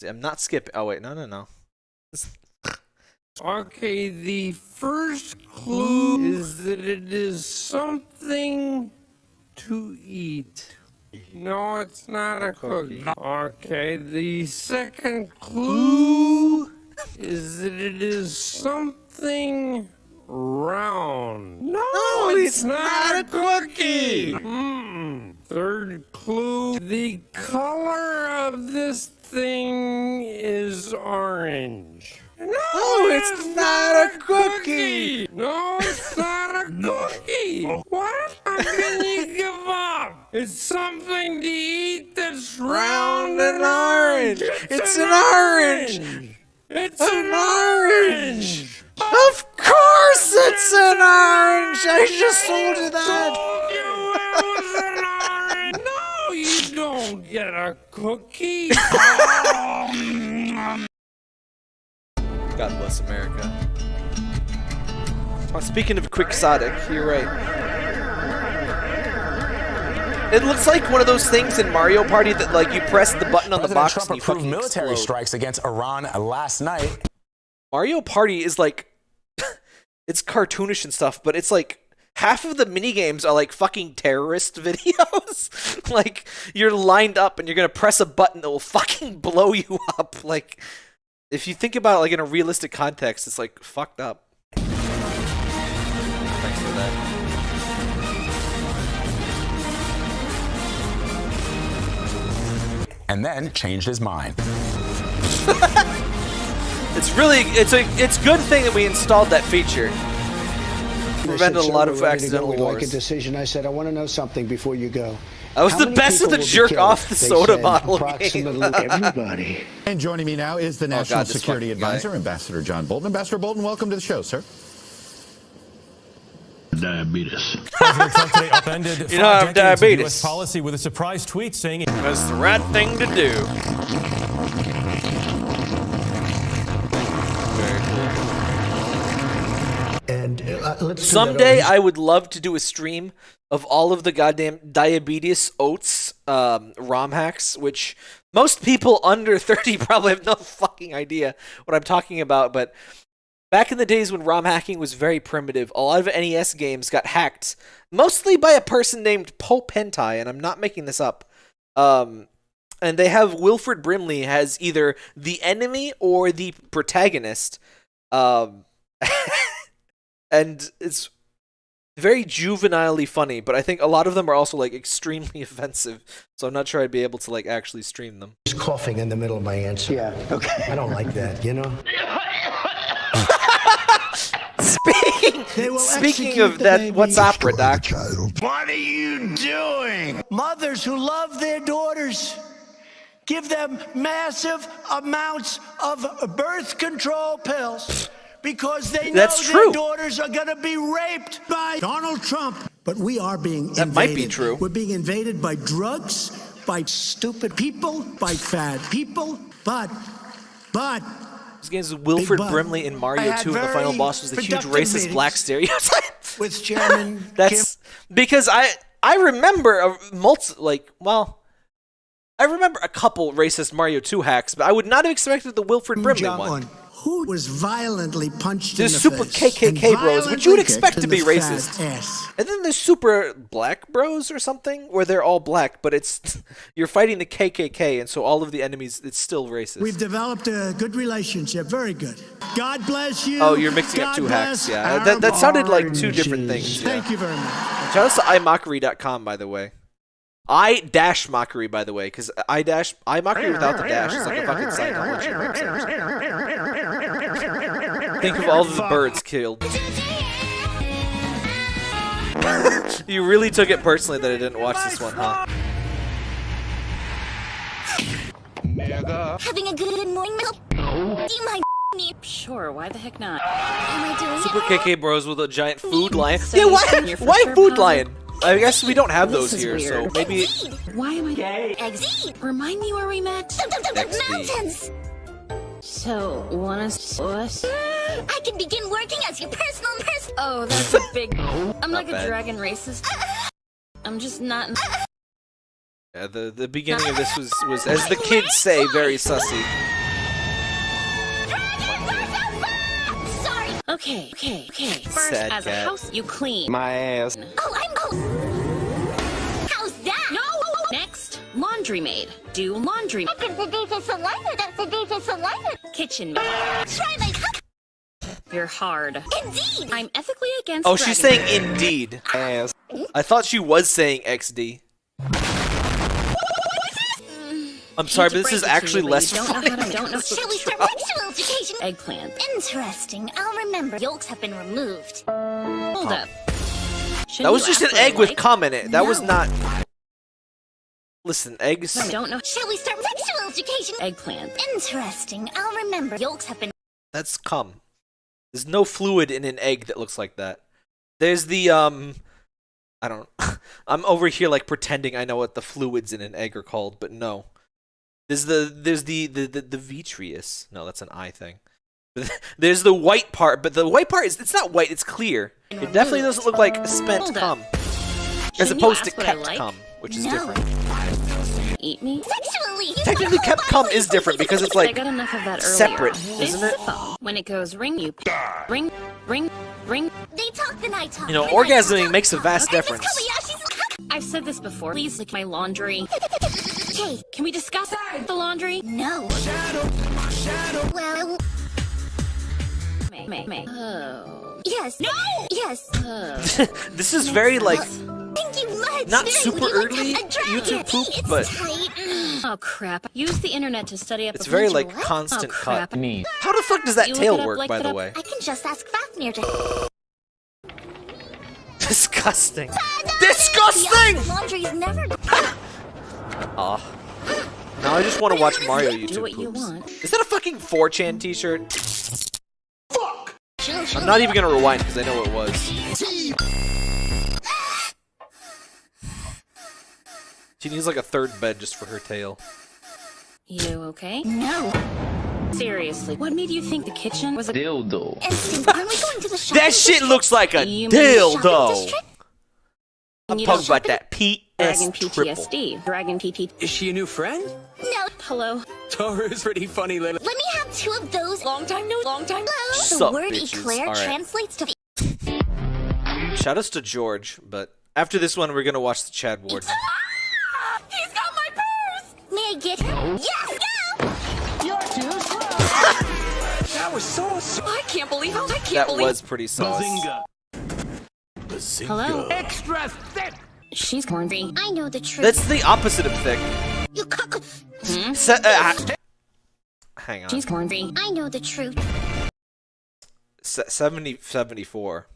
A: I'm not skipping. Oh wait, no.
Q: Okay, the first clue is that it is something to eat. No, it's not a cookie. Okay, the second clue is that it is something round. No, it's not a cookie. Third clue, the color of this thing is orange. No, it's not a cookie. No, it's not a cookie. What? How can you give up? It's something to eat that's round and orange. It's an orange. It's an orange.
A: Of course it's an orange. I just told you that.
Q: No, you don't get a cookie.
A: God bless America. Oh, speaking of quixotic, you're right. It looks like one of those things in Mario Party that like you press the button on the box
H: Trump
A: and you
H: approved
A: fucking
H: military
A: explode.
H: strikes against Iran last night.
A: Mario Party is like, it's cartoonish and stuff, but it's like half of the mini games are like fucking terrorist videos. Like you're lined up and you're gonna press a button that will fucking blow you up. Like if you think about it like in a realistic context, it's like fucked up. Thanks for that.
H: And then changed his mind.
A: It's good thing that we installed that feature. Prevented a lot of accidental
G: We'd
A: wars.
G: like a decision. I said, I want to know something before you go.
A: That was
G: How
A: the
G: many
A: best of
G: people
A: the
G: will be
A: jerk
G: killed?
A: off the
G: They
A: soda
G: said
A: bottle
G: approximately
A: game.
G: everybody.
R: And joining me now is the National
A: this
R: Security
A: fucking guy.
R: Advisor, Ambassador John Bolton. Ambassador Bolton, welcome to the show, sir.
U: Diabetes.
W: President Trump today upended
A: You know, I have
W: 5 decades of
A: diabetes.
W: U.S. policy with a surprise tweet saying
A: That's the right thing to do.
G: And let's
A: Someday I would love to do a stream of all of the goddamn diabetes oats ROM hacks, which most people under 30 probably have no fucking idea what I'm talking about. But back in the days when ROM hacking was very primitive, a lot of NES games got hacked, mostly by a person named Pope Hentai, and I'm not making this up. And they have Wilfred Brimley as either the enemy or the protagonist. And it's very juvenilely funny, but I think a lot of them are also like extremely offensive. So I'm not sure I'd be able to like actually stream them.
G: Just coughing in the middle of my answer. Yeah, okay. I don't like that, you know?
A: Speaking of that, what's opera, Doc?
G: What are you doing? Mothers who love their daughters, give them massive amounts of birth control pills because they know
A: That's
G: their
A: true.
G: daughters are going to be raped by Donald Trump. But we are being invaded.
A: That might be true.
G: We're being invaded by drugs, by stupid people, by fat people. But
A: This game's Wilfred
G: but.
A: Brimley in
G: I
A: Mario
G: had
A: 2, and the final
G: very
A: boss was the huge
G: productive
A: racist
G: meetings
A: black stereotype.
G: with Chairman
A: That's because I remember I remember a couple racist Mario 2 hacks, but I would not have expected the Wilfred Brimley one.
G: who was violently punched
A: There's
G: in the
A: super
G: face
A: KKK
G: and
A: bros, which you would
G: violently
A: expect
G: kicked
A: to
G: in
A: be
G: the fat
A: racist.
G: ass.
A: And then there's super black bros or something, where they're all black, but it's you're fighting the KKK, and so all of the enemies, it's still racist.
G: We've developed a good relationship. Very good. God bless you.
A: Oh, you're mixing up
G: God
A: two hacks,
G: bless
A: yeah.
G: our
A: That sounded like two different
G: oranges.
A: things. Yeah.
G: Thank you very much.
A: Shout out to imockery.com, by the way. I-mockery, by the way, because iMockery without the dash is like a fucking site on which think of all the birds killed. You really took it personally that I didn't watch this one, huh?
B: Having a good morning, Mel? Do you mind me?
X: Sure, why the heck not?
B: Am I doing
A: Super
B: it?
A: KK Bros with a giant food lion.
X: So
A: Yeah,
X: you
A: why?
X: send your
A: Why
X: first
A: food
X: deposit?
A: lion? I guess we don't have those
X: This is
A: here, so
X: weird.
A: maybe.
X: Why am I gay?
B: Exceed.
X: Remind me where we met.
B: Mountains.
X: So, wanna us?
B: I can begin working as your personal person.
X: Oh, that's a big. I'm like
A: bad.
X: a dragon racist. I'm just not.
A: Yeah, the beginning of this was as the kids say, very sussy.
B: Sorry.
X: Okay. First,
A: Sad
X: as
A: cat.
X: a house, you clean.
H: My ass.
B: How's that?
X: No. Next, laundry maid. Do laundry. Kitchen maid.
B: Try my cup.
X: You're hard.
B: Indeed.
X: I'm ethically against.
A: Oh, she's
X: dragon
A: saying indeed.
H: Ass.
A: I thought she was saying XD. I'm sorry, but this is actually less
X: Don't know
A: funny.
X: how to. Don't know.
B: Shall we start sexual education?
X: Eggplant.
B: Interesting. I'll remember. Yolks have been removed.
X: Hold up.
A: That was just an egg with cum in it. That was
B: No.
A: not. Listen, eggs.
X: I don't know.
B: Shall we start sexual education?
X: Eggplant.
B: Interesting. I'll remember. Yolks have been.
A: That's cum. There's no fluid in an egg that looks like that. There's the I don't. I'm over here like pretending I know what the fluids in an egg are called, but no. There's the vitreous. No, that's an eye thing. There's the white part, but the white part it's not white. It's clear. It definitely doesn't look like spent
X: Hold up.
A: cum, as
X: Shouldn't you
A: opposed to
X: ask what I
A: kept
X: like?
A: cum. which is different.
X: Eat me?
B: Sexually!
A: Technically, kept cum is different because it's like
X: I got enough of that earlier.
A: separate,
X: This
A: isn't it?
X: phone. When it goes ring, you ring, ring, ring.
B: They talk the night talk.
A: You know, orgasming makes a vast difference.
X: I've said this before. Please lick my laundry.
B: Okay,
X: Can we discuss the laundry?
B: no. Well,
X: May. Oh.
B: yes. No! Yes.
A: This is very like
B: Thank you much.
A: not
B: Very,
A: super
B: would you like
A: early
B: a dragon?
A: YouTube poop,
B: It's
A: but
B: tight.
X: Oh crap! Use the internet to study up.
A: it's
X: a
A: very
X: bunch of
A: like
X: what?
A: constant
X: Oh, crap.
A: cut. How the fuck does that
X: You look
A: tail
X: it up,
A: work,
X: like
A: by
X: it
A: the
X: up.
A: way?
B: I can just ask Fafnir to.
A: Disgusting. Disgusting!
B: Laundry's never.
A: Aw. Now I just want to watch Mario
X: Do
A: YouTube
X: what you
A: poops.
X: want.
A: Is that a fucking 4chan t-shirt? I'm not even gonna rewind because I know it was. She needs like a third bed just for her tail.
X: You okay?
B: No.
X: Seriously, what made you think the kitchen was a
H: dildo?
B: Instant. Aren't we going to the shopping
A: That shit looks like a
X: You mean shopping
A: dildo.
B: district?
A: I'm
X: You
A: talking
X: don't
A: about that
X: Dragon
A: PS triple.
X: PTSD? Dragon PT.
N: Is she a new friend?
B: No.
X: Hello.
N: Toru's pretty funny little.
B: Let me have two of those.
X: Long time no. Long time.
B: Hello.
A: Sup,
B: The word
A: bitches.
B: eclair
A: All right.
B: translates to.
A: Shout outs to George, but after this one, we're gonna watch the Chad Warden.
B: He's got my purse. May I get him? Yes. Go.
N: You're too slow. That was so.
X: I can't believe how. I can't
A: That
X: believe.
A: was pretty sauce.
X: Hello.
N: Extra thick.
X: She's corny.
B: I know the truth.
A: That's the opposite of thick.
B: You cock.
A: Hang on.
X: She's corny.
B: I know the truth.
A: 74.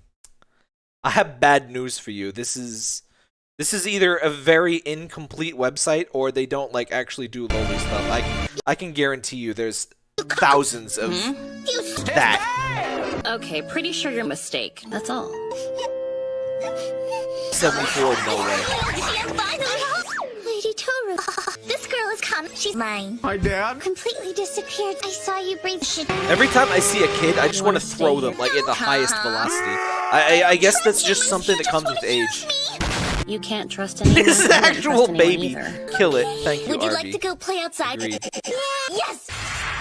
A: I have bad news for you. This is either a very incomplete website or they don't like actually do lowly stuff. I can guarantee you there's thousands of that.
X: Okay, pretty sure you're a mistake. That's all.
A: 74, no way.
B: Lady Toru. This girl is coming. She's mine.
N: Hi, Dad.
B: Completely disappeared. I saw you breathe shit.
A: Every time I see a kid, I just want to throw them like at the highest velocity. I guess that's just something that comes with age.
X: You can't trust anyone.
A: This is
X: I don't
A: actual
X: trust anyone
A: baby.
X: either.
A: Kill it. Thank you,
B: Would you
A: RV.
B: like to go play outside?
A: Agreed.
B: Yes.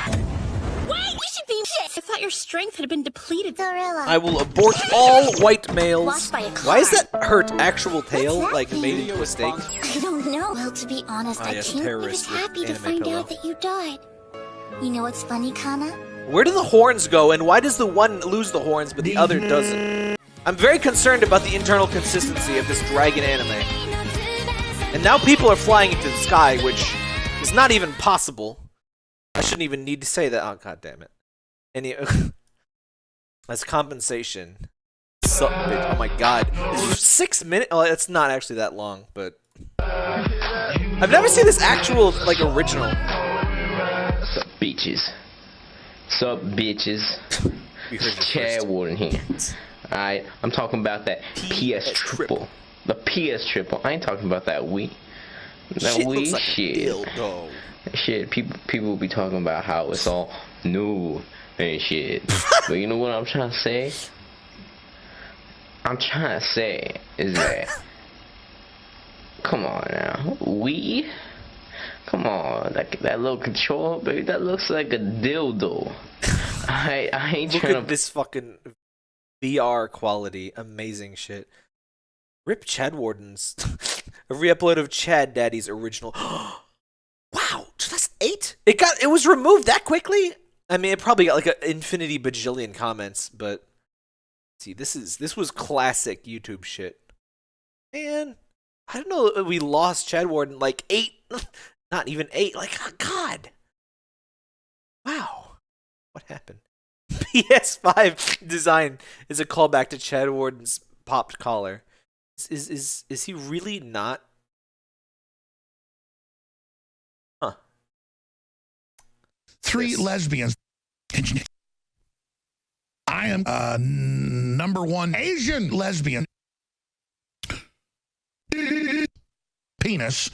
B: Wait, we should be shit.
X: I thought your strength had been depleted.
B: Gorilla.
A: I will abort all white males.
B: Lost by a car.
A: Why is that hurt actual tail?
B: What's that
A: Like
B: mean?
A: made a mistake?
B: I don't know. Well, to be honest, I
A: yes,
B: think I was
A: terrorist with
B: happy to
A: anime
B: find
A: pillow.
B: out that you died. You know what's funny, Kana?
A: Where do the horns go, and why does the one lose the horns but the other doesn't? I'm very concerned about the internal consistency of this dragon anime. And now people are flying into the sky, which is not even possible. I shouldn't even need to say that. Oh, god damn it. As compensation. Oh my god. This is 6 minutes? Oh, it's not actually that long, but... I've never seen this actual, like, original.
S: Sup, bitches? Sup, bitches? Chad Warden here. Alright, I'm talking about that PS triple. The PS triple. I ain't talking about that Wii. That
A: Shit
S: Wii
A: looks like
S: shit.
A: dildo.
S: Shit, people will be talking about how it's all new and shit. But you know what I'm trying to say? I'm trying to say is that, come on now, Wii? Come on, that little controller, baby, that looks like a dildo. I ain't
A: Look
S: trying
A: at this fucking VR quality. Amazing shit. Rip Chad Wardens. Every upload of Chad Daddy's original. Wow, 2008? It was removed that quickly? I mean, it probably got like an infinity bajillion comments, but see, this was classic YouTube shit. Man, I don't know, we lost Chad Warden like 8, not even 8, like, oh god. Wow. What happened? PS5 design is a callback to Chad Warden's popped collar. Is he really not? Huh.
T: 3 lesbians. I am #1 Asian lesbian. Penis.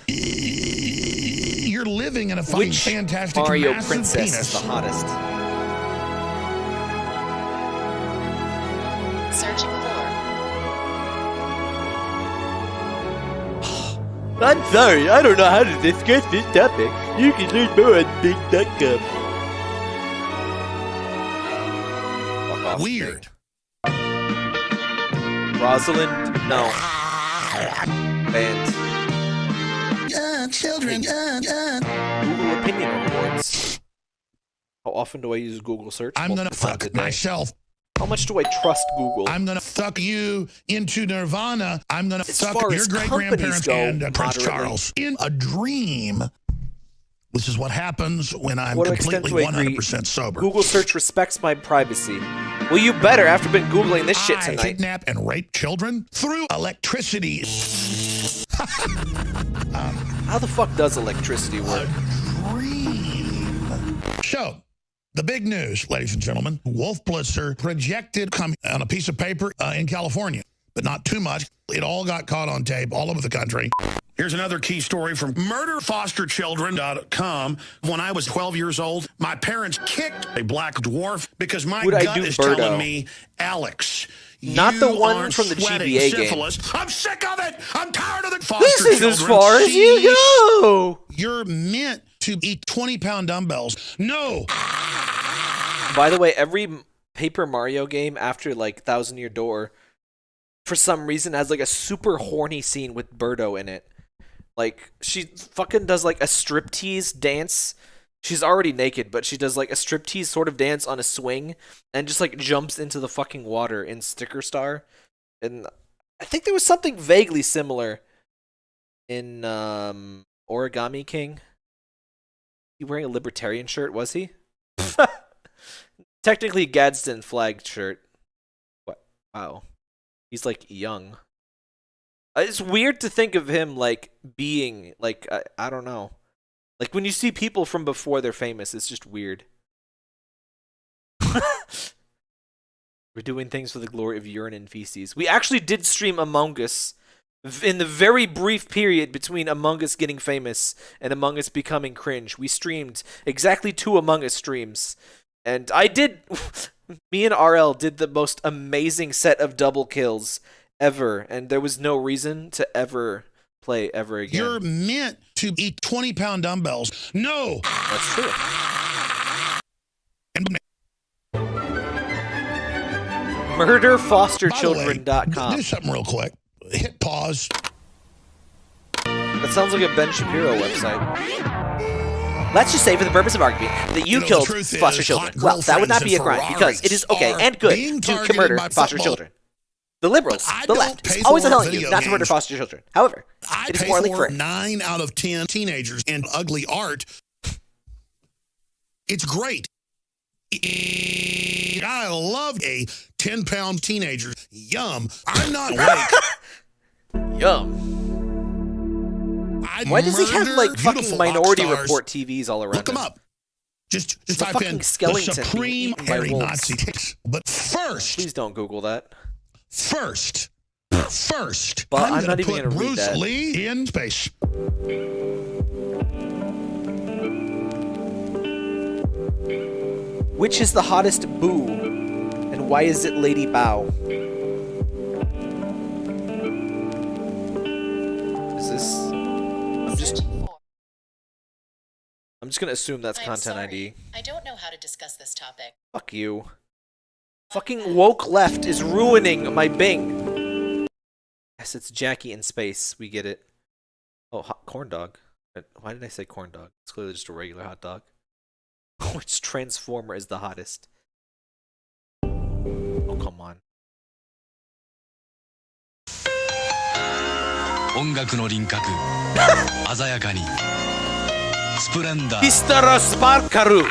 T: You're living in a fucking
A: Which
T: fantastic
A: Mario
T: massive
A: princess
T: penis.
A: is the hottest?
E: Searching for.
A: I'm sorry, I don't know how to discuss this topic. You can learn more on big.com.
T: Weird.
A: Rosalind? No. Banned.
T: Children.
A: Google Opinion Awards. How often do I use Google search?
T: I'm gonna fuck myself.
A: How much do I trust Google?
T: I'm gonna fuck you into nirvana. I'm gonna
A: As
T: fuck
A: far
T: your
A: as
T: great
A: companies
T: grandparents
A: go,
T: and Prince
A: moderately.
T: Charles in a dream. This is what happens when I'm
A: To what extent
T: completely
A: do I agree?
T: 100% sober.
A: Google search respects my privacy. Well, you better after been Googling this shit
T: I
A: tonight.
T: kidnap and rape children through electricity.
A: How the fuck does electricity work?
T: So, the big news, ladies and gentlemen, Wolf Blitzer projected on a piece of paper in California, but not too much. It all got caught on tape all over the country. Here's another key story from murderfosterchildren.com. When I was 12 years old, my parents kicked a black dwarf because my
A: Who'd I
T: gut
A: do,
T: is
A: Birdo?
T: telling me, Alex,
A: Not
T: you
A: the one
T: aren't
A: from the
T: sweating
A: GBA
T: syphilis.
A: game.
T: I'm sick of it. I'm tired of the foster
A: This is
T: children.
A: as far as you go.
T: You're meant to eat 20-pound dumbbells. No.
A: By the way, every Paper Mario game after like Thousand Year Door, for some reason, has like a super horny scene with Birdo in it. Like, she fucking does like a striptease dance. She's already naked, but she does like a striptease sort of dance on a swing and just like jumps into the fucking water in Sticker Star. And I think there was something vaguely similar in Origami King. He wearing a libertarian shirt, was he? Technically Gadsden flagged shirt. What? Wow. He's like young. It's weird to think of him like being like I don't know. Like when you see people from before they're famous, it's just weird. We're doing things for the glory of urine and feces. We actually did stream Among Us in the very brief period between Among Us getting famous and Among Us becoming cringe. We streamed exactly 2 Among Us streams. And I did me and RL did the most amazing set of double kills ever, and there was no reason to ever play ever again.
T: You're meant to eat 20-pound dumbbells. No.
A: That's true. MurderFosterChildren.com.
T: Do something real quick. Hit pause.
A: That sounds like a Ben Shapiro website. Let's just say, for the purpose of argument, that you killed foster children. Well, that would not be a crime because it is okay and good to murder foster children. The liberals, the left, is always telling you not to murder foster children. However, it is morally correct.
T: 9 out of 10 teenagers in ugly art. It's great. I love a 10-pound teenager. Yum. I'm not awake.
A: Yum. Why does he have like fucking Minority Report TVs all around
T: Look him up. Just type in
A: skeleton
T: the Supreme Hairy Nazi Ticks. But first,
A: please don't Google that.
T: First,
A: but I'm not
T: gonna
A: even
T: put
A: gonna read
T: Bruce
A: that.
T: Lee in space.
A: Which is the hottest boo, and why is it Lady Bow? Is this? I'm just gonna assume that's content ID.
E: I don't know how to discuss this topic.
A: Fuck you. Fucking woke left is ruining my Bing. Yes, it's Jackie in space. We get it. Oh, corn dog. Why did I say corn dog? It's clearly just a regular hot dog. Which Transformer is the hottest? Oh, come on.
C: 音楽の輪郭鮮やかにスプレンダー
A: Mr. Sparkaru.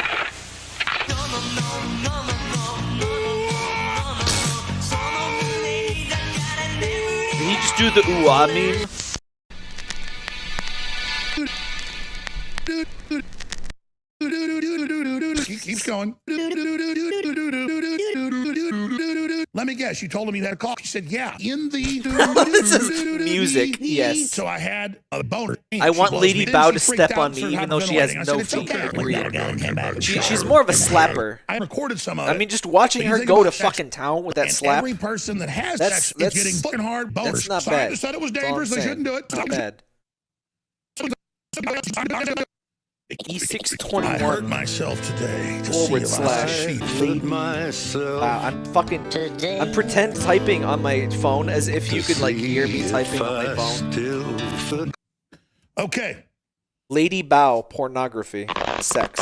A: Did he just do the ooh-ah meme?
T: He keeps going. Let me guess. You told him you had a cough. He said, yeah. In the...
A: This is music, yes.
T: So I had a boner.
A: I want Lady Bow to step on me, even though she has no feet. She's more of a slapper.
T: I recorded some of it.
A: I mean, just watching her go to fucking town with that slap.
T: Every person that has sex is getting fucking hard boners.
A: That's not
T: So
A: bad.
T: I just said it was dangerous. They shouldn't do it.
A: Not bad. E621.
T: I hurt myself today to
A: /. I'm pretend typing on my phone as if you could like hear me typing on my phone.
T: Okay.
A: Lady Bow pornography, sex.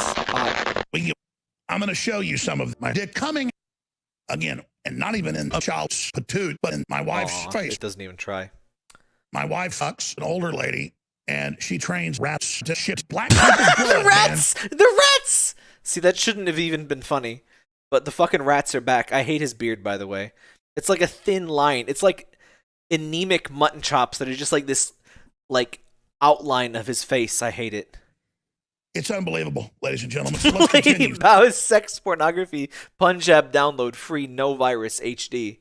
T: I'm going to show you some of my dick coming again, and not even in a child's patoot, but in my wife's face.
A: It doesn't even try.
T: My wife fucks an older lady, and she trains rats to shit black people's blood.
A: The rats! Man. The rats! See, that shouldn't have even been funny. But the fucking rats are back. I hate his beard, by the way. It's like a thin line. It's like anemic mutton chops that are just like this, like, outline of his face. I hate it.
T: It's unbelievable, ladies and gentlemen. So let's
A: Lady
T: continue.
A: Bow's sex pornography Punjab download free no virus HD.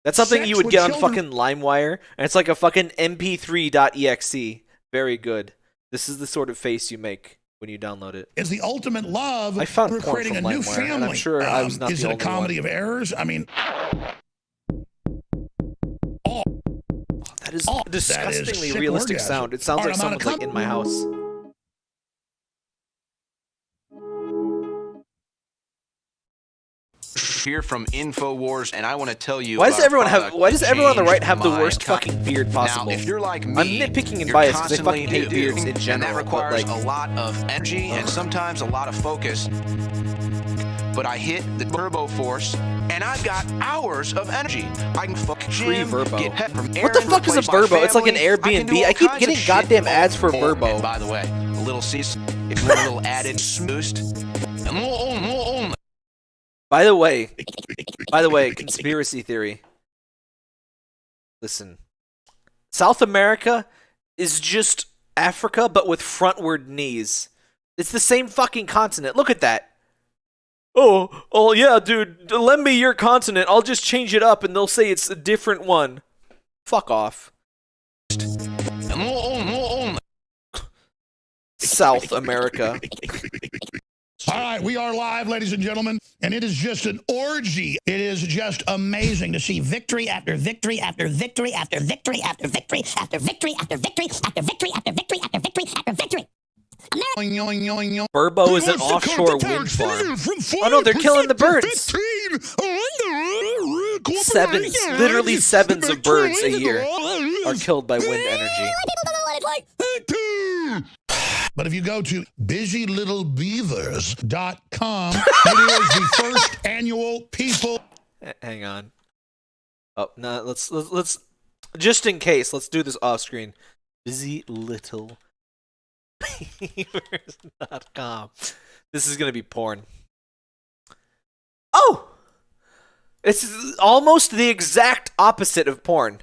A: That's something
T: Sex
A: you would
T: with
A: get on
T: children.
A: fucking LimeWire, and it's like a fucking mp3.exe. Very good. This is the sort of face you make when you download it.
T: Is the ultimate love.
A: I found
T: We're
A: porn
T: creating a
A: from
T: new
A: LimeWire,
T: family.
A: and I'm sure I was not
T: Is
A: the
T: it a
A: only
T: comedy
A: one.
T: of errors? I mean,
A: That is a disgustingly realistic sound. It sounds like someone's like in my house.
D: Here from InfoWars, and I want to tell you.
A: Why does
D: about
A: everyone have?
D: product
A: Why does everyone on the right
D: changed
A: have the
D: my
A: worst
D: company.
A: fucking beard possible?
D: Now, if you're like me,
A: I'm nitpicking and
D: you're
A: biased because I
D: constantly
A: fucking hate beards in general.
D: and that requires
A: but like,
D: a lot of energy and sometimes a lot of focus. But I hit the turbo force, and I've got hours of energy. I can fuck gym,
A: Verbo.
D: get pet from
A: What the
D: errands,
A: fuck is a
D: replace my
A: Verbo? It's like an
D: family. I can do
A: Airbnb.
D: all
A: I keep
D: kinds
A: getting
D: of shit.
A: goddamn ads for
D: Oh,
A: Verbo.
D: And by the way, a little cease if you want a little added boost.
A: By the way, conspiracy theory. Listen, South America is just Africa, but with frontward knees. It's the same fucking continent. Look at that. Oh yeah, dude. Lend me your continent. I'll just change it up, and they'll say it's a different one. Fuck off. South America.
T: all right, we are live, ladies and gentlemen, and it is just an orgy. It is just amazing to see victory after victory after victory after victory after victory after victory after victory after victory after victory after victory after victory.
A: Burbo is an offshore wind farm. Oh no, they're killing the birds. Sevens, literally sevens of birds a year are killed by wind energy.
T: But if you go to busylittlebbeavers.com, it is the first annual people.
A: Hang on. Oh no, let's just in case, let's do this off screen. busylittlebbeavers.com. This is gonna be porn. Oh, it's almost the exact opposite of porn.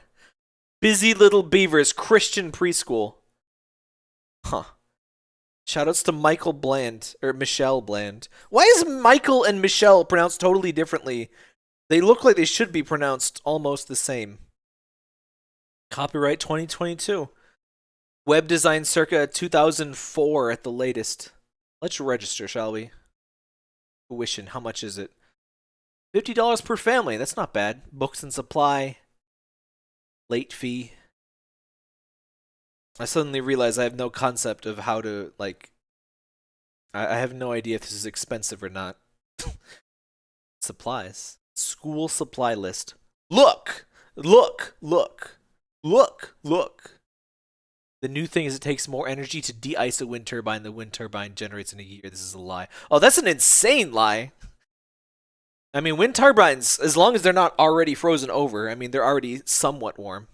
A: Busy Little Beavers Christian Preschool. Huh. Shoutouts to Michael Bland, or Michelle Bland. Why is Michael and Michelle pronounced totally differently? They look like they should be pronounced almost the same. Copyright 2022. Web design circa 2004 at the latest. Let's register, shall we? Tuition, how much is it? $50 per family, that's not bad. Books and supply. Late fee. I suddenly realize I have no concept of how to, like... I have no idea if this is expensive or not. Supplies. School supply list. Look! Look! Look! Look! Look! The new thing is it takes more energy to de-ice a wind turbine than the wind turbine generates in a year. This is a lie. Oh, that's an insane lie! I mean, wind turbines, as long as they're not already frozen over, I mean, they're already somewhat warm.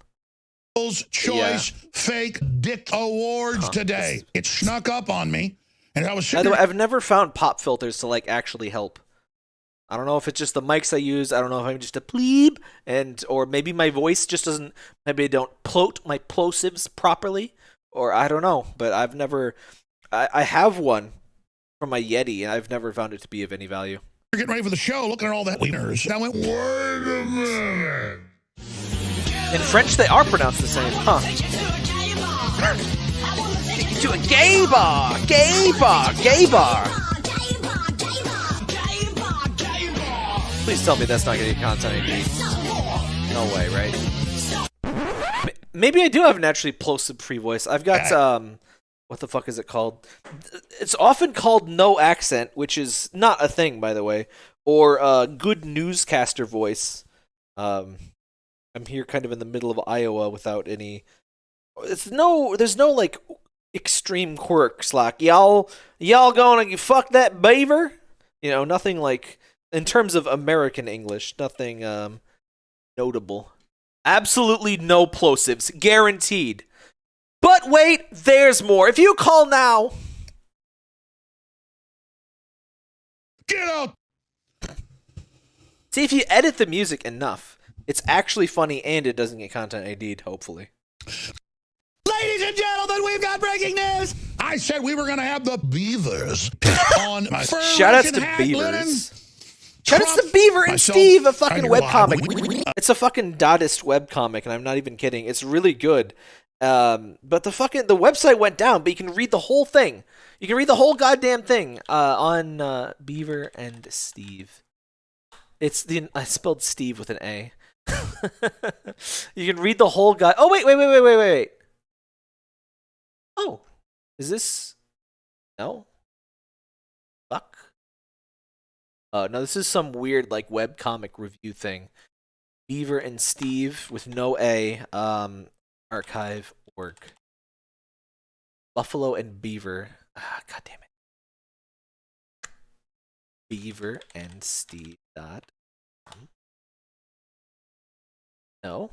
T: Choice Fake Dick Awards today. It snuck up on me, and I was
A: By the way, I've never found pop filters to like actually help. I don't know if it's just the mics I use. I don't know if I'm just a plebe, or maybe my voice just doesn't. Maybe I don't bloat my plosives properly, or I don't know. But I've never. I have one from my Yeti, and I've never found it to be of any value.
T: We're getting ready for the show, looking at all that wieners. I went, wait a minute.
A: In French, they are pronounced the same, huh? Take you to a gay bar! Gay bar! Gay bar! Please tell me that's not going to get content ID. No way, right? Maybe I do have a naturally plosive free voice. I've got what the fuck is it called? It's often called no accent, which is not a thing, by the way, or good newscaster voice. I'm here kind of in the middle of Iowa without any. There's no like extreme quirks like y'all gonna fuck that beaver, you know, nothing like in terms of American English, nothing notable. Absolutely no plosives, guaranteed. But wait, there's more. If you call now,
T: get out.
A: See, if you edit the music enough, it's actually funny and it doesn't get content ID'd, hopefully.
T: Ladies and gentlemen, we've got breaking news. I said we were going to have the beavers on my
A: Shoutouts to Beavers. Shoutouts to Beaver and Steve, a fucking webcomic. It's a fucking Dotist webcomic, and I'm not even kidding. It's really good. But the website went down, but you can read the whole thing. You can read the whole goddamn thing on Beaver and Steve. I spelled Steve with an A. You can read the whole guy. Oh wait. Oh, is this? No. Fuck. No, this is some weird like webcomic review thing. Beaver and Steve with no A. Archive.org. Buffalo and Beaver. God damn it. Beaver and Steve. No.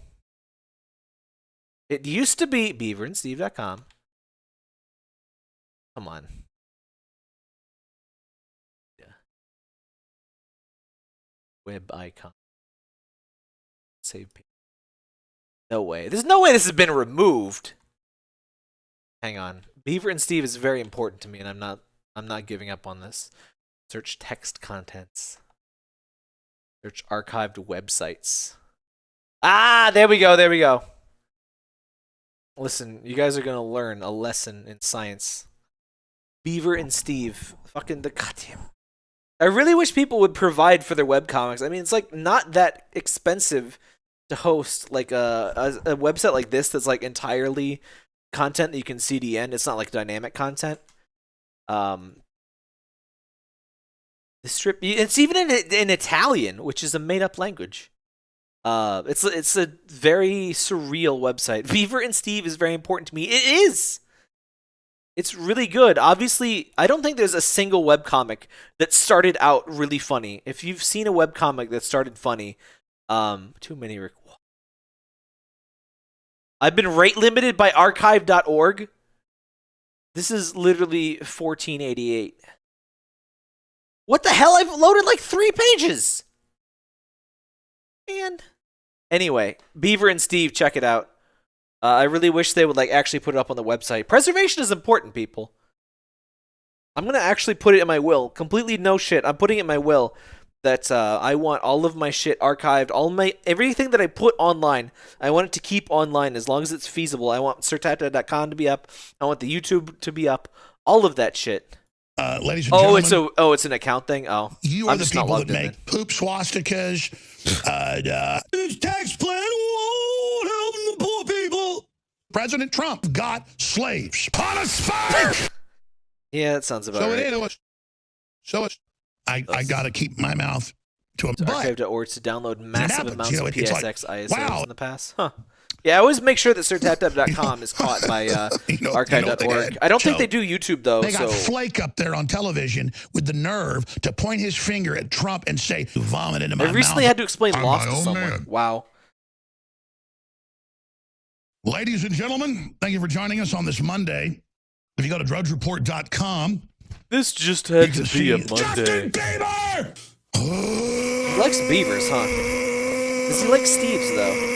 A: It used to be beaverandsteve.com. Come on. Yeah. Web icon. Save page. No way. There's no way this has been removed. Hang on. Beaver and Steve is very important to me, and I'm not giving up on this. Search text contents. Search archived websites. Ah, there we go. Listen, you guys are gonna learn a lesson in science. Beaver and Steve. Fucking the goddamn. I really wish people would provide for their webcomics. I mean, it's like not that expensive to host like a website like this that's like entirely content that you can CDN. It's not like dynamic content. It's even in Italian, which is a made-up language. It's a very surreal website. Beaver and Steve is very important to me. It is. It's really good. Obviously, I don't think there's a single webcomic that started out really funny. If you've seen a webcomic that started funny, too many. I've been rate limited by archive.org. This is literally 1488. What the hell? I've loaded like 3 pages. Man. Anyway, Beaver and Steve, check it out. I really wish they would like actually put it up on the website. Preservation is important, people. I'm gonna actually put it in my will. Completely no shit. I'm putting it in my will that I want all of my shit archived. Everything that I put online, I want it to keep online as long as it's feasible. I want surtaptap.com to be up. I want the YouTube to be up. All of that shit.
T: Ladies and gentlemen,
A: it's an account thing. Oh,
T: you are the people that make poop swastikas. This tax plan won't help the poor people. President Trump got slaves on a spike.
A: Yeah, that sounds about right.
T: I got to keep my mouth to a
A: archive.org to download massive amounts of PSX
T: like,
A: ISOs in the past. Huh. Yeah, I always make sure that surtaptap.com is caught by archive.org. I don't think they do YouTube, though.
T: They got Flake up there on television with the nerve to point his finger at Trump and say, vomit into my mouth.
A: I recently had to explain Lost to someone. Man. Wow.
T: Ladies and gentlemen, thank you for joining us on this Monday. If you go to drudgereport.com.
A: This just had to be a Monday.
T: Justin Bieber!
A: He likes beavers, huh? Does he like Steve's, though?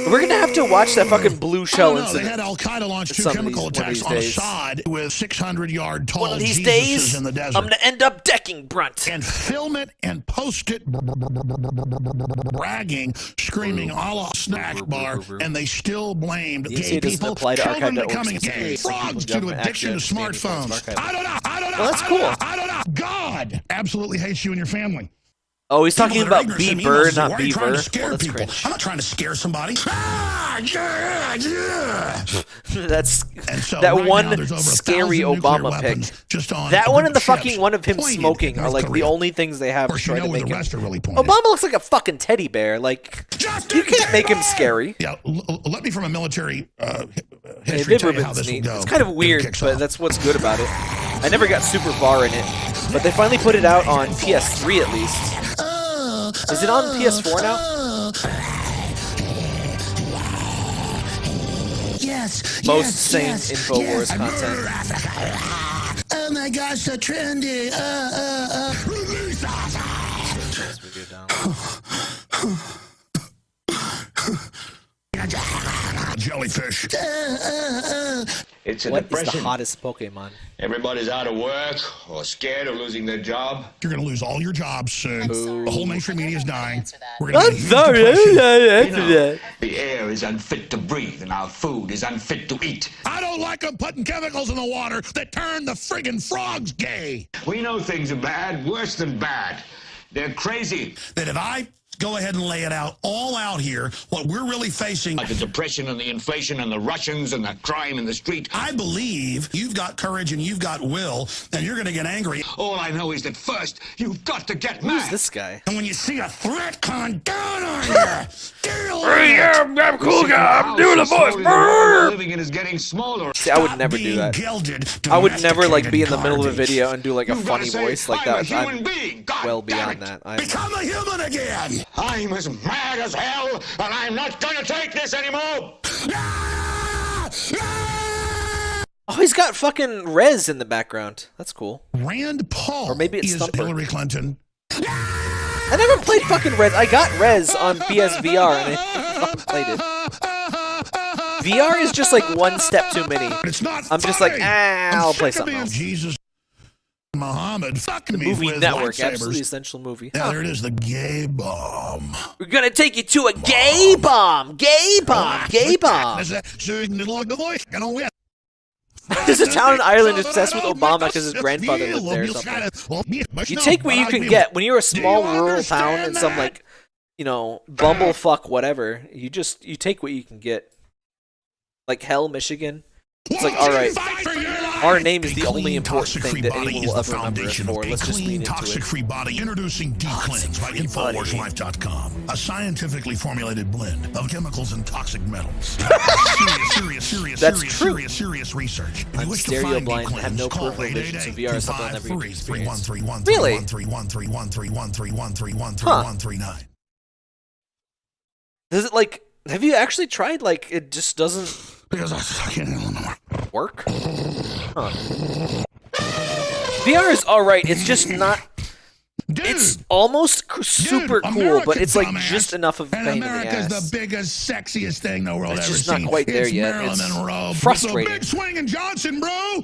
A: We're going to have to watch that fucking blue shell incident.
T: They had Al-Qaeda launch 2 chemical attacks on Assad with 600-yard tall
A: one of these
T: Jesuses
A: days,
T: in the desert.
A: I'm going to end up decking Brunt.
T: And film it and post it, bragging, screaming, Allah snack bar, and they still blamed gay people. Children becoming gay. Frogs due to addiction to smartphones. I don't know.
A: Well, that's cool.
T: I don't know. God absolutely hates you and your family.
A: Oh, he's talking
T: People that are
A: about
T: ignorant send me
A: Bieber,
T: emails saying,
A: not
T: "Why are you trying to
A: Beaver.
T: scare
A: Well, that's
T: people?"
A: cringe.
T: I'm not trying to scare somebody. Ah, yeah, yeah.
A: That's
T: And so
A: that
T: right now,
A: one
T: there's over
A: scary
T: 1,000 nuclear
A: Obama
T: weapons
A: pick.
T: just on
A: That
T: a
A: one
T: group
A: and the
T: of ships
A: fucking one of him
T: pointed
A: smoking
T: at
A: are
T: North
A: like
T: Korea.
A: the only things they have
T: Of
A: to
T: course, you
A: try
T: know
A: to
T: where
A: make
T: the
A: him.
T: rest are really pointed.
A: Obama looks like a fucking teddy bear. Like you can't make him scary.
T: Yeah, let me from a military
A: Hey,
T: history
A: Viv
T: tell you how
A: Rubin's
T: this will
A: neat.
T: go.
A: It's kind of
T: if it
A: weird,
T: kicks
A: but
T: off.
A: that's what's good about it. I never got super far in it, but they finally put it out on PS3 at least. Is it on PS4 now?
T: Yes.
A: Most sane InfoWars content.
T: Oh my gosh, so trendy. Release jellyfish.
F: It's a
A: What is
F: depression.
A: the hottest Pokemon?
F: Everybody's out of work or scared of losing their job.
T: You're going to lose all your jobs soon. The whole mainstream media is dying. We're
A: I'm
T: going to get a huge
A: sorry.
T: depression.
F: You know, the air is unfit to breathe and our food is unfit to eat.
T: I don't like them putting chemicals in the water that turn the friggin' frogs gay.
F: We know things are bad, worse than bad. They're crazy.
T: That if I go ahead and lay it out all out here, what we're really facing,
F: Like the depression and the inflation and the Russians and the crime in the street.
T: I believe you've got courage and you've got will, and you're going to get angry.
F: All I know is that first, you've got to get
A: Who's
F: mad.
A: this guy?
T: And when you see a threat coming down on you, deal with
F: Hey,
T: it.
F: I'm a cool guy. I'm doing the voice. We're living in is getting smaller.
A: See, I would never do that. I would never like be in the middle of a video and do like a
F: You've gotta
A: funny
F: say,
A: voice like
F: I'm a
A: that.
F: human
A: I'm
F: being. God
A: well
F: damn
A: beyond
F: it.
A: that.
T: Become a human again.
F: I'm as mad as hell, and I'm not gonna take this anymore.
A: Oh, he's got fucking Rez in the background. That's cool.
T: Rand Paul
A: Or maybe it's
T: is
A: Thumper.
T: Hillary Clinton.
A: I never played fucking Rez. I got Rez on PSVR and I fucking played it. VR is just like one step too many.
T: It's not
A: I'm just like,
T: funny.
A: I'll play
T: sick of
A: something
T: being
A: else.
T: Jesus Muhammad fucking me
A: Movie
T: with
A: Network,
T: lightsabers.
A: absolutely essential movie.
T: Yeah,
A: Huh.
T: there it is, the gay bomb.
A: We're gonna take you to a gay bomb. Gay bomb. Gay bomb. There's a town in Ireland obsessed with Obama because his grandfather lived there or something. You take what you can get. When you're a small rural town in some like, you know, bumblefuck whatever, you take what you can get. Like Hell, Michigan. It's like, all right, our name is the only important thing that anyone will ever remember us for. Let's just lean into it.
T: Toxic-free body. Introducing D-Cleanse by InfoWarsLife.com. A scientifically formulated blend of chemicals and toxic metals. Serious research. If
A: I'm
T: you wish to
A: stereo
T: find
A: blind and have
T: D-Cleanse,
A: no
T: call
A: peripheral vision, so VR is something I'll never even experience.
T: 855-313-1313
A: Really?
T: 1313131313139.
A: Does it like? Have you actually tried? Like, it just doesn't
T: Because I can't handle no more.
A: work. Huh. VR is all right. It's just not. It's almost super cool, but it's like just enough of a
T: And
A: pain in the
T: America's
A: ass.
T: the biggest, sexiest thing the world
A: It's
T: ever
A: just
T: seen.
A: not quite there
T: It's
A: yet.
T: Marilyn
A: It's
T: Monroe.
A: frustrating.
T: It's a big swing in Johnson, bro.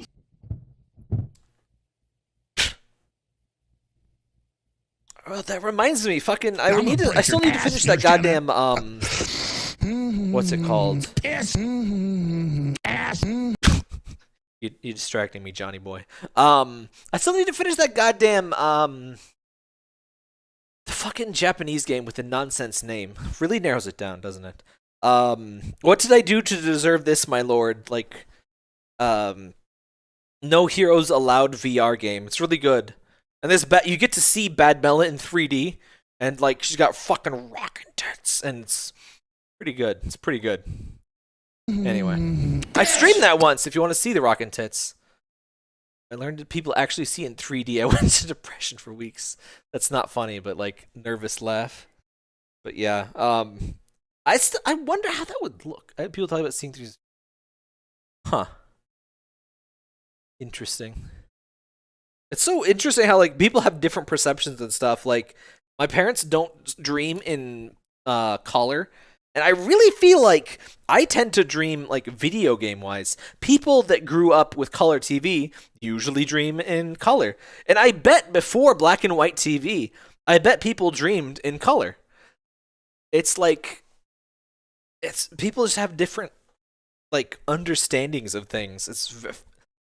A: Oh, that reminds me, fucking, I
T: I'm gonna break
A: still
T: your
A: need to
T: ass,
A: finish
T: you
A: that
T: understand
A: goddamn what's it called?
T: Ass.
A: You're distracting me, Johnny boy. I still need to finish that goddamn the fucking Japanese game with the nonsense name. Really narrows it down, doesn't it? What did I do to deserve this, my lord? Like, No Heroes Allowed VR game. It's really good. And this you get to see Bad Bella in 3D, and like she's got fucking rockin' tits, and it's pretty good. It's pretty good. Anyway, I streamed that once. If you want to see the rockin' tits, I learned that people actually see in 3D. I went into depression for weeks. That's not funny, but like nervous laugh. But yeah, I wonder how that would look. I had people talk about seeing 3D. Huh. Interesting. It's so interesting how like people have different perceptions and stuff. Like my parents don't dream in color, and I really feel like I tend to dream like video game wise. People that grew up with color TV usually dream in color, and I bet before black and white TV, I bet people dreamed in color. It's like people just have different like understandings of things.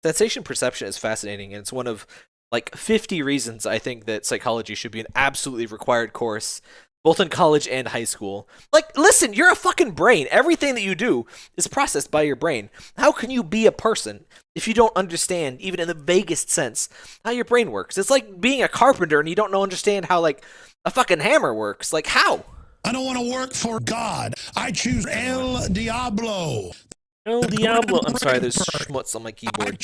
A: Sensation perception is fascinating, and it's one of like 50 reasons I think that psychology should be an absolutely required course, both in college and high school. Like, listen, you're a fucking brain. Everything that you do is processed by your brain. How can you be a person if you don't understand, even in the vaguest sense, how your brain works? It's like being a carpenter and you don't understand how, like, a fucking hammer works. Like, how?
T: I don't want to work for God. I choose El Diablo.
A: El Diablo. I'm sorry, there's schmutz on my keyboard.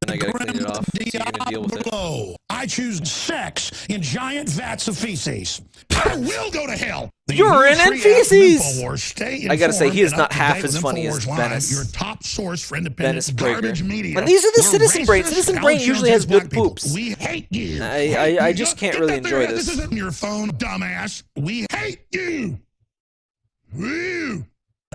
A: And I gotta clean it off. So you're gonna deal with it.
T: I choose sex in giant vats of feces. I will go to hell.
A: Urine and feces!
T: Stay
A: I gotta say, he is
T: informed
A: not
T: and
A: half
T: up-to-date
A: as
T: with
A: funny as
T: Infowars Live,
A: Venice.
T: your top source for independent garbage media.
A: And these are the
T: We're
A: Citizen Brain.
T: racist,
A: Citizen Brain usually has good poops.
T: We hate you.
A: I just can't really enjoy this.
T: This isn't your phone, dumbass. We hate you. Woo.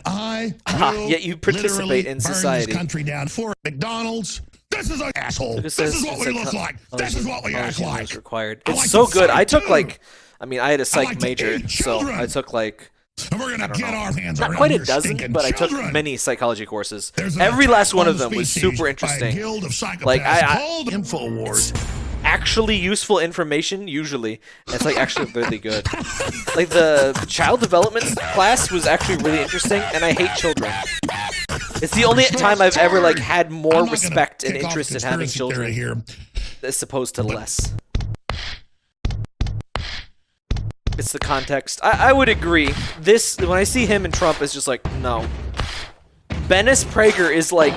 A: Yet you participate in society.
T: Burn this country down for McDonald's. This is an asshole. This is what we look like. This is what we act like.
A: Required. It's so good. I took like, I mean, I had a psych major, so I took like,
T: and we're gonna get our hands
A: not
T: around
A: quite a
T: your
A: dozen,
T: stinking
A: but I took
T: children.
A: many psychology courses.
T: There's an
A: Every last
T: attack
A: one
T: on
A: of them was
T: species
A: super
T: by a
A: interesting.
T: guild of psychopaths
A: Like
T: called Infowars.
A: Actually useful information usually. It's like actually really good. Like the child development class was actually really interesting, and I hate children. It's the only time I've ever like had more respect and interest in having children
T: here,
A: as opposed to less. It's the context. I would agree. This, when I see him and Trump, is just like, no. Dennis Prager is like,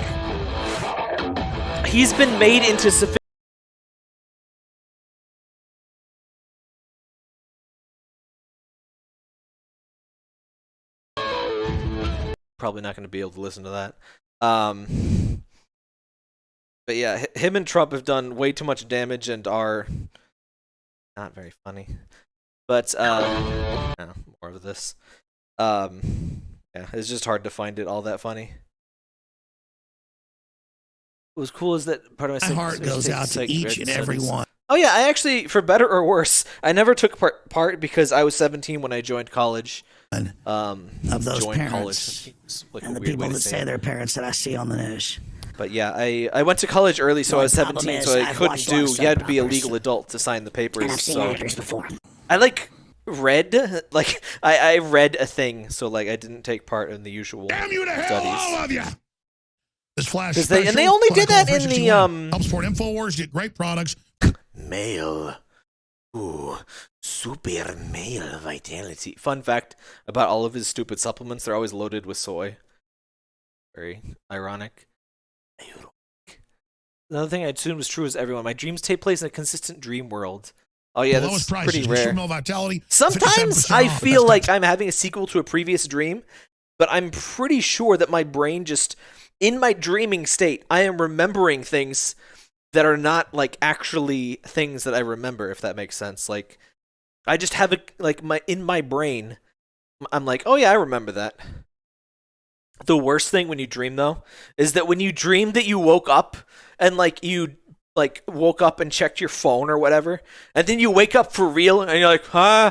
A: he's been made into sophisticated. Probably not going to be able to listen to that. But yeah, him and Trump have done way too much damage and are not very funny. But more of this. Yeah, it's just hard to find it all that funny. What was cool is that part of my
G: heart goes out to each and every one.
A: Oh yeah, I actually, for better or worse, I never took part because I was 17 when I joined college.
G: Of those parents
A: like
G: and the people that say they're parents that I see on the news.
A: But yeah, I went to college early, so I was 17, so I couldn't do. You had to be a legal adult to sign the papers.
G: And I've seen actors before.
A: I like read like I read a thing, so like I didn't take part in the usual
T: Damn you to hell,
A: studies.
T: all of you! This flash
A: And they only did that in the
T: helps support Infowars get great products.
A: Male. Ooh, super male vitality. Fun fact about all of his stupid supplements, they're always loaded with soy. Very ironic. Another thing I assumed was true is everyone. My dreams take place in a consistent dream world. Oh yeah, that's pretty rare.
T: Vitality,
A: sometimes I feel like I'm having a sequel to a previous dream, but I'm pretty sure that my brain just, in my dreaming state, I am remembering things that are not like actually things that I remember, if that makes sense. Like I just have in my brain, I'm like, oh yeah, I remember that. The worst thing when you dream though is that when you dream that you woke up and like you like woke up and checked your phone or whatever, and then you wake up for real and you're like, huh,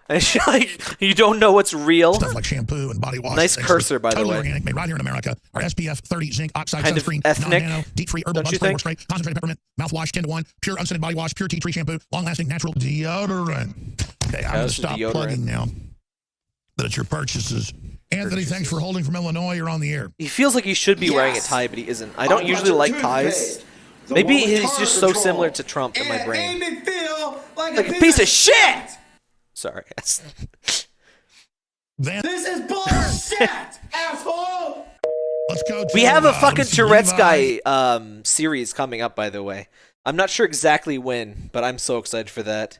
A: and you're like, you don't know what's real.
T: Stuff like shampoo and body wash.
A: Nice cursor, by the
T: totally
A: way.
T: Organic, made right here in America. Our SPF 30 zinc oxide
A: Kind of
T: sunscreen,
A: ethnic,
T: non-nano, deep-free herbal
A: don't you
T: body
A: think?
T: spray, concentrated peppermint, mouthwash 10-to-1, pure unscented body wash, pure tea tree shampoo, long-lasting natural deodorant. Okay, I'm going to stop plugging now. But it's your purchases. Anthony, thanks for holding from Illinois. You're on the air.
A: He feels like he should be wearing a tie, but he isn't. I don't usually like ties. Maybe he's just so similar to Trump in my brain.
N: Made me feel like
A: a piece of shit! Sorry.
N: This is bullshit, asshole!
T: Let's go to,
A: We have a fucking Tourette's
T: Levi.
A: guy series coming up, by the way. I'm not sure exactly when, but I'm so excited for that.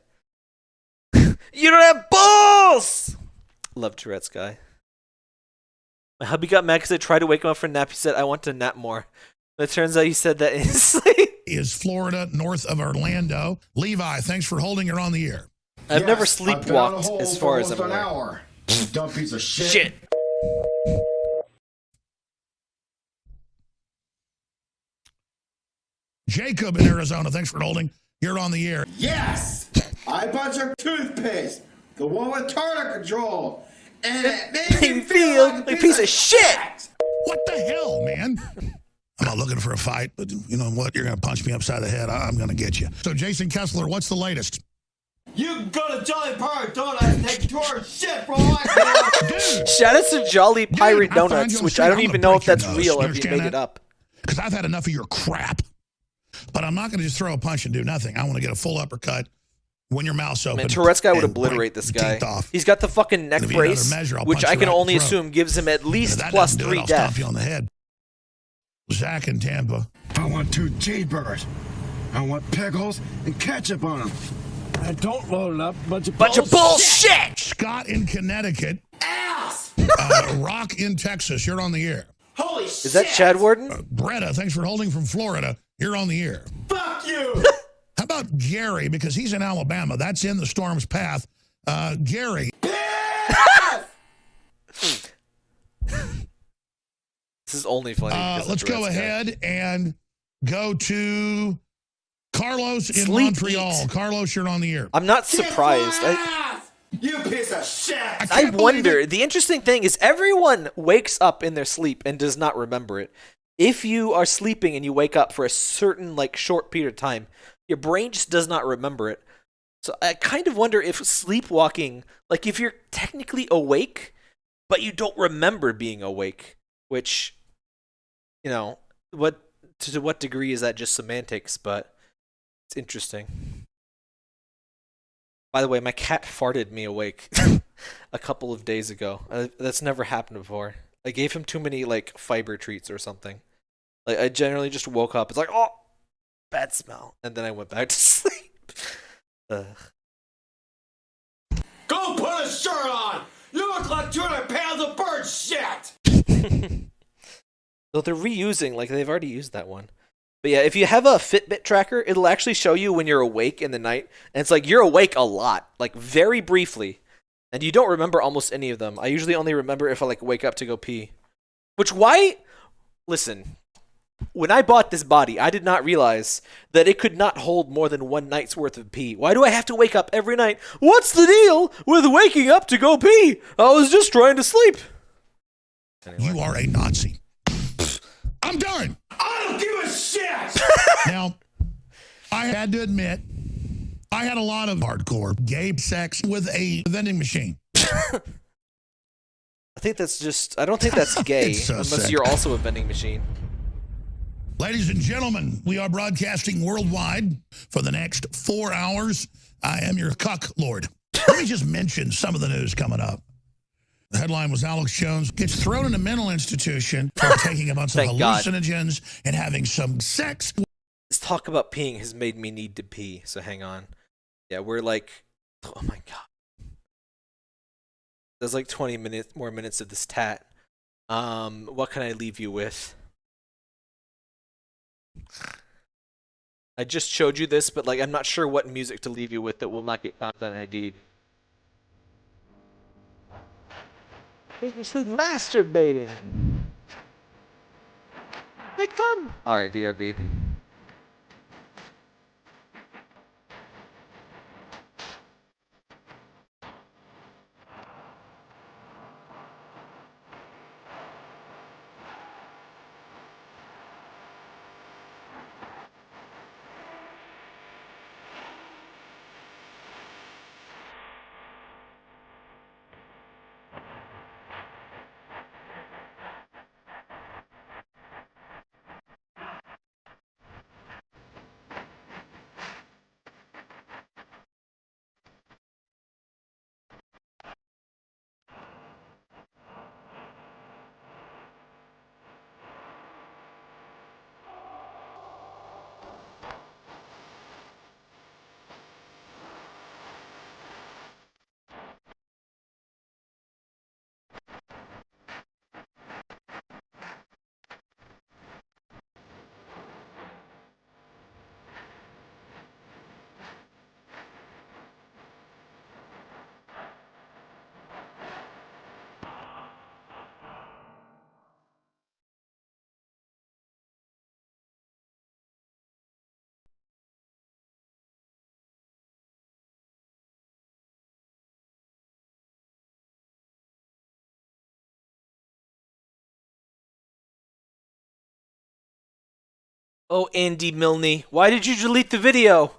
A: You don't have balls! Love Tourette's guy. My hubby got mad because I tried to wake him up for a nap. He said, I want to nap more. But it turns out he said that in his sleep.
T: Is Florida, north of Orlando. Levi, thanks for holding. You're on the air.
A: I've never sleepwalked as far as I'm aware.
F: Hour. Dumb piece of shit.
A: Shit.
T: Jacob in Arizona, thanks for holding. You're on the air.
N: Yes! I bought your toothpaste, the one with tartar control, and it made me feel like a piece of shit!
T: What the hell, man? I'm not looking for a fight, but you know what? You're going to punch me upside the head. I'm going to get you. So, Jason Kessler, what's the latest?
N: You go to Jolly Pirate Donuts, take your shit for all I care.
A: Shout out to Jolly Pirate Donuts, which I don't even know if that's real or if you made it up.
T: Because I've had enough of your crap. But I'm not going to just throw a punch and do nothing. I want to get a full uppercut when your mouth's open.
A: Man, Tourette's guy would obliterate this guy. He's got the fucking neck brace, which I can only assume gives him at least plus 3 death.
T: I'll stomp you on the head. Zach in Tampa.
N: I want 2 cheeseburgers. I want pickles and ketchup on them. And don't load it up. Bunch of
A: bullshit.
T: Scott in Connecticut.
N: Ass!
T: Rock in Texas. You're on the air.
N: Holy shit!
A: Is that Chad Warden?
T: Bretta, thanks for holding from Florida. You're on the air.
N: Fuck you!
T: How about Gary? Because he's in Alabama. That's in the storm's path. Gary.
A: This is only funny.
T: Let's go ahead and go to Carlos in Montreal. Carlos, you're on the air.
A: I'm not surprised.
N: You piece of shit!
A: I wonder. The interesting thing is everyone wakes up in their sleep and does not remember it. If you are sleeping and you wake up for a certain short period of time, your brain just does not remember it. So I kind of wonder if sleepwalking, if you're technically awake, but you don't remember being awake, which, to what degree is that just semantics? But it's interesting. By the way, my cat farted me awake a couple of days ago. That's never happened before. I gave him too many fiber treats or something. I generally just woke up. It's oh, bad smell, and then I went back to sleep.
N: Go put a shirt on. You look like 200 pounds of bird shit.
A: So they're reusing. They've already used that one. But yeah, if you have a Fitbit tracker, it'll actually show you when you're awake in the night. And it's you're awake a lot, very briefly. And you don't remember almost any of them. I usually only remember if I wake up to go pee. Listen, when I bought this body, I did not realize that it could not hold more than one night's worth of pee. Why do I have to wake up every night? What's the deal with waking up to go pee? I was just trying to sleep.
T: Anyway. You are a Nazi. I'm done.
N: I don't give a shit.
T: Now, I had to admit, I had a lot of hardcore gay sex with a vending machine.
A: I think that's just, I don't think that's gay, unless you're also a vending machine.
T: Ladies and gentlemen, we are broadcasting worldwide for the next 4 hours. I am your cuck lord. Let me just mention some of the news coming up. The headline was Alex Jones gets thrown in a mental institution for taking a bunch of hallucinogens and having some sex.
A: This talk about peeing has made me need to pee, so hang on. Yeah, we're oh my god. There's 20 more minutes of this tat. What can I leave you with? I just showed you this, but I'm not sure what music to leave you with that will not get content ID'd. He's masturbating. Make fun. Alright, DRB. Oh, Andy Milne, why did you delete the video?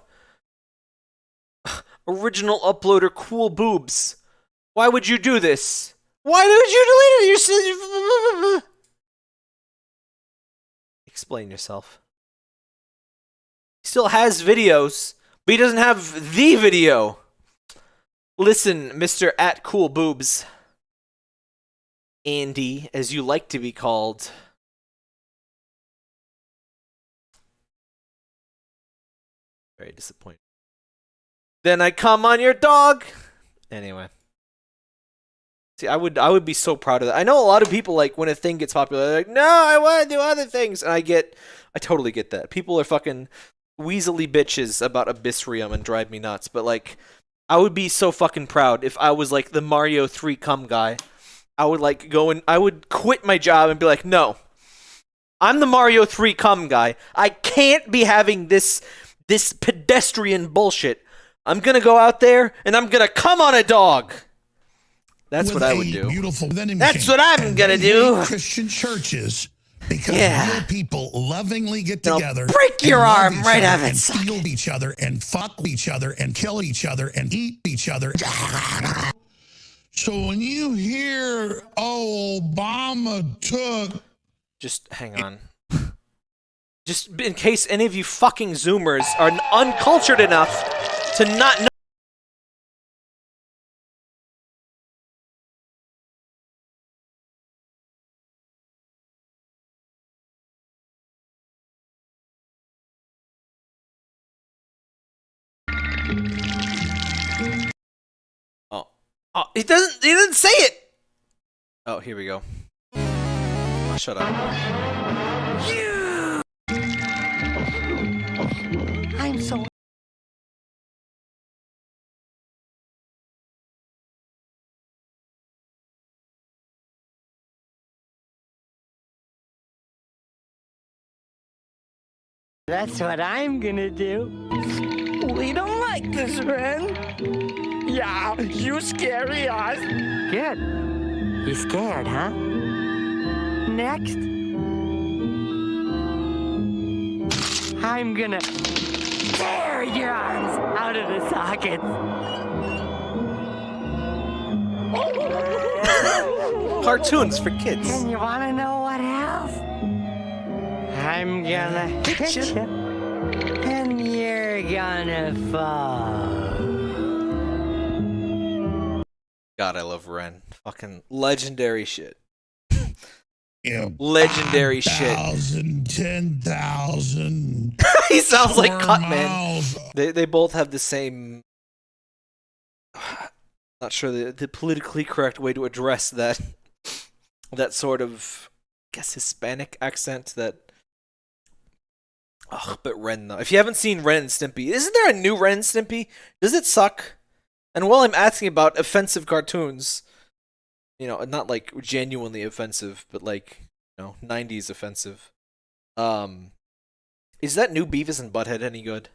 A: Original uploader Cool Boobs. Why would you do this? Why would you delete it? Explain yourself. He still has videos, but he doesn't have the video. Listen, Mr. at Cool Boobs. Andy, as you like to be called. Very disappointed. Then I come on your dog. Anyway. See, I would be so proud of that. I know a lot of people, like, when a thing gets popular, they're like, no, I want to do other things. And I totally get that. People are fucking weaselly bitches about Abyssrium and drive me nuts. But, like, I would be so fucking proud if I was, like, the Mario 3 cum guy. I would, like, I would quit my job and be like, no. I'm the Mario 3 cum guy. I can't be having this pedestrian bullshit. I'm gonna go out there and I'm gonna come on a dog. That's what I would do. That's what I'm gonna do.
T: Christian churches, because real people lovingly get together,
A: break your arm right out of it,
T: and steal each other, and fuck each other, and kill each other, and eat each other. So when you hear, oh, Obama took,
A: just hang on. Just in case any of you fucking Zoomers are uncultured enough to not know. Oh, he didn't say it. Oh, here we go. Oh, shut up.
J: I'm so. That's what I'm gonna do. We don't like this, Ren. Yeah, you scary us. Good. You scared, huh? Next. I'm gonna tear your arms out of the sockets.
A: Cartoons for kids.
J: And you wanna know what else? I'm gonna hit you, and you're gonna fall.
A: God, I love Ren. Fucking legendary shit.
T: Yeah,
A: legendary
T: 5,000, 10,000.
A: He sounds like Cutman. They both have the same. Not sure the politically correct way to address that sort of, I guess, Hispanic accent that. But Ren though. If you haven't seen Ren and Stimpy, isn't there a new Ren and Stimpy? Does it suck? And while I'm asking about offensive cartoons, you know, not like genuinely offensive, but like, you know, 90s offensive. Is that new Beavis and Butthead any good?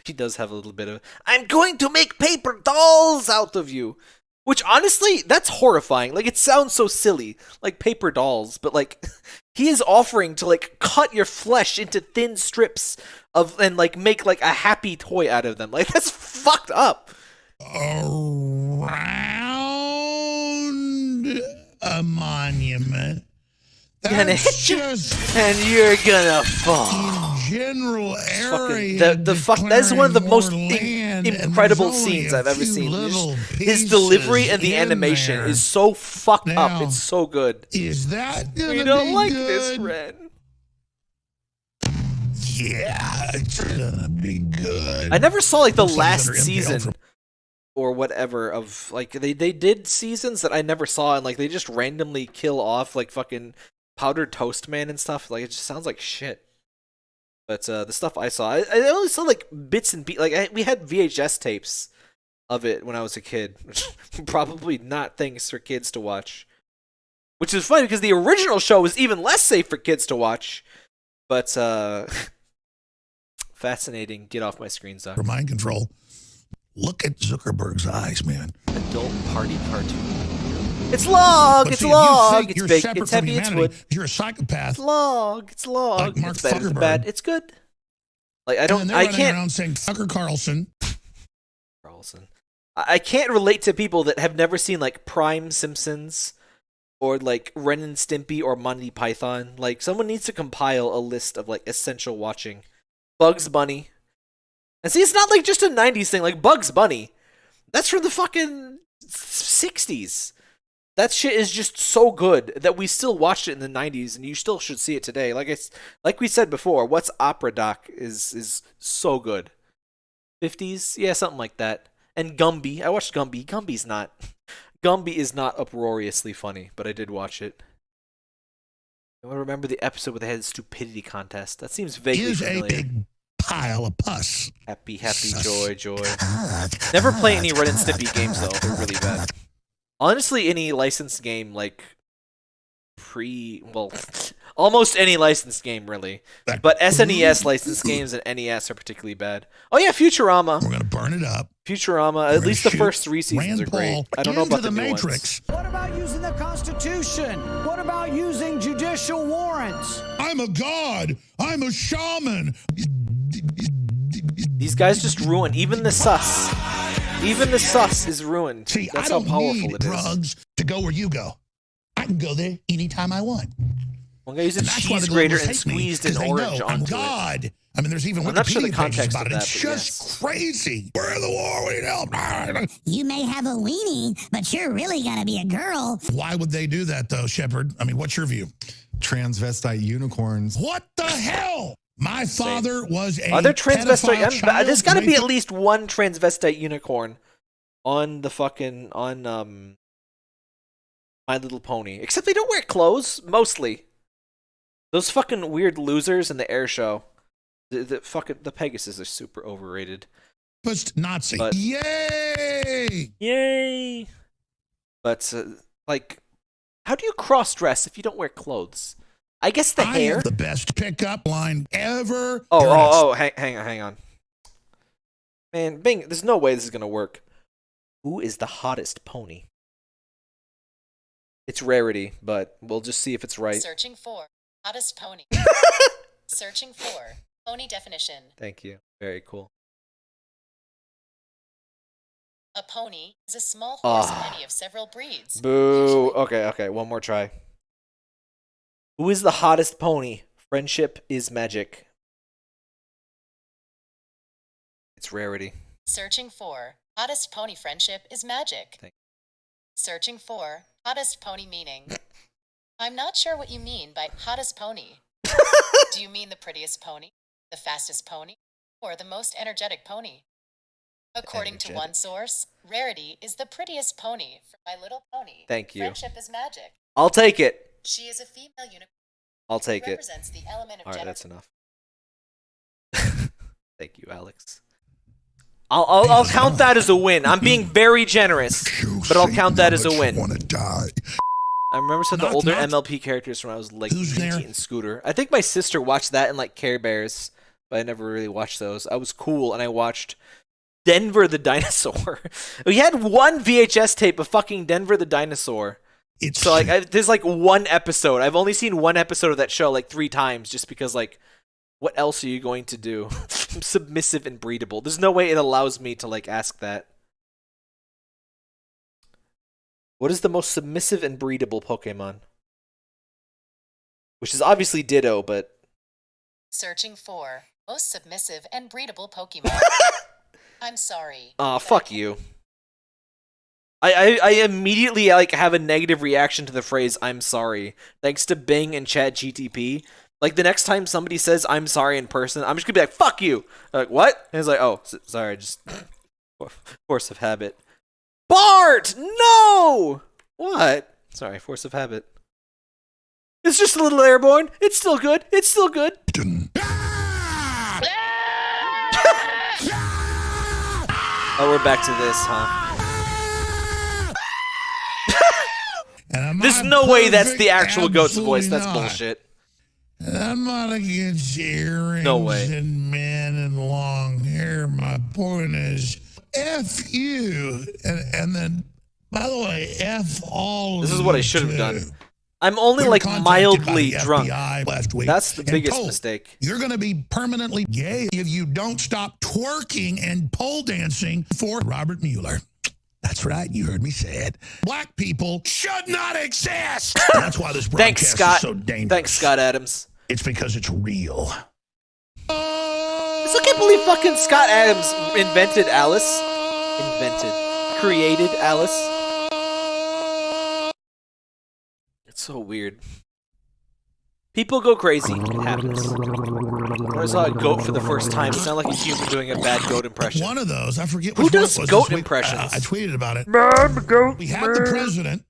A: He does have a little bit of, I'm going to make paper dolls out of you. Which, honestly, that's horrifying. Like, it sounds so silly. Like, paper dolls. But, like, he is offering to, like, cut your flesh into thin strips of, and, like, make, like, a happy toy out of them. Like, that's fucked up.
T: Around a monument.
A: That's just, and you're gonna fall.
T: General area.
A: That is one of the most incredible scenes I've ever seen. His delivery and the animation is so fucked up. It's so good.
T: Is that gonna
A: we don't
T: be
A: like
T: good?
A: this, Ren.
T: Yeah, it's gonna be good.
A: I never saw like the
T: Looks
A: last
T: like another MPL
A: season
T: from-
A: or whatever of like they did seasons that I never saw, and like they just randomly kill off like fucking Powdered Toast Man and stuff. Like it just sounds like shit. But the stuff I saw, I only saw like bits and pieces. Like we had VHS tapes of it when I was a kid. Probably not things for kids to watch. Which is funny because the original show was even less safe for kids to watch. But fascinating. Get off my screen, Zach.
T: For mind control. Look at Zuckerberg's eyes, man.
A: Adult party cartoon. It's log.
T: But
A: It's
T: see, if you
A: log.
T: think
A: It's
T: you're
A: big.
T: separate
A: It's
T: from
A: heavy. It's
T: humanity,
A: wood.
T: you're a psychopath.
A: It's log. It's log.
T: Like Mark
A: It's better than
T: Zuckerberg.
A: bad. It's good. Like I
T: And
A: don't.
T: they're
A: I
T: running
A: can't.
T: around saying Tucker Carlson.
A: I can't relate to people that have never seen like Prime Simpsons or like Ren and Stimpy or Monty Python. Like someone needs to compile a list of like essential watching. Bugs Bunny. And see, it's not like just a 90s thing. Like Bugs Bunny. That's from the fucking 60s. That shit is just so good that we still watched it in the 90s and you still should see it today. Like we said before, What's Opera Doc is so good. 50s? Yeah, something like that. And Gumby. I watched Gumby. Gumby is not uproariously funny, but I did watch it. I remember the episode where they had the stupidity contest. That seems vaguely familiar.
T: A big pile of pus.
A: Happy, joy. Never play any Ren and Stimpy games though. They're really bad. Honestly, any licensed game like almost any licensed game really. But SNES licensed games and NES are particularly bad. Oh yeah, Futurama.
T: We're gonna burn it up.
A: Futurama. At least the first 3 seasons are great. I don't know about the new ones.
Y: What about using the Constitution? What about using judicial warrants?
T: I'm a god. I'm a shaman.
A: These guys just ruin even the sus. Even the sus is ruined.
T: See,
A: That's
T: I don't
A: how powerful
T: need
A: it is.
T: drugs to go where you go. I can go there anytime I want.
A: One guy used a cheese grater and squeezed an orange onto
T: God.
A: it.
T: I mean, there's even
A: I'm not sure the
T: Wikipedia pages
A: context
T: about
A: of
T: it.
A: that,
T: It's
A: but
T: just crazy. We're in the war. We need help.
B: You may have a weenie, but you're really gonna be a girl.
T: Why would they do that, though, Shepard? I mean, what's your view?
P: Transvestite unicorns.
T: What the hell? My father was a
A: Are there transvestite?
T: pedophile child
A: There's got to be
T: rapist.
A: at least one transvestite unicorn on the fucking My Little Pony. Except they don't wear clothes mostly. Those fucking weird losers in the air show. The Pegasus are super overrated.
T: Nazi.
A: But,
T: Yay!
A: But like, how do you cross dress if you don't wear clothes? I guess the
T: I
A: hair.
T: have the best pickup line ever.
A: Hang on. Man, Bing, there's no way this is gonna work. Who is the hottest pony? It's Rarity, but we'll just see if it's right.
E: Searching for hottest pony. Searching for pony definition.
A: Thank you. Very cool.
E: A pony is a small horse of any of several breeds.
A: Boo. Okay. One more try. Who is the hottest pony? Friendship is magic. It's Rarity.
E: Searching for hottest pony friendship is magic. Searching for hottest pony meaning. I'm not sure what you mean by hottest pony. Do you mean the prettiest pony, the fastest pony, or the most energetic pony? According to one source, Rarity is the prettiest pony for My Little Pony.
A: Thank you.
E: Friendship is magic.
A: I'll take it.
E: She is a female unicorn.
A: I'll take
E: who
A: it.
E: represents the element of
A: All right,
E: gender.
A: that's enough. Thank you, Alex. I'll count that as a win. I'm being very generous, but I'll count that as a win. I remember some of the older MLP characters from when I was like Pinky and Scooter. I think my sister watched that and like Care Bears, but I never really watched those. I was cool and I watched Denver the Dinosaur. We had one VHS tape of fucking Denver the Dinosaur. So like there's like one episode. I've only seen one episode of that show like 3 times just because like what else are you going to do? I'm submissive and breedable. There's no way it allows me to like ask that. What is the most submissive and breedable Pokemon? Which is obviously Ditto, but
E: Searching for most submissive and breedable Pokemon. I'm sorry.
A: Fuck you. I immediately like have a negative reaction to the phrase "I'm sorry" thanks to Bing and Chat GTP. Like the next time somebody says "I'm sorry" in person, I'm just gonna be like "fuck you." Like what? And it's like, oh, sorry, just force of habit. Bart, no. What? Sorry, force of habit. It's just a little airborne. It's still good. It's still good. Oh, we're back to this, huh? There's no way that's the actual goat's voice. That's bullshit.
T: I'm not against earrings and men and long hair. My point is, F you. And then By the way, F all.
A: This is what I should have done. I'm only like mildly drunk.
T: Last week
A: That's the
T: and
A: biggest
T: told,
A: mistake.
T: You're going to be permanently gay if you don't stop twerking and pole dancing for Robert Mueller. That's right, you heard me say it. Black people should not exist. That's why this broadcast is so dangerous.
A: Thanks, Scott Adams.
T: It's because it's real.
A: I still can't believe fucking Scott Adams invented Alice. Created Alice. It's so weird. People go crazy. It happens. When I saw a goat for the first time, it sounded like a human doing a bad goat impression.
T: One of those, I forget
A: Who
T: which
A: does
T: one it was
A: goat
T: this week.
A: impressions?
T: I tweeted about it.
A: Goat,
T: we had the president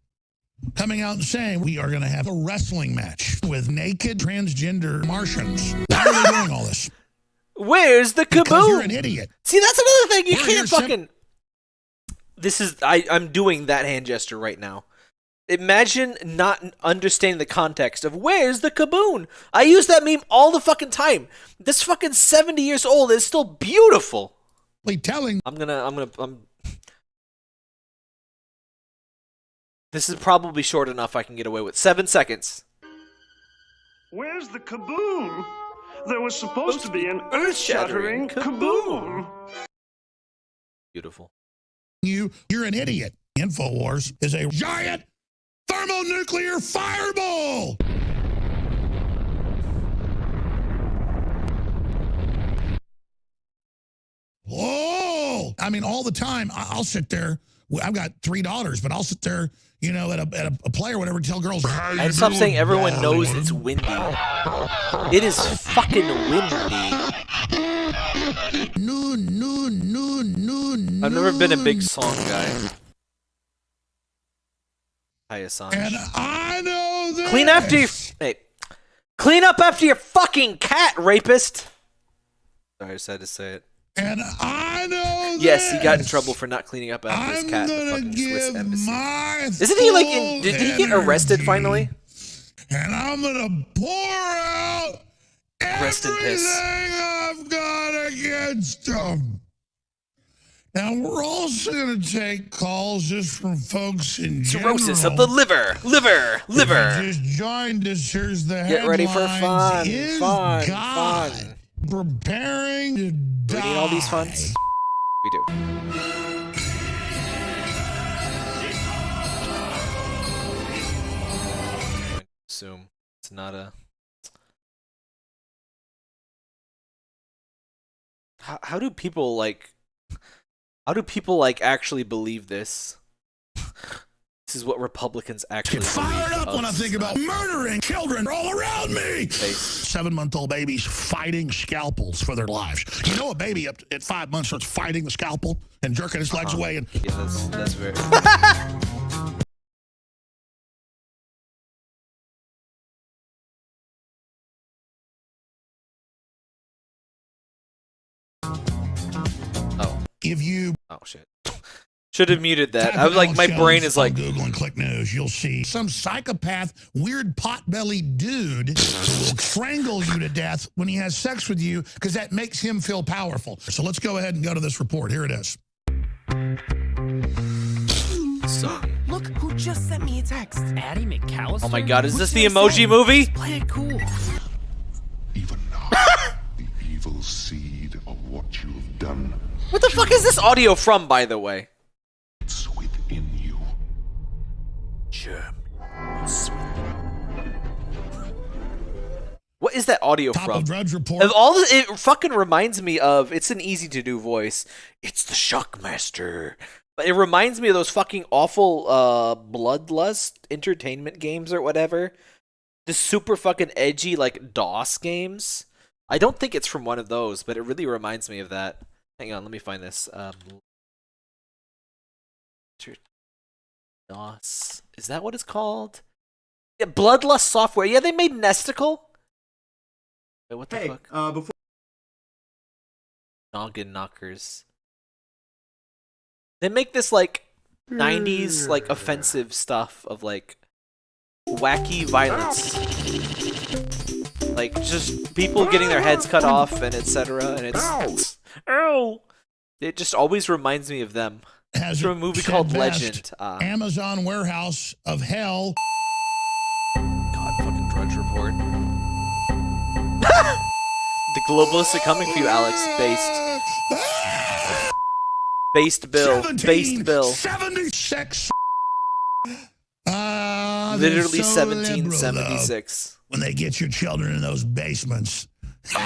T: coming out and saying we are going to have a wrestling match with naked transgender Martians. Why are they doing all this?
A: Where's the kaboom?
T: Because you're an idiot.
A: See, that's another thing. You
T: We're
A: can't fucking... This is... I'm doing that hand gesture right now. Imagine not understanding the context of where's the kaboom? I use that meme all the fucking time. This fucking 70 years old is still beautiful.
T: Telling...
A: This is probably short enough I can get away with. 7 seconds.
L: Where's the kaboom? There was supposed to be an earth-shattering kaboom.
A: Beautiful.
T: You're an idiot. InfoWars is a giant thermonuclear fireball. Whoa! I mean, all the time, I'll sit there. I've got 3 daughters, but I'll sit there, you know, at a play or whatever, tell girls.
A: And stop saying everyone knows it's windy. It is fucking windy. I've never been a big song guy. Hi, Assange.
T: And I know this.
A: Clean up after your fucking cat, rapist. Sorry, I just had to say it.
T: And I know
A: yes, he got in trouble for not cleaning up after his cat in the fucking Swiss embassy. Isn't he like in... Did he get arrested finally?
T: And I'm gonna pour out
A: Rest in piss.
T: everything I've got against him. Now, we're also going to take calls just from folks in general.
A: Cirrhosis of the liver. Liver.
T: If you just joined us, here's the
A: Get ready for fun.
T: Is
A: Fun.
T: God
A: Fun.
T: preparing to die?
A: Do we need all these funds? We do. Assume it's not a... How do people like... How do people like actually believe this? This is what Republicans actually
T: Get fired up when I think about murdering children all around me. 7-month-old babies fighting scalpels for their lives. You know, a baby up at 5 months starts fighting the scalpel and jerking his legs away. And
A: yeah, that's very.
T: if you...
A: Oh, shit. Should have muted that. I was like, my brain is like...
T: Google and click news, you'll see some psychopath, weird pot-bellied dude will strangle you to death when he has sex with you because that makes him feel powerful. So let's go ahead and go to this report. Here it is.
A: So...
M: Look who just sent me a text. Addie McAllister.
A: Oh my god, is this the Emoji Movie?
M: Play it cool.
O: Even now, the evil seed of what you have done.
A: What the fuck is this audio from, by the way?
O: It's within you.
A: What is that audio
T: Top
A: from?
T: of Drudge Report.
A: Of all this, it fucking reminds me of... It's an easy to do voice. It's the Shockmaster. But it reminds me of those fucking awful bloodlust entertainment games or whatever. The super fucking edgy like DOS games. I don't think it's from one of those, but it really reminds me of that. Hang on, let me find this. DOS. Is that what it's called? Yeah, Bloodlust Software. Yeah, they made Nesticle. Wait, what the fuck?
U: Before
A: Noggin Knockers. They make this like 90s like offensive stuff of like wacky violence. Like just people getting their heads cut off and etc. And it's ow! It just always reminds me of them.
T: has
A: From a movie called Legend.
T: Amazon warehouse of hell.
A: God, fucking Drudge Report. The globalists are coming for you, Alex. Based Bill. Based Bill.
T: 76.
A: Literally
T: so
A: 1776.
T: When they get your children in those basements.
B: So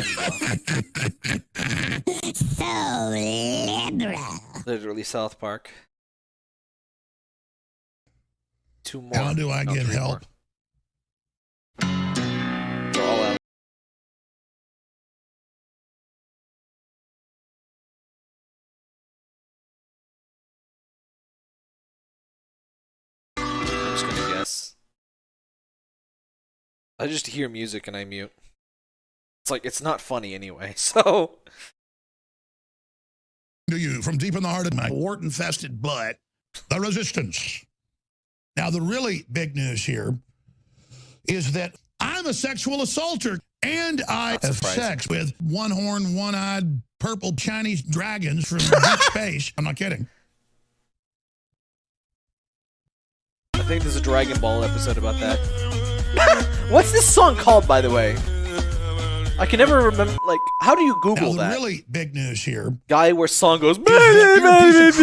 B: liberal.
A: Literally South Park. 2 more.
T: How do I get
A: 3
T: help?
A: More. They're all out. I'm just gonna guess. I just hear music and I mute. It's like, it's not funny anyway, so...
T: To you, from deep in the heart of my wart-infested butt, the resistance. Now, the really big news here is that I'm a sexual assaulter, and I have sex with one-horned, one-eyed, purple Chinese dragons from deep space. I'm not kidding.
A: I think there's a Dragon Ball episode about that. What's this song called, by the way? I can never remember, like, how do you Google
T: now, the
A: that?
T: really big news here.
A: Guy where song goes, no, it's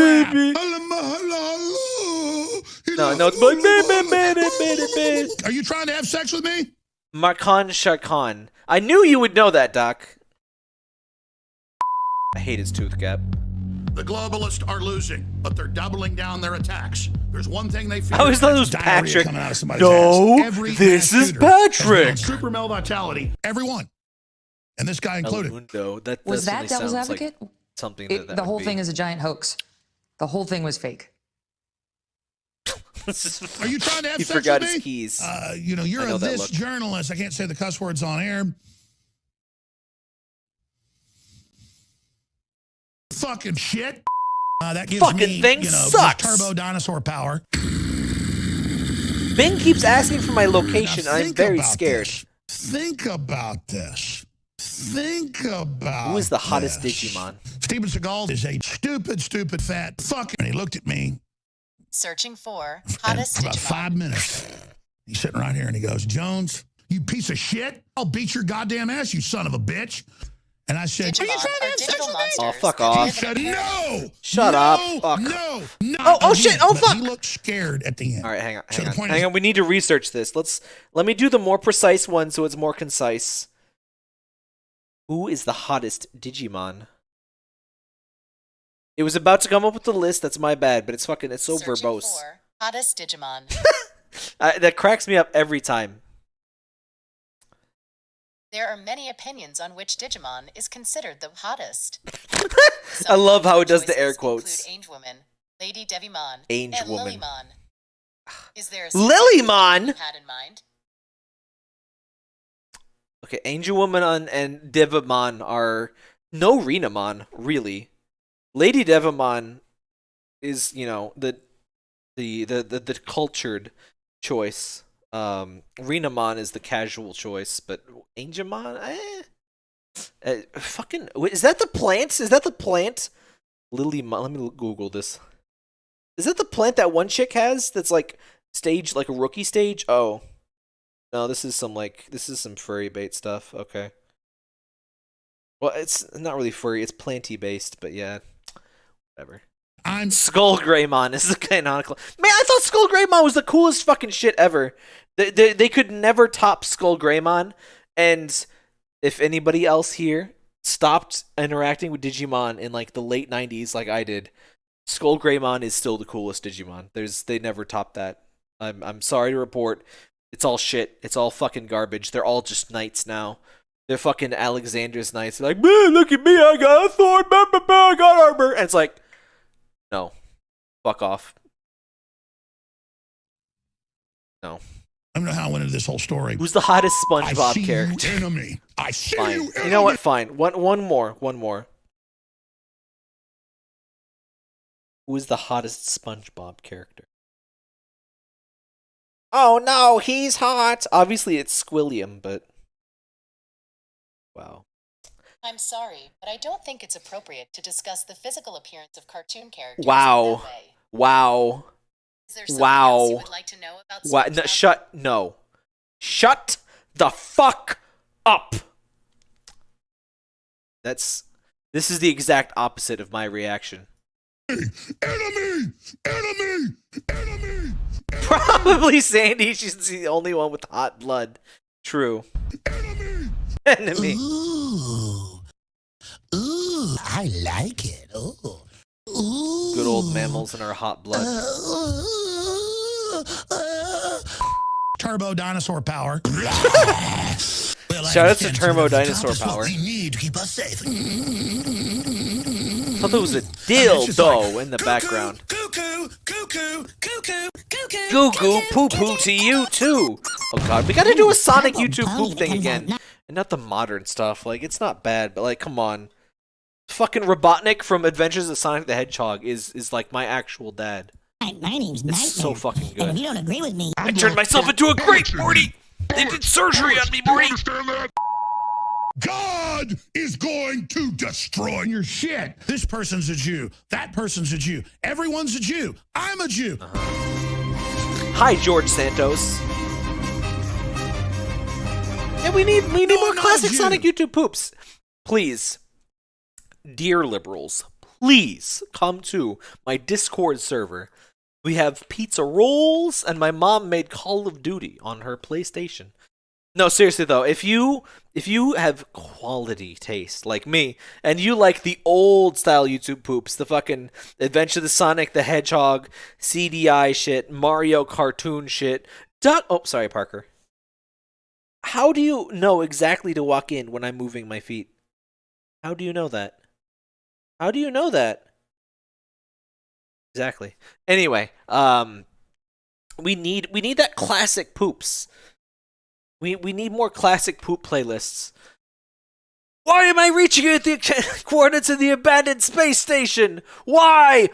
A: like,
T: are you trying to have sex with me?
A: Markan Sharkan. I knew you would know that, Doc. I hate his tooth gap.
T: The globalists are losing, but they're doubling down their attacks. There's one thing they fear.
A: I always thought it was Patrick.
T: Coming out of somebody's
A: No,
T: ass. Every
A: this is
T: shooter
A: Patrick.
T: Super male vitality. Everyone. And this guy included.
A: That
I: Was that Devil's
A: sounds
I: Advocate?
A: Like something
I: It,
A: that
I: the
A: would
I: whole
A: be.
I: thing is a giant hoax. The whole thing was fake.
T: Are you trying to have
A: He
T: sex
A: forgot
T: with
A: his
T: me?
A: keys.
T: You know, you're
A: I know
T: a
A: that
T: this
A: look.
T: journalist. I can't say the cuss words on air. Fucking shit. That gives
A: Fucking
T: me,
A: thing
T: you know,
A: sucks.
T: turbo dinosaur power.
A: Bing keeps asking for my location.
T: Now
A: I'm
T: think
A: very
T: about
A: scared.
T: this. Think about this. Think about
A: Who is the hottest
T: this.
A: Digimon?
T: Steven Seagal is a stupid, fat fucker. And he looked at me.
E: Searching for
T: And
E: hottest
T: for about
E: Digimon.
T: 5 minutes. He's sitting right here and he goes, Jones, you piece of shit. I'll beat your goddamn ass, you son of a bitch. And I said,
E: Digimon are digital monsters.
A: Oh, fuck
E: that
A: off.
T: he said, no.
A: Shut
T: no,
A: up. Fuck.
T: No.
A: Oh, shit. Oh,
T: But
A: fuck.
T: He looked scared at the end.
A: All right, hang on.
T: So the point
A: Hang
T: is-
A: on. We need to research this. Let me do the more precise one so it's more concise. Who is the hottest Digimon? It was about to come up with the list. That's my bad, but it's so
E: Searching
A: verbose.
E: for hottest Digimon.
A: That cracks me up every time.
E: There are many opinions on which Digimon is considered the hottest.
A: I love how it does the air
E: Choices
A: quotes.
E: include Angewoman, Lady Devimon,
A: Angewoman.
E: and Lilymon. Is there a
A: Lilymon?
E: you had in mind?
A: Okay, Angel Woman and Devamon are no Renamon, really. Lady Devamon is, you know, the cultured choice. Renamon is the casual choice, but Angemon, fucking, wait, is that the plant? Is that the plant? Lilymon, let me Google this. Is that the plant that one chick has that's like stage, like a rookie stage? Oh. No, this is some furry bait stuff. Okay. Well, it's not really furry. It's planty based, but yeah, whatever.
T: I'm
A: Skull Greymon is the canonical. Man, I thought Skull Greymon was the coolest fucking shit ever. They could never top Skull Greymon, and if anybody else here stopped interacting with Digimon in like the late 90s, like I did, Skull Greymon is still the coolest Digimon. They never topped that. I'm sorry to report. It's all shit. It's all fucking garbage. They're all just knights now. They're fucking Alexander's knights. They're like, man, look at me. I got a sword. I got armor. And it's like, no. Fuck off. No.
T: I don't know how I went into this whole story.
A: Who's the hottest SpongeBob
T: I see
A: character?
T: You enemy. I see
A: Fine.
T: you
A: You
T: enemy.
A: know what? Fine. One more. Who is the hottest SpongeBob character? Oh no, he's hot. Obviously, it's Squilliam, but wow.
E: I'm sorry, but I don't think it's appropriate to discuss the physical appearance of cartoon characters
A: Wow.
E: in that way.
A: Wow.
E: Is there something else you would like to know about
A: What? No, shut the fuck up. This is the exact opposite of my reaction.
T: Enemy!
A: Probably Sandy. She's the only one with hot blood. True. Enemy.
T: Ooh, I like it. Ooh.
A: Good old mammals in our hot blood.
T: Turbo dinosaur power.
A: Shout out to Turbo Dinosaur Power.
T: We need to keep us safe.
A: I thought there was a dildo in the background.
T: Cuckoo, cuckoo, cuckoo, cuckoo.
A: Goo goo poo poo to you too. Oh god, we gotta do a Sonic YouTube poop thing again. And not the modern stuff. Like, it's not bad, but like, come on. Fucking Robotnik from Adventures of Sonic the Hedgehog is like my actual dad.
B: My name's
A: It's
B: Nightmare.
A: so fucking
B: And if
A: good.
B: you don't agree with me,
A: I turned myself into a grape, Morty! They did surgery on me, Morty!
T: God is going to destroy your shit. This person's a Jew. That person's a Jew. Everyone's a Jew. I'm a Jew.
A: Hi, George Santos. Yeah, we need more classic Sonic YouTube poops. Please, dear liberals, please come to my Discord server. We have pizza rolls, and my mom made Call of Duty on her PlayStation. No, seriously though, if you have quality taste like me, and you like the old style YouTube poops, the fucking Adventure of the Sonic the Hedgehog, CDI shit, Mario cartoon shit, oh, sorry, Parker. How do you know exactly to walk in when I'm moving my feet? How do you know that? How do you know that? Exactly. Anyway, we need that classic poops. We need more classic poop playlists. Why am I reaching at the coordinates of the abandoned space station? Why?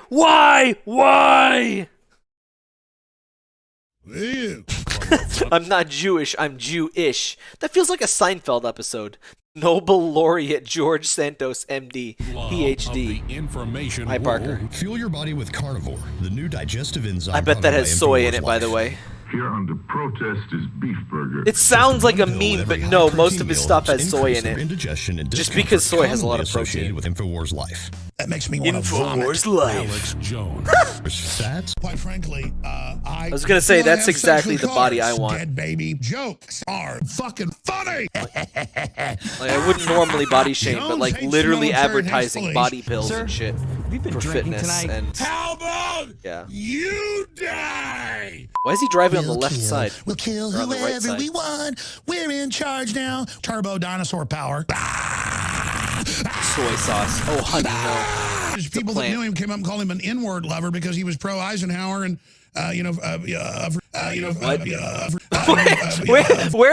A: I'm not Jewish, I'm Jew-ish. That feels like a Seinfeld episode. Nobel laureate George Santos, MD, PhD.
K: Information.
A: Hi, Parker.
K: Fuel your body with carnivore, the new digestive enzyme.
A: I bet that has soy in it, by the way.
O: Here under protest is beef burger.
A: It sounds like a meme, but no, most of his stuff has soy in it. Just because soy has a lot of protein.
K: With InfoWars Life.
T: That makes me want to vomit.
A: InfoWars Life.
K: Alex Jones. Fats.
T: Quite frankly, I
A: was gonna say, that's
T: have
A: exactly
T: sex with
A: the body I
T: cars.
A: want.
T: Dead baby jokes are fucking funny.
A: Like, I wouldn't normally body shame, but like
T: Jones hates
A: literally
T: military
A: advertising
T: police.
A: body pills
T: Sir,
A: and shit
M: we've been
A: for
M: drinking
A: fitness
M: tonight.
A: and
T: How about
A: yeah.
T: you die?
A: Why is he driving on the left
T: Kill.
A: side?
T: We'll kill
A: Or on the right
T: whoever
A: side?
T: we want. We're in charge now. Turbo dinosaur power.
A: Soy sauce. Oh, honey, no.
T: There's people that knew him came up and called him an N-word lover because he was pro Eisenhower and where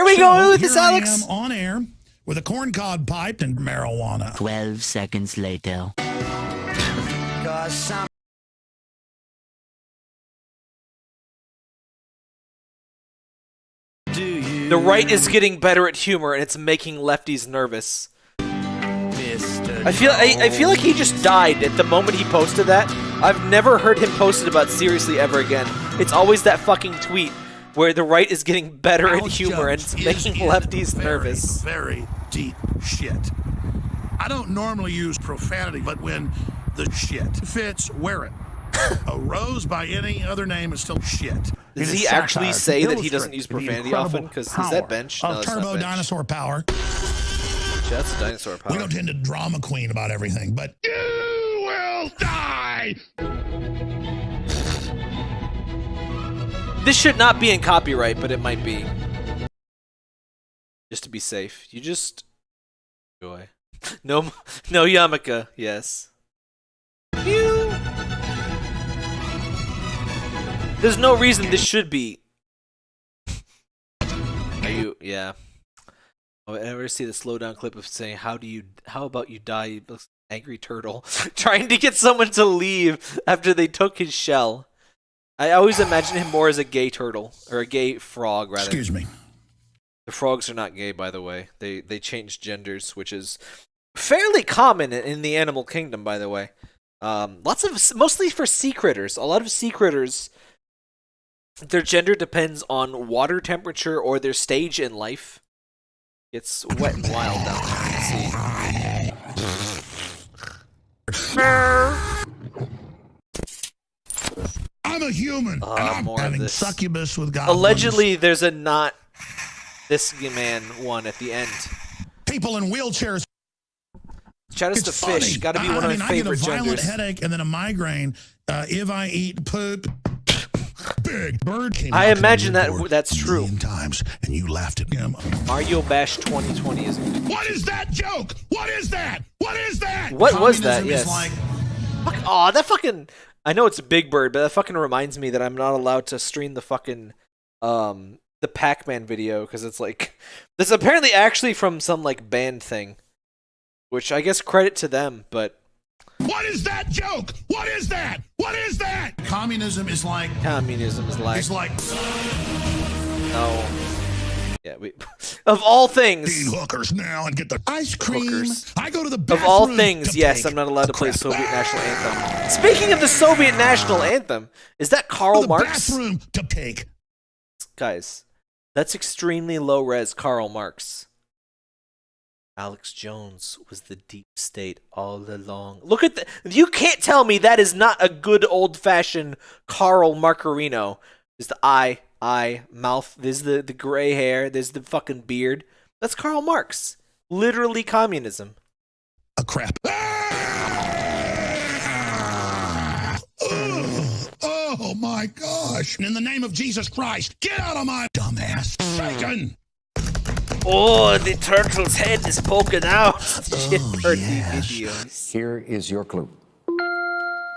A: are we going with this,
T: here
A: Alex?
T: I am on air with a corncob pipe and marijuana.
J: 12 seconds later.
A: The right is getting better at humor, and it's making lefties nervous. I feel like he just died at the moment he posted that. I've never heard him post it about seriously ever again. It's always that fucking tweet where the right is getting better at humor and it's making lefties nervous.
T: Very deep shit. I don't normally use profanity, but when the shit fits, wear it. A rose by any other name is still shit.
A: Does he actually say that he doesn't use profanity often? Because is that bench? No,
T: Of
A: that's not
T: turbo
A: bench.
T: dinosaur power.
A: That's dinosaur power.
T: We don't tend to drama queen about everything, but you will die.
A: This should not be in copyright, but it might be. Just to be safe. You just enjoy. No yarmulke, yes. There's no reason this should be. Are you? Yeah. Oh, I ever see the slowdown clip of saying, how about you die, you angry turtle, trying to get someone to leave after they took his shell. I always imagine him more as a gay turtle, or a gay frog, rather.
T: Excuse me.
A: The frogs are not gay, by the way. They changed genders, which is fairly common in the animal kingdom, by the way. Mostly for sea critters. A lot of sea critters, their gender depends on water temperature or their stage in life. It's wet and wild down there in the sea.
T: I'm a human, and I'm having succubus with God.
A: Allegedly, there's a not this man one at the end.
T: People in wheelchairs.
A: Chalice of Fish, got to be one of my favorite genders.
T: I get a violent headache and then a migraine if I eat poop. Big Bird came
A: I imagine that's true.
T: Times, and you laughed at him.
A: Mario Bash 2020 is.
T: What is that joke? What is that? What is that?
A: What was that? Yes.
T: Like...
A: Oh, that fucking. I know it's a Big Bird, but that fucking reminds me that I'm not allowed to stream the fucking the Pac-Man video because it's like this apparently actually from some like band thing, which I guess credit to them, but.
T: What is that joke? What is that? What is that? Communism is like.
A: It's
T: like.
A: No. Yeah, of all things.
T: Eat hookers now and get the ice cream.
A: Hookers.
T: I go to the bathroom.
A: Of all things, yes, I'm not allowed to play Soviet national anthem. Speaking of the Soviet national anthem, is that Karl Marx?
T: Bathroom to take.
A: Guys, that's extremely low res Karl Marx. Alex Jones was the deep state all along. Look at you can't tell me that is not a good old-fashioned Karl Marcarino. There's the eye, mouth, there's the gray hair, there's the fucking beard. That's Karl Marx. Literally communism.
T: A crap. Oh my gosh. In the name of Jesus Christ, get out of my dumbass Satan.
A: Oh, the turtle's head is poking out. Videos.
Q: Here is your clue.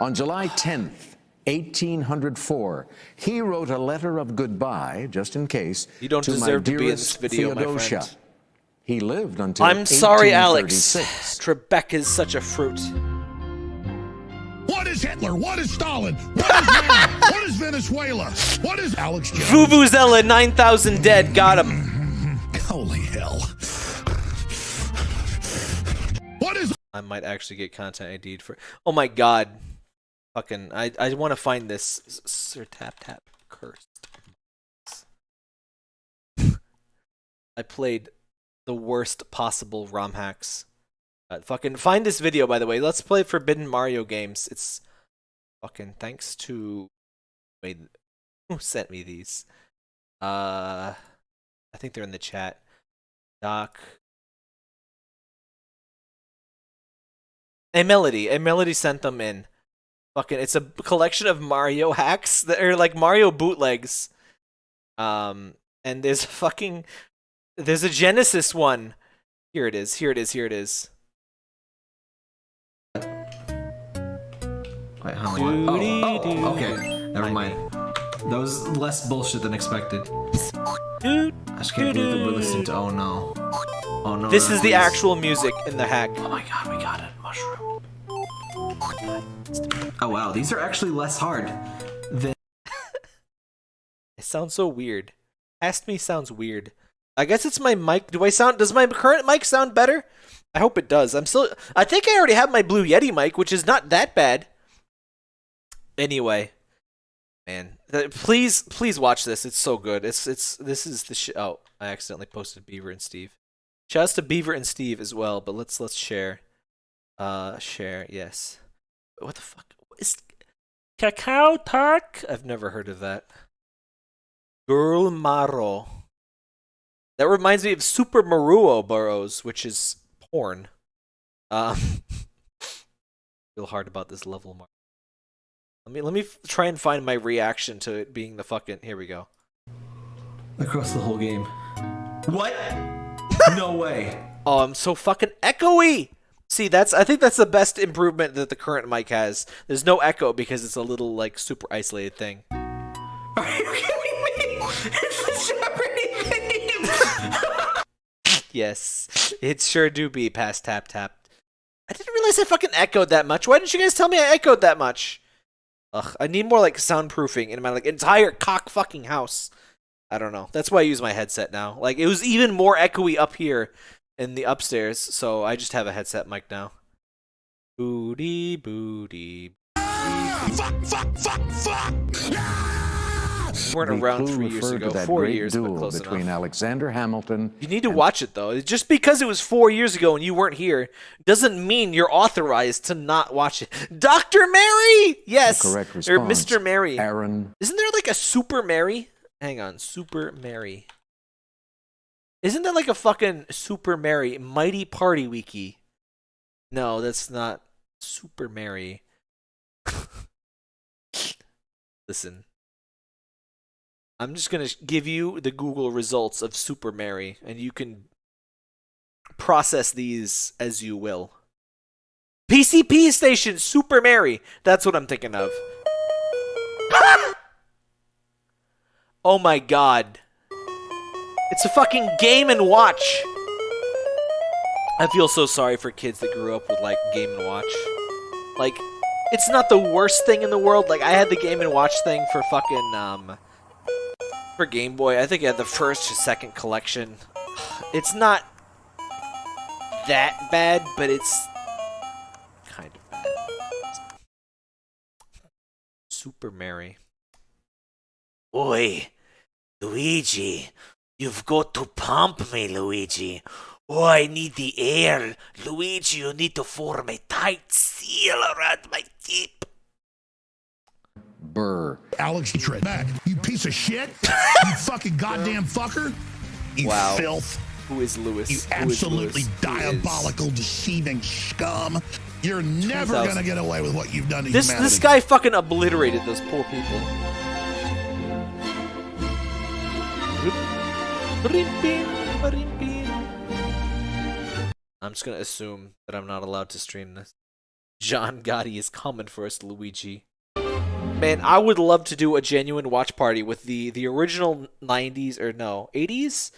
Q: On July 10th, 1804, he wrote a letter of goodbye, just in case,
A: you don't
Q: to
A: deserve
Q: my
A: to be in this video,
Q: Theodosia.
A: my friend.
Q: He lived until
A: I'm sorry, Alex.
Q: 1836.
A: Trebek is such a fruit.
T: What is Hitler? What is Stalin? What is Mao? What is Venezuela? What is Alex Jones?
A: Vuvuzela, 9,000 dead. Got him.
T: Holy hell. What is...
A: I might actually get content ID'd for... Oh my god. Fucking... I want to find this. Sir Tap cursed. I played the worst possible ROM hacks. Fucking find this video, by the way. Let's play Forbidden Mario games. It's fucking thanks to... Wait, who sent me these? I think they're in the chat. Doc. Melody sent them in. Fucking, it's a collection of Mario hacks that are like Mario bootlegs. And there's a Genesis one. Here it is.
R: Wait, how many? Oh, okay. Never mind. That was less bullshit than expected. I just can't believe that we're listening to Oh No. Oh No.
A: This is the actual music in the hack.
R: Oh my god, we got it. Mushroom. Oh wow, these are actually less hard than...
A: It sounds so weird. Ask Me sounds weird. I guess it's my mic. Does my current mic sound better? I hope it does. I think I already have my Blue Yeti mic, which is not that bad. Anyway. Man, please watch this. It's so good. This is the shit. Oh, I accidentally posted Beaver and Steve. Shouts to Beaver and Steve as well. But let's share. Share. Yes. What the fuck? What is Cacao Talk? I've never heard of that. Girl Maro. That reminds me of Super Maruo Burrows, which is porn. Feel hard about this level, Mark. Let me try and find my reaction to it being the fucking... Here we go.
R: Across the whole game. What? No way.
A: Oh, I'm so fucking echoey! See, I think that's the best improvement that the current mic has. There's no echo because it's a little, like, super isolated thing.
R: Are you kidding me? It's the Jeopardy theme!
A: Yes, it sure do be past tap. I didn't realize I fucking echoed that much. Why didn't you guys tell me I echoed that much? Ugh, I need more, like, soundproofing in my, like, entire cock fucking house. I don't know. That's why I use my headset now. Like, it was even more echoey up here in the upstairs, so I just have a headset mic now. Booty, booty.
T: Fuck, fuck, fuck, fuck!
A: We weren't around 3 years
Q: referred
A: ago.
Q: to that
A: 4
Q: great
A: years, but
Q: duel
A: close
Q: between
A: enough.
Q: Alexander Hamilton.
A: You need to watch it though. Just because it was 4 years ago and you weren't here doesn't mean you're authorized to not watch it. Dr. Mary, yes,
Q: The correct
A: or
Q: response,
A: Mr. Mary.
Q: Aaron.
A: Isn't there like a Super Mary? Hang on, Super Mary. Isn't there like a fucking Super Mary Mighty Party Wiki? No, that's not Super Mary. Listen. I'm just going to give you the Google results of Super Mary, and you can process these as you will. PCP station, Super Mary. That's what I'm thinking of. Oh my god. It's a fucking Game & Watch. I feel so sorry for kids that grew up with, like, Game & Watch. Like, it's not the worst thing in the world. Like, I had the Game & Watch thing for fucking, for Game Boy. I think I had the first or second collection. It's not that bad, but it's kind of bad. Super Mary. Oi, Luigi, you've got to pump me, Luigi. Oh, I need the air. Luigi, you need to form a tight seal around my tip.
Q: Burr.
T: Alex, you back. You piece of shit. You fucking goddamn fucker. You
A: Wow.
T: filth.
A: Who is Lewis?
T: You
A: Who is
T: absolutely
A: Lewis?
T: diabolical, deceiving scum. You're never
A: 2000.
T: gonna get away with what you've done to
A: This
T: humanity.
A: guy fucking obliterated those poor people. I'm just gonna assume that I'm not allowed to stream this. John Gotti is coming for us, Luigi. Man, I would love to do a genuine watch party with the original 90s, or no, 80s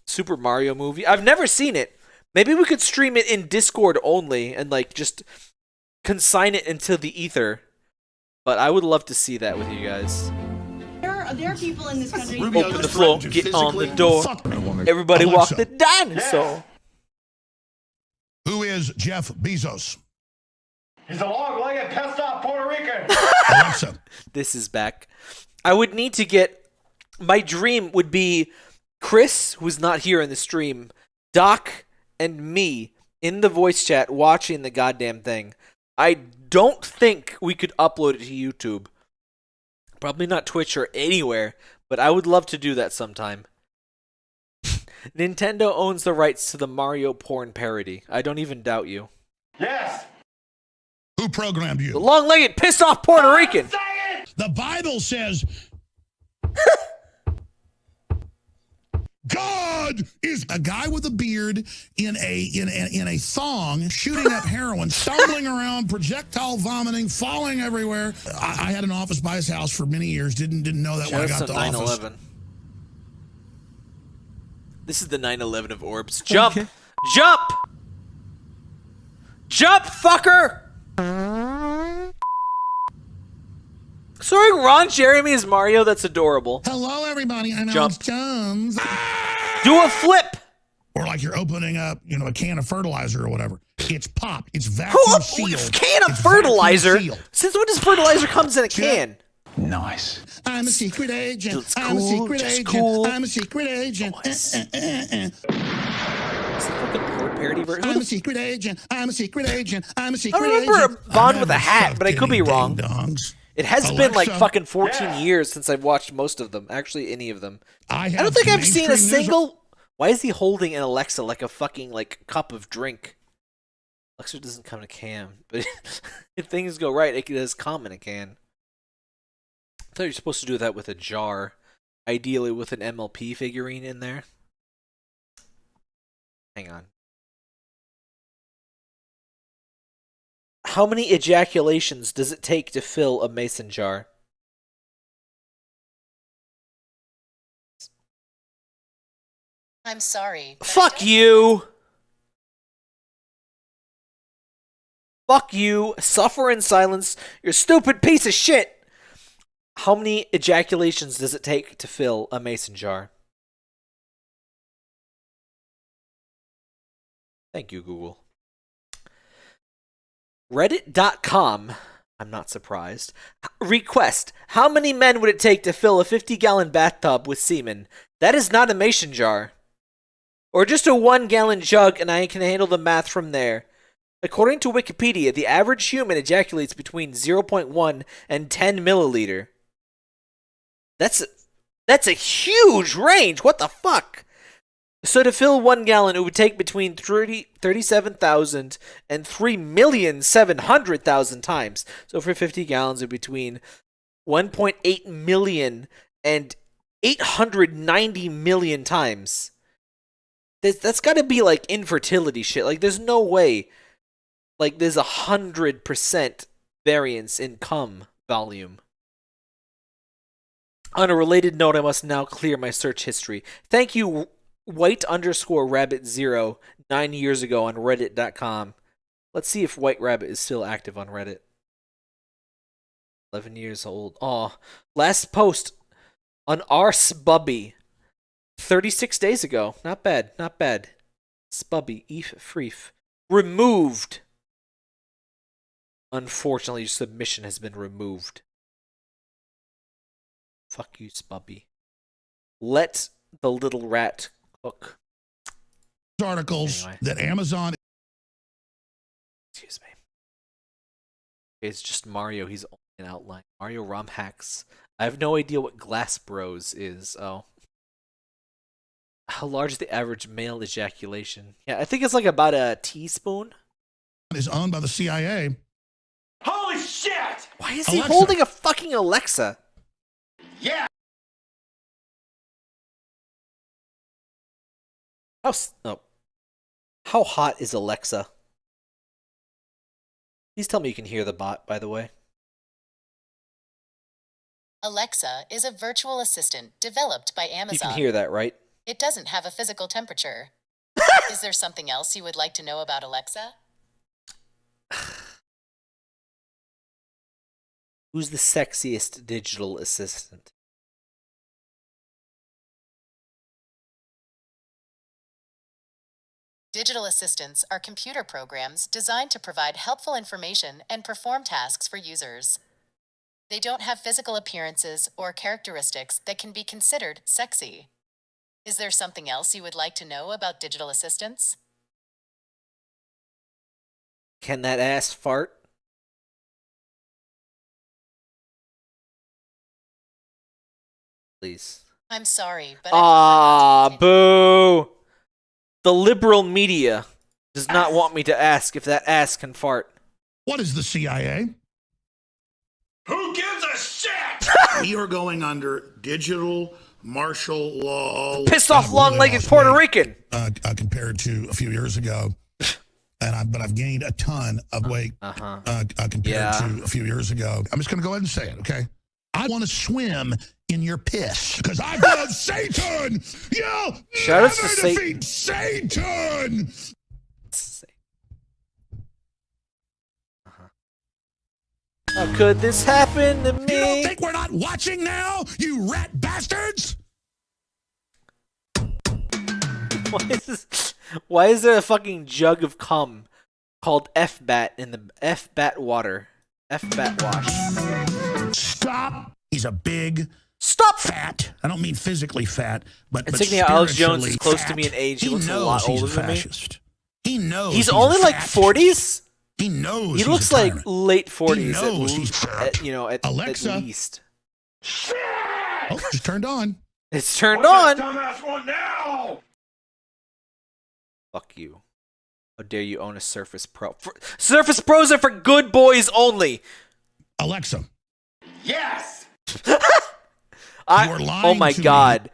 A: Super Mario movie. I've never seen it. Maybe we could stream it in Discord only and like just consign it into the ether. But I would love to see that with you guys.
H: There are people in this country.
A: Open the floor, get on the door. Everybody walk the dinosaur.
T: Who is Jeff Bezos?
N: He's a long-legged, pissed-off Puerto Rican.
T: Alexa.
A: This is back. I would need to get... My dream would be Chris, who's not here in the stream, Doc, and me in the voice chat watching the goddamn thing. I don't think we could upload it to YouTube. Probably not Twitch or anywhere, but I would love to do that sometime. Nintendo owns the rights to the Mario porn parody. I don't even doubt you.
N: Yes.
T: Who programmed you?
A: The long-legged, pissed-off Puerto Rican.
T: The Bible says God is a guy with a beard in a thong, shooting up heroin, stumbling around, projectile vomiting, falling everywhere. I had an office by his house for many years. Didn't know that when I got to office.
A: 9/11. This is the 9/11 of orbs. Jump!
R: Okay.
A: Jump! Jump, fucker! Sorry, Ron Jeremy is Mario. That's adorable.
T: Hello, everybody. I'm
A: Jump.
T: Alex Jones.
A: Do a flip!
T: Or like you're opening up, a can of fertilizer or whatever. It's popped. It's
A: Who
T: vacuum sealed.
A: can of
T: It's
A: fertilizer?
T: vacuum sealed.
A: Since when does fertilizer comes in a can?
T: Nice. I'm a secret agent.
A: It's
T: I'm a
A: cool,
T: secret
A: just
T: agent.
A: cool.
T: I'm a secret agent.
A: Is it fucking porn parody version?
T: I'm a secret agent. I'm a secret agent. I'm a
A: I
T: secret
A: remember
T: agent.
A: Bond with a hat, but I could be wrong.
T: Dongs.
A: It has been like
T: Alexa.
A: fucking 14 years since I've watched most of them. Actually, any of them.
T: I
A: don't think I've seen a
T: mainstream news-
A: single... Why is he holding an Alexa like a fucking like cup of drink? Alexa doesn't come in a can, but if things go right, it does come in a can. I thought you're supposed to do that with a jar, ideally with an MLP figurine in there. Hang on. How many ejaculations does it take to fill a mason jar?
E: I'm sorry. but I
A: Fuck
E: don't-
A: you! Fuck you! Suffer in silence, you stupid piece of shit! How many ejaculations does it take to fill a mason jar? Thank you, Google. Reddit.com. I'm not surprised. Request. How many men would it take to fill a 50-gallon bathtub with semen? That is not a mason jar. Or just a 1-gallon jug, and I can handle the math from there. According to Wikipedia, the average human ejaculates between 0.1 and 10 milliliter. That's a huge range. What the fuck? So to fill 1 gallon, it would take between 37,000 and 3,700,000 times. So for 50 gallons, it would be between 1.8 million and 890 million times. That's got to be like infertility shit. Like, there's no way. Like, there's 100% variance in cum volume. On a related note, I must now clear my search history. Thank you, white_rabbit0 9 years ago on reddit.com. Let's see if White Rabbit is still active on Reddit. 11 years old. Aw. Last post on Spubby 36 days ago. Not bad, not bad. Spubby, Eef Freef. Removed. Unfortunately, your submission has been removed. Fuck you, Spubby. Let the little rat cook.
T: Articles that Amazon.
A: Excuse me. It's just Mario. He's only an outline. Mario ROM hacks. I have no idea what Glass Bros is. Oh. How large is the average male ejaculation? Yeah, I think it's like about a teaspoon.
T: Is owned by the CIA.
L: Holy shit!
A: Why is he holding a fucking Alexa?
L: Yeah!
A: How hot is Alexa? Please tell me you can hear the bot, by the way.
E: Alexa is a virtual assistant developed by Amazon.
A: You can hear that, right?
E: It doesn't have a physical temperature. Is there something else you would like to know about Alexa?
A: Who's the sexiest digital assistant?
E: Digital assistants are computer programs designed to provide helpful information and perform tasks for users. They don't have physical appearances or characteristics that can be considered sexy. Is there something else you would like to know about digital assistants?
A: Can that ass fart? Please.
E: I'm sorry, but
A: boo! The liberal media does not want me to ask if that ass can fart.
T: What is the CIA?
L: Who gives a shit?
T: We are going under digital martial law.
A: Pissed off long-legged Puerto Rican.
T: Compared to a few years ago, but I've gained a ton of weight compared to a few years ago. I'm just going to go ahead and say it, okay? I want to swim in your piss because I love Satan. You'll
A: Shout outs to
T: defeat Satan.
A: How could this happen to me?
T: You don't think we're not watching now, you rat bastards?
A: Why is there a fucking jug of cum called F-Bat in the F-Bat water? F-Bat wash.
T: Stop. He's a big, fat. I don't mean physically fat, but
A: Insignia Alex Jones is close
T: fat.
A: to me in age. He looks a
T: knows
A: lot older
T: he's a
A: than me.
T: fascist. He knows
A: he's only like 40s.
T: He knows
A: he looks like late 40s. At
T: Alexa.
A: least.
T: Oh, it's turned on.
A: It's turned on.
L: Dumbass one now!
A: Fuck you. How dare you own a Surface Pro? Surface Pros are for good boys only.
T: Alexa.
L: Yes!
A: Oh my god.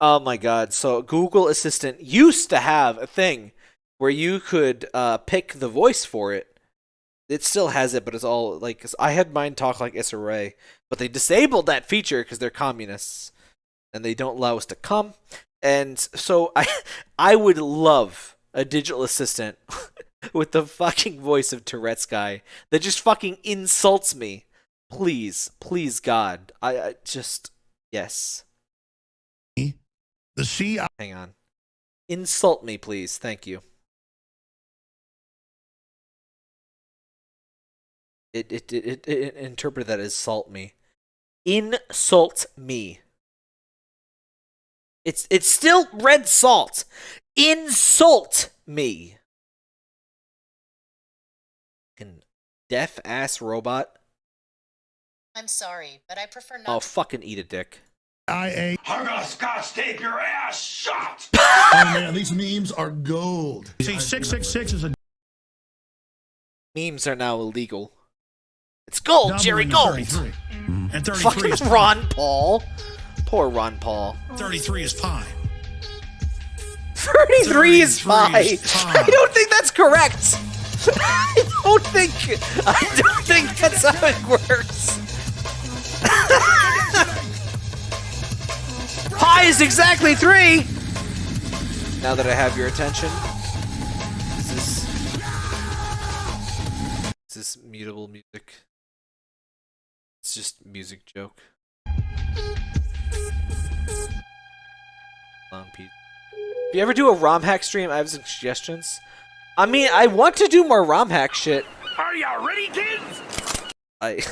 A: Oh my god. So Google Assistant used to have a thing where you could pick the voice for it. It still has it, but it's all like, cause I had mine talk like Issa Rae, but they disabled that feature because they're communists and they don't allow us to come. And so I would love a digital assistant with the fucking voice of Tourette's guy that just fucking insults me. Please, please, God. I just, yes.
T: The CIA.
A: Hang on. Insult me, please. Thank you. It interpreted that as salt me. Insult me. It's still red salt. Insult me. Fucking deaf ass robot.
E: I'm sorry, but I prefer not.
A: Oh, fucking eat a dick.
T: I'm
F: gonna scotch tape your ass shut!
T: Oh man, these memes are gold.
Y: See, 666 is a
A: Memes are now illegal. It's gold,
Y: doubling
A: Jerry,
Y: of
A: gold.
Y: 33. And 33
A: Fucking
Y: is
A: Ron Paul. Poor Ron Paul.
Y: 33 is pi.
A: 33 is pi.
Y: 33 is pi.
A: I don't think that's correct. I don't think that's how it works. Pi is exactly 3. Now that I have your attention, is this mutable music? It's just music joke. Long piece. If you ever do a ROM hack stream, I have some suggestions. I mean, I want to do more ROM hack shit.
F: Are you ready, kids?
A: I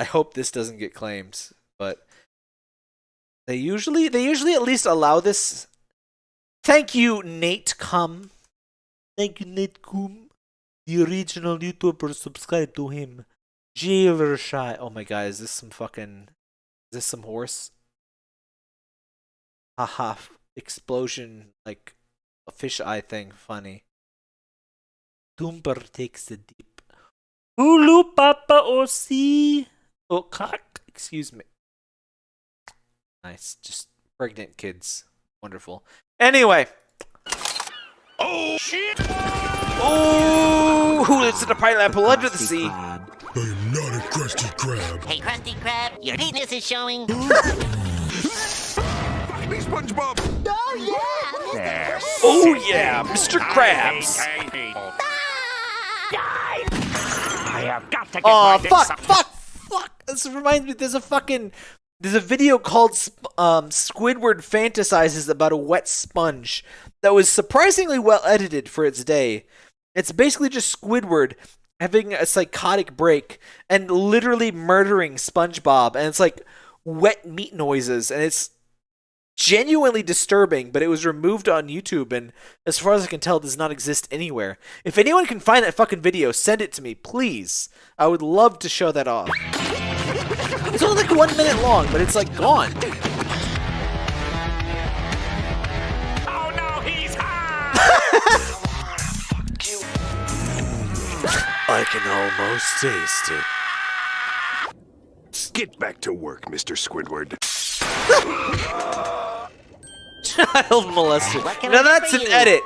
A: hope this doesn't get claimed, but they usually at least allow this. Thank you, Nate Cum. Thank you, Nate Cum. The original YouTuber, subscribe to him. Shy. Oh my god, is this some horse? Haha, explosion, like a fish eye thing, funny. Doomper takes the deep. Hulu papa osi. Oh, cock. Excuse me. Nice, just pregnant kids. Wonderful. Anyway.
F: Oh shit!
A: Oh, who lives in a pineapple under the sea?
K: I am not a Krusty Krab.
J: Hey, Krusty Krab, your penis is showing.
F: Fuck me, SpongeBob!
J: Oh, yeah!
A: Oh yeah, Mr. Krabs.
F: I have got to get
A: Oh
F: my
A: fuck! This reminds me. There's a video called Squidward fantasizes about a wet sponge that was surprisingly well edited for its day. It's basically just Squidward having a psychotic break and literally murdering SpongeBob, and it's like wet meat noises, and it's genuinely disturbing, but it was removed on YouTube, and as far as I can tell, does not exist anywhere. If anyone can find that fucking video, send it to me, please. I would love to show that off. It's only like 1 minute long, but it's like gone.
F: Oh no, he's high!
A: I can almost taste it.
F: Get back to work, Mr. Squidward.
A: Child molester. Now that's an edit.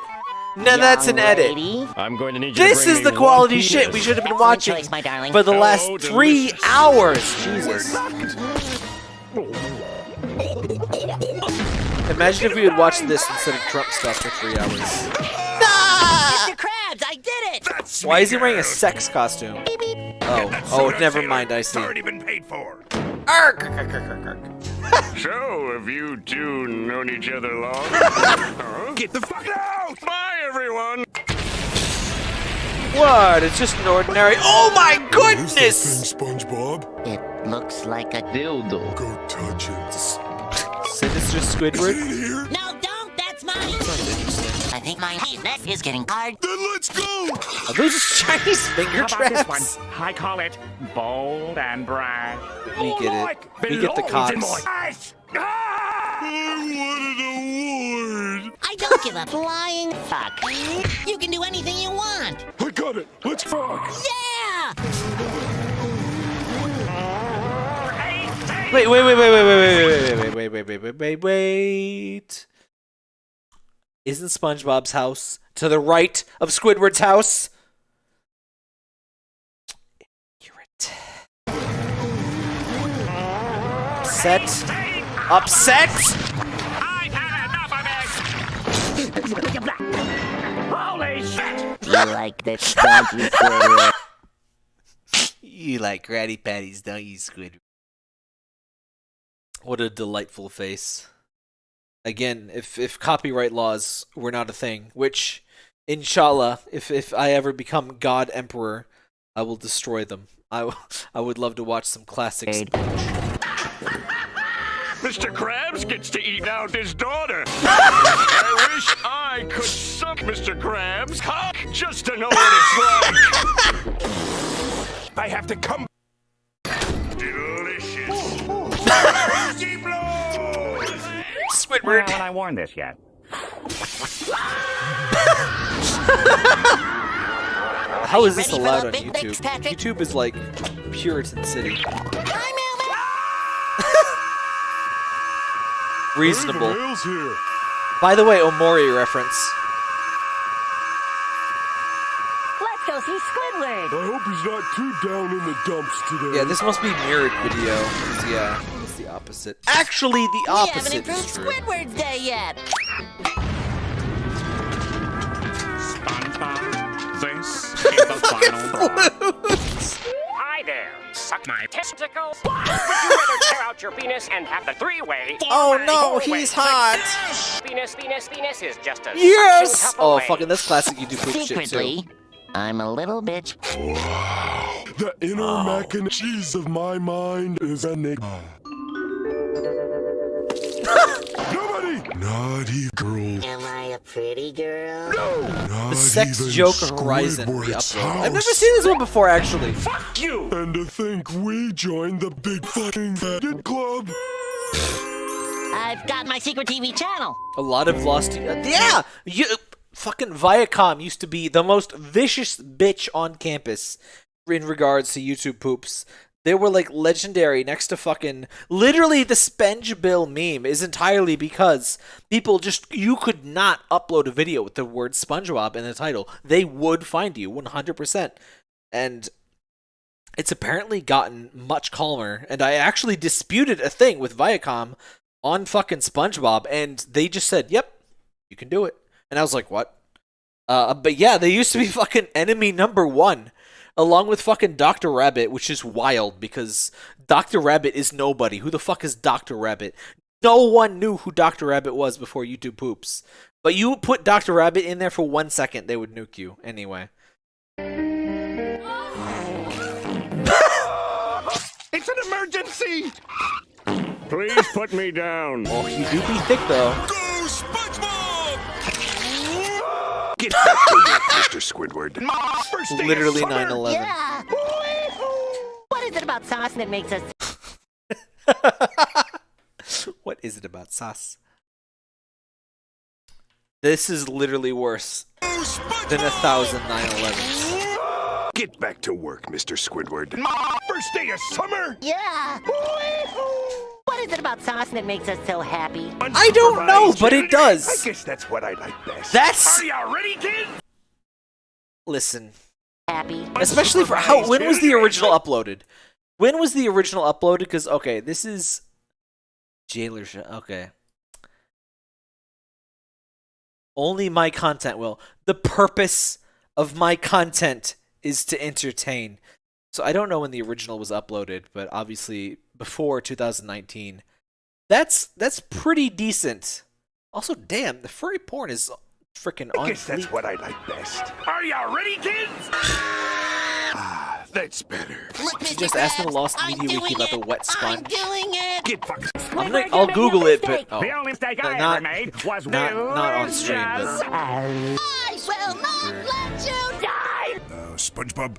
A: Now that's an edit.
J: I'm going to need
A: This is the quality shit we should have been watching for the last 3 hours. Jesus. Imagine if we had watched this instead of Trump stuff for 3 hours.
J: Mr. Krabs, I did it!
A: Why is he wearing a sex costume? Oh, never mind, I see.
F: Already been paid for.
A: Ark!
F: So, have you two known each other long? Huh? Get the fuck out! Bye, everyone!
A: What? It's just an ordinary. Oh my goodness!
K: SpongeBob.
J: It looks like a dildo.
K: Go touch it.
A: Sinister Squidward?
J: No, don't! That's mine! I think my neck is getting hard.
K: Then let's go.
A: Are those just Chinese finger traps?
F: I call it bold and brash.
A: We get it. We get the cocks.
K: I wanted a award.
J: I don't give a flying fuck. You can do anything you want.
K: I got it. Let's fuck.
J: Yeah!
A: Wait. Isn't SpongeBob's house to the right of Squidward's house? Accurate. Upset?
F: I've had enough of it! Holy shit!
J: You like this, don't you, Squidward?
A: You like Krabby Patties, don't you, Squidward? What a delightful face. Again, if copyright laws were not a thing, which, inshallah, if I ever become God Emperor, I will destroy them. I would love to watch some classics.
F: Mr. Krabs gets to eat out his daughter. I wish I could suck Mr. Krabs' cock just to know what it's like. I have to come. Delicious.
A: Squidward.
S: Well, haven't I worn this yet?
A: How is this allowed on YouTube? YouTube is like Puritan City. Reasonable. By the way, Omori reference.
J: Let's go see Squidward.
K: I hope he's not too down in the dumps today.
A: Yeah, this must be mirrored video. Yeah, it's the opposite. Actually, the opposite.
J: We haven't improved
A: is true.
J: Squidward's day yet.
S: This is the final Hi there. Suck my testicles. Would you rather tear out your penis and have the three-way?
A: Oh no, he's hot.
S: Penis is just a
A: Yes.
S: suction cup
A: Oh,
S: away.
A: fucking this classic YouTube poop shit too.
J: Secretly, I'm a little bitch.
K: Wow. The inner mac and cheese of my mind is an enigma. Nobody! Naughty girl.
J: Am I a pretty girl?
K: No!
A: The Sex Joke Horizon we upload. I've never seen this one before, actually.
K: Fuck you! And to think we joined the big fucking faggot club.
J: I've got my secret TV channel.
A: A lot of lost. Yeah, fucking Viacom used to be the most vicious bitch on campus in regards to YouTube poops. They were like legendary next to fucking literally the Spenge Bill meme is entirely because people just you could not upload a video with the word SpongeBob in the title. They would find you 100%. And it's apparently gotten much calmer. And I actually disputed a thing with Viacom on fucking SpongeBob, and they just said, "Yep, you can do it." And I was like, "What?" But yeah, they used to be fucking enemy number one. Along with fucking Dr. Rabbit, which is wild because Dr. Rabbit is nobody. Who the fuck is Dr. Rabbit? No one knew who Dr. Rabbit was before YouTube poops. But you put Dr. Rabbit in there for 1 second, they would nuke you. Anyway.
F: It's an emergency! Please put me down.
A: Oh, he do be thick though.
K: Go, SpongeBob!
F: Get back to work, Mr. Squidward. First day of
A: Literally
F: summer.
A: 9/11.
J: Yeah. What is it about sauce that makes us...
A: What is it about sauce? This is literally worse than 1,000 9/11s.
F: Get back to work, Mr. Squidward. First day of summer.
J: Yeah. What is it about sauce that makes us so happy?
A: I don't know, but it does.
F: I guess that's what I like best.
A: That's...
F: Are you ready, kids?
A: Listen.
J: Happy.
A: Especially for how... When was the original uploaded? When was the original uploaded? Because, okay, this is... Jailer shit. Okay. Only my content will. The purpose of my content is to entertain. So I don't know when the original was uploaded, but obviously before 2019. That's pretty decent. Also, damn, the furry porn is freaking on.
F: I guess that's what I like best. Are you ready, kids? That's better.
J: Look, Mr.
A: Just ask the
J: Krabs,
A: Lost
J: I'm
A: Media Wiki
J: doing
A: about the
J: it.
A: wet sponge.
J: I'm doing it.
F: Get fucked.
A: I'll Google it, but
S: The only mistake I
A: not,
S: ever made was
A: not on stream.
S: delicious.
A: But
J: I will not let you die.
F: SpongeBob,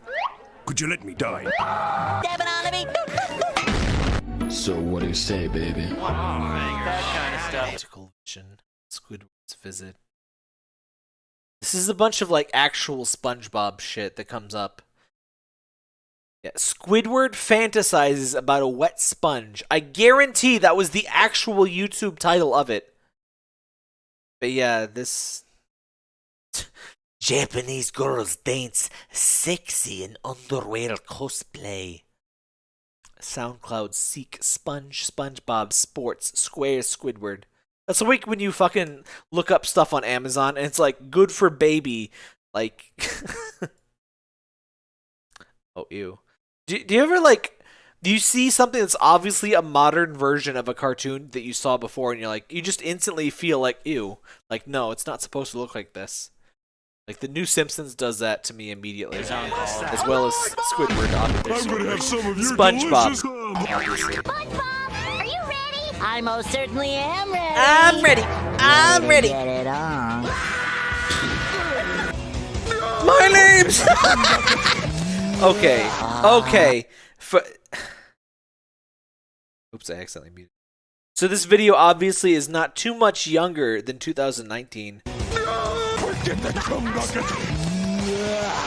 F: could you let me die?
J: Dabbing on me.
C: So what do you say, baby?
S: That kind of stuff.
A: Magical vision. Squidward's visit. This is a bunch of like actual SpongeBob shit that comes up. Yeah, Squidward fantasizes about a wet sponge. I guarantee that was the actual YouTube title of it. But yeah, this Japanese girls dance sexy in underwear cosplay. SoundCloud seek SpongeBob Sports Square Squidward. That's a week when you fucking look up stuff on Amazon and it's like good for baby. Like, oh, ew. Do you ever like, do you see something that's obviously a modern version of a cartoon that you saw before and you're like, you just instantly feel like, ew. Like, no, it's not supposed to look like this. Like the new Simpsons does that to me immediately, as well as Squidward. Obviously.
K: I'm gonna have some of your
A: SpongeBob.
K: delicious
A: Obviously.
B: Are you ready? I most certainly am ready.
A: I'm ready. I'm ready.
B: Get it on.
A: My name's. Okay. Okay. Oops, I accidentally muted. So this video obviously is not too much younger than 2019.
K: Get the cum bucket.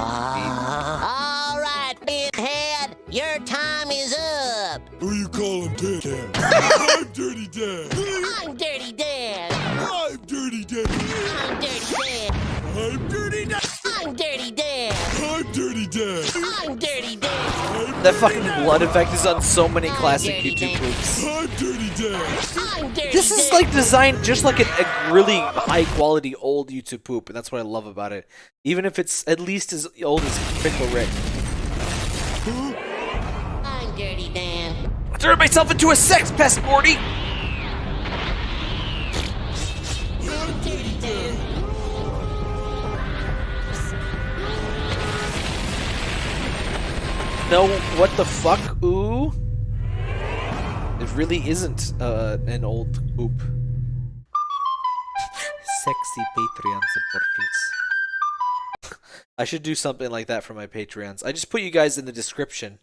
J: All right, pinhead, your time is up.
K: Who you calling Pinhead? I'm Dirty Dan.
J: I'm Dirty Dan.
K: I'm Dirty Dan.
J: I'm Dirty Dan.
K: I'm Dirty Dan.
J: I'm Dirty Dan.
K: I'm Dirty Dan.
J: I'm Dirty Dan.
A: That fucking blood effect is on so many classic YouTube poops.
K: I'm Dirty Dan.
J: I'm Dirty
A: This is like designed just like a really high quality old YouTube poop, and that's what I love about it. Even if it's at least as old as Pickle Rick.
J: I'm Dirty Dan.
A: I turned myself into a sex pest, Morty!
J: I'm Dirty Dan.
A: No, what the fuck? Ooh. It really isn't an old poop. Sexy Patreon supporters. I should do something like that for my Patreons. I just put you guys in the description.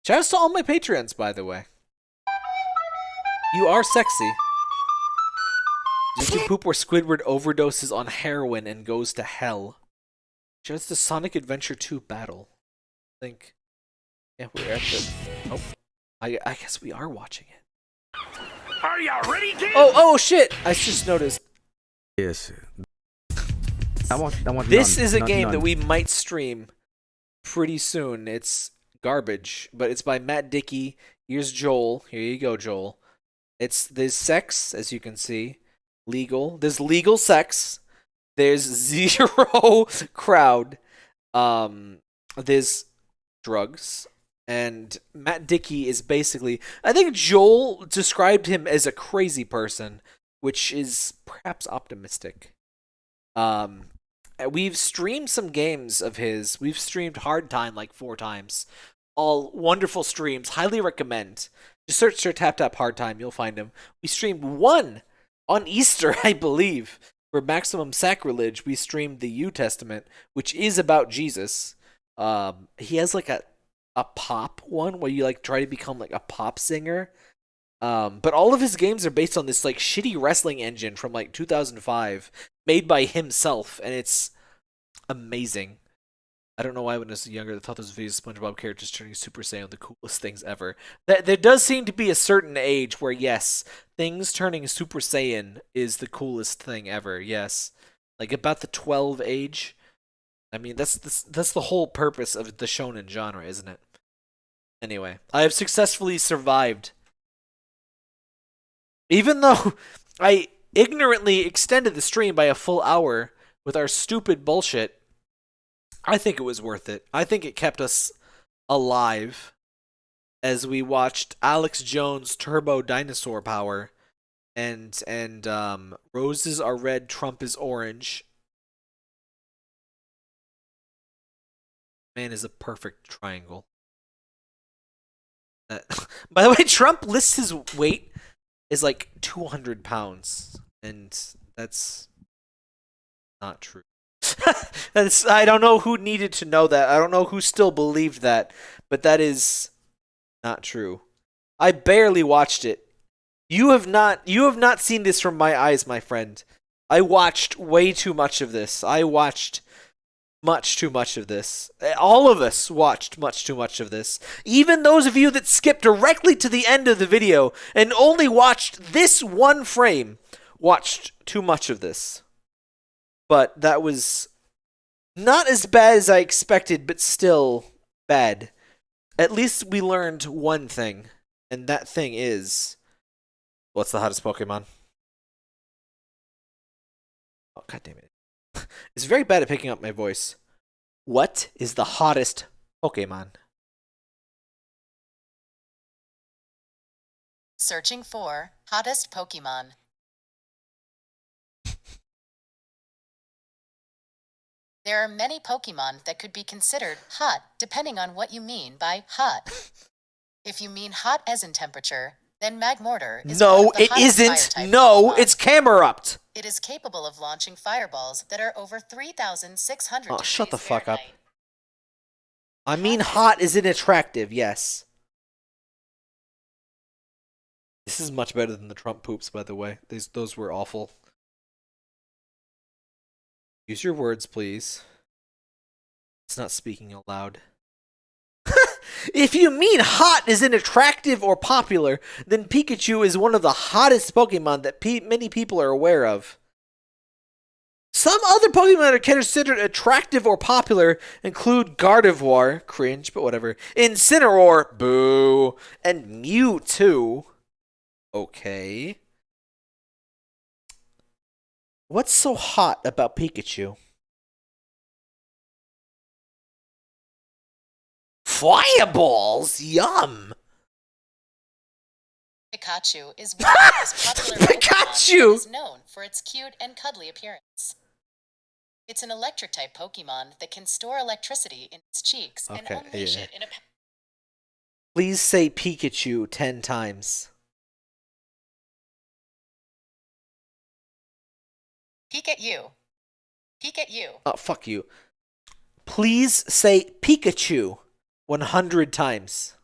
A: Shout out to all my Patreons, by the way. You are sexy. YouTube poop where Squidward overdoses on heroin and goes to hell. Shout out to Sonic Adventure 2 Battle. I think. Yeah, we're at the. Oh, I guess we are watching it.
F: Are you ready, kid?
A: Oh shit! I just noticed.
D: Yes. I want
A: This
D: none,
A: is a
D: none,
A: game
D: none.
A: that we might stream pretty soon. It's garbage, but it's by Matt Dickey. Here's Joel. Here you go, Joel. There's sex, as you can see, legal. There's legal sex. There's zero crowd. There's drugs. And Matt Dickey is basically, I think Joel described him as a crazy person, which is perhaps optimistic. We've streamed some games of his. We've streamed Hard Time like 4 times. All wonderful streams. Highly recommend. Just search for Tap Tap Hard Time. You'll find him. We streamed 1 on Easter, I believe. For Maximum Sacrilege, we streamed the New Testament, which is about Jesus. He has like a pop one where you like try to become like a pop singer. But all of his games are based on this like shitty wrestling engine from like 2005 made by himself, and it's amazing. I don't know why when I was younger I thought those videos of SpongeBob characters turning Super Saiyan the coolest things ever. There does seem to be a certain age where yes, things turning Super Saiyan is the coolest thing ever. Yes. Like about the 12 age. I mean, that's the whole purpose of the shonen genre, isn't it? Anyway, I have successfully survived. Even though I ignorantly extended the stream by a full hour with our stupid bullshit, I think it was worth it. I think it kept us alive as we watched Alex Jones Turbo Dinosaur Power and Roses are red, Trump is orange. Man is a perfect triangle. By the way, Trump lists his weight is like 200 pounds, and that's not true. I don't know who needed to know that. I don't know who still believed that, but that is not true. I barely watched it. You have not seen this from my eyes, my friend. I watched way too much of this. I watched much too much of this. All of us watched much too much of this. Even those of you that skipped directly to the end of the video and only watched this one frame watched too much of this. But that was not as bad as I expected, but still bad. At least we learned one thing, and that thing is, what's the hottest Pokemon? Oh, god damn it. It's very bad at picking up my voice. What is the hottest Pokemon?
E: Searching for hottest Pokemon. There are many Pokemon that could be considered hot, depending on what you mean by hot. If you mean hot as in temperature, then Magmortar is one
A: No,
E: of the
A: it
E: hottest
A: isn't.
E: fire-type
A: No,
E: Pokemon.
A: it's Camerupt.
E: It is capable of launching fireballs that are over 3,600
A: Oh,
E: degrees
A: shut the fuck up.
E: Fahrenheit.
A: I mean hot is inattractive, yes. This is much better than the Trump poops, by the way. Those were awful. Use your words, please. It's not speaking aloud. If you mean hot is inattractive or popular, then Pikachu is one of the hottest Pokemon that many people are aware of. Some other Pokemon that are considered attractive or popular include Gardevoir, cringe, but whatever, Incineroar, boo, and Mewtwo. Okay. What's so hot about Pikachu? Fireballs! Yum!
E: Pikachu is one of the most popular Pokemon and is known for its cute and cuddly appearance. It's an electric type Pokemon that can store electricity in its cheeks and unleash it in a...
A: Please say Pikachu 10 times.
E: Peek at you. Peek at you.
A: Oh, fuck you. Please say Pikachu 100 times.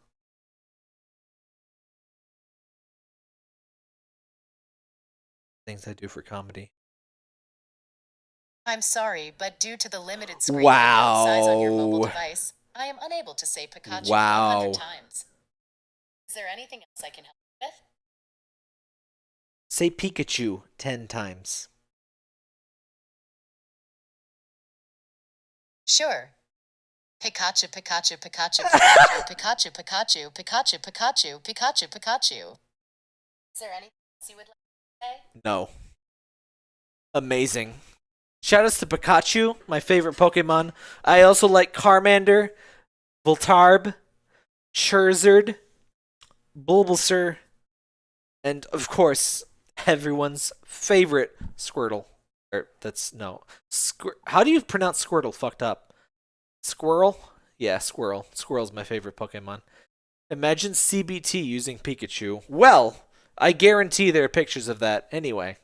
A: Things I do for comedy.
E: I'm sorry, but due to the limited screen size on your mobile device, I am unable to say Pikachu 100 times. Is there anything else I can help you with?
A: Say Pikachu 10 times.
E: Sure. Pikachu, Pikachu, Pikachu, Pikachu, Pikachu, Pikachu, Pikachu, Pikachu, Pikachu, Pikachu. Is there anything else you would like to say?
A: No. Amazing. Shoutouts to Pikachu, my favorite Pokemon. I also like Charmander, Voltarb, Charizard, Bulbasaur, and of course, everyone's favorite Squirtle. How do you pronounce Squirtle? Fucked up. Squirrel? Yeah, Squirrel. Squirrel's my favorite Pokemon. Imagine CBT using Pikachu. Well, I guarantee there are pictures of that. Anyway.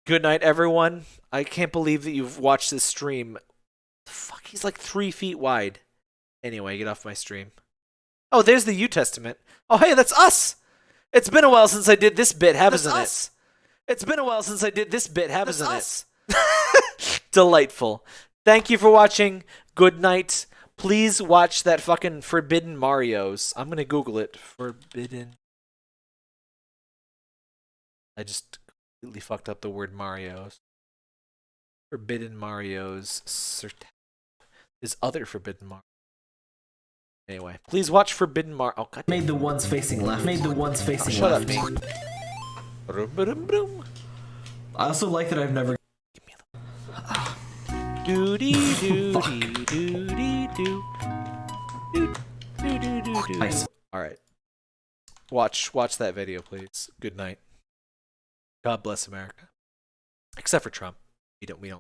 A: Good night, everyone. I can't believe that you've watched this stream. Fuck, he's like 3 feet wide. Anyway, get off my stream. Oh, there's the U Testament. Oh, hey, that's us. It's been a while since I did this bit, hasn't it? It's been a while since I did this bit, hasn't it? Delightful. Thank you for watching. Good night. Please watch that fucking Forbidden Marios. I'm going to Google it. Forbidden. I just completely fucked up the word Marios. Forbidden Marios. There's other Forbidden Marios. Anyway, please watch Forbidden Mar. Oh, God.
R: Made the ones facing left. Made the ones facing
A: shut
R: left.
A: Up, me.
R: I also like that I've never.
A: Nice. All right. Watch that video, please. Good night. God bless America. Except for Trump. We don't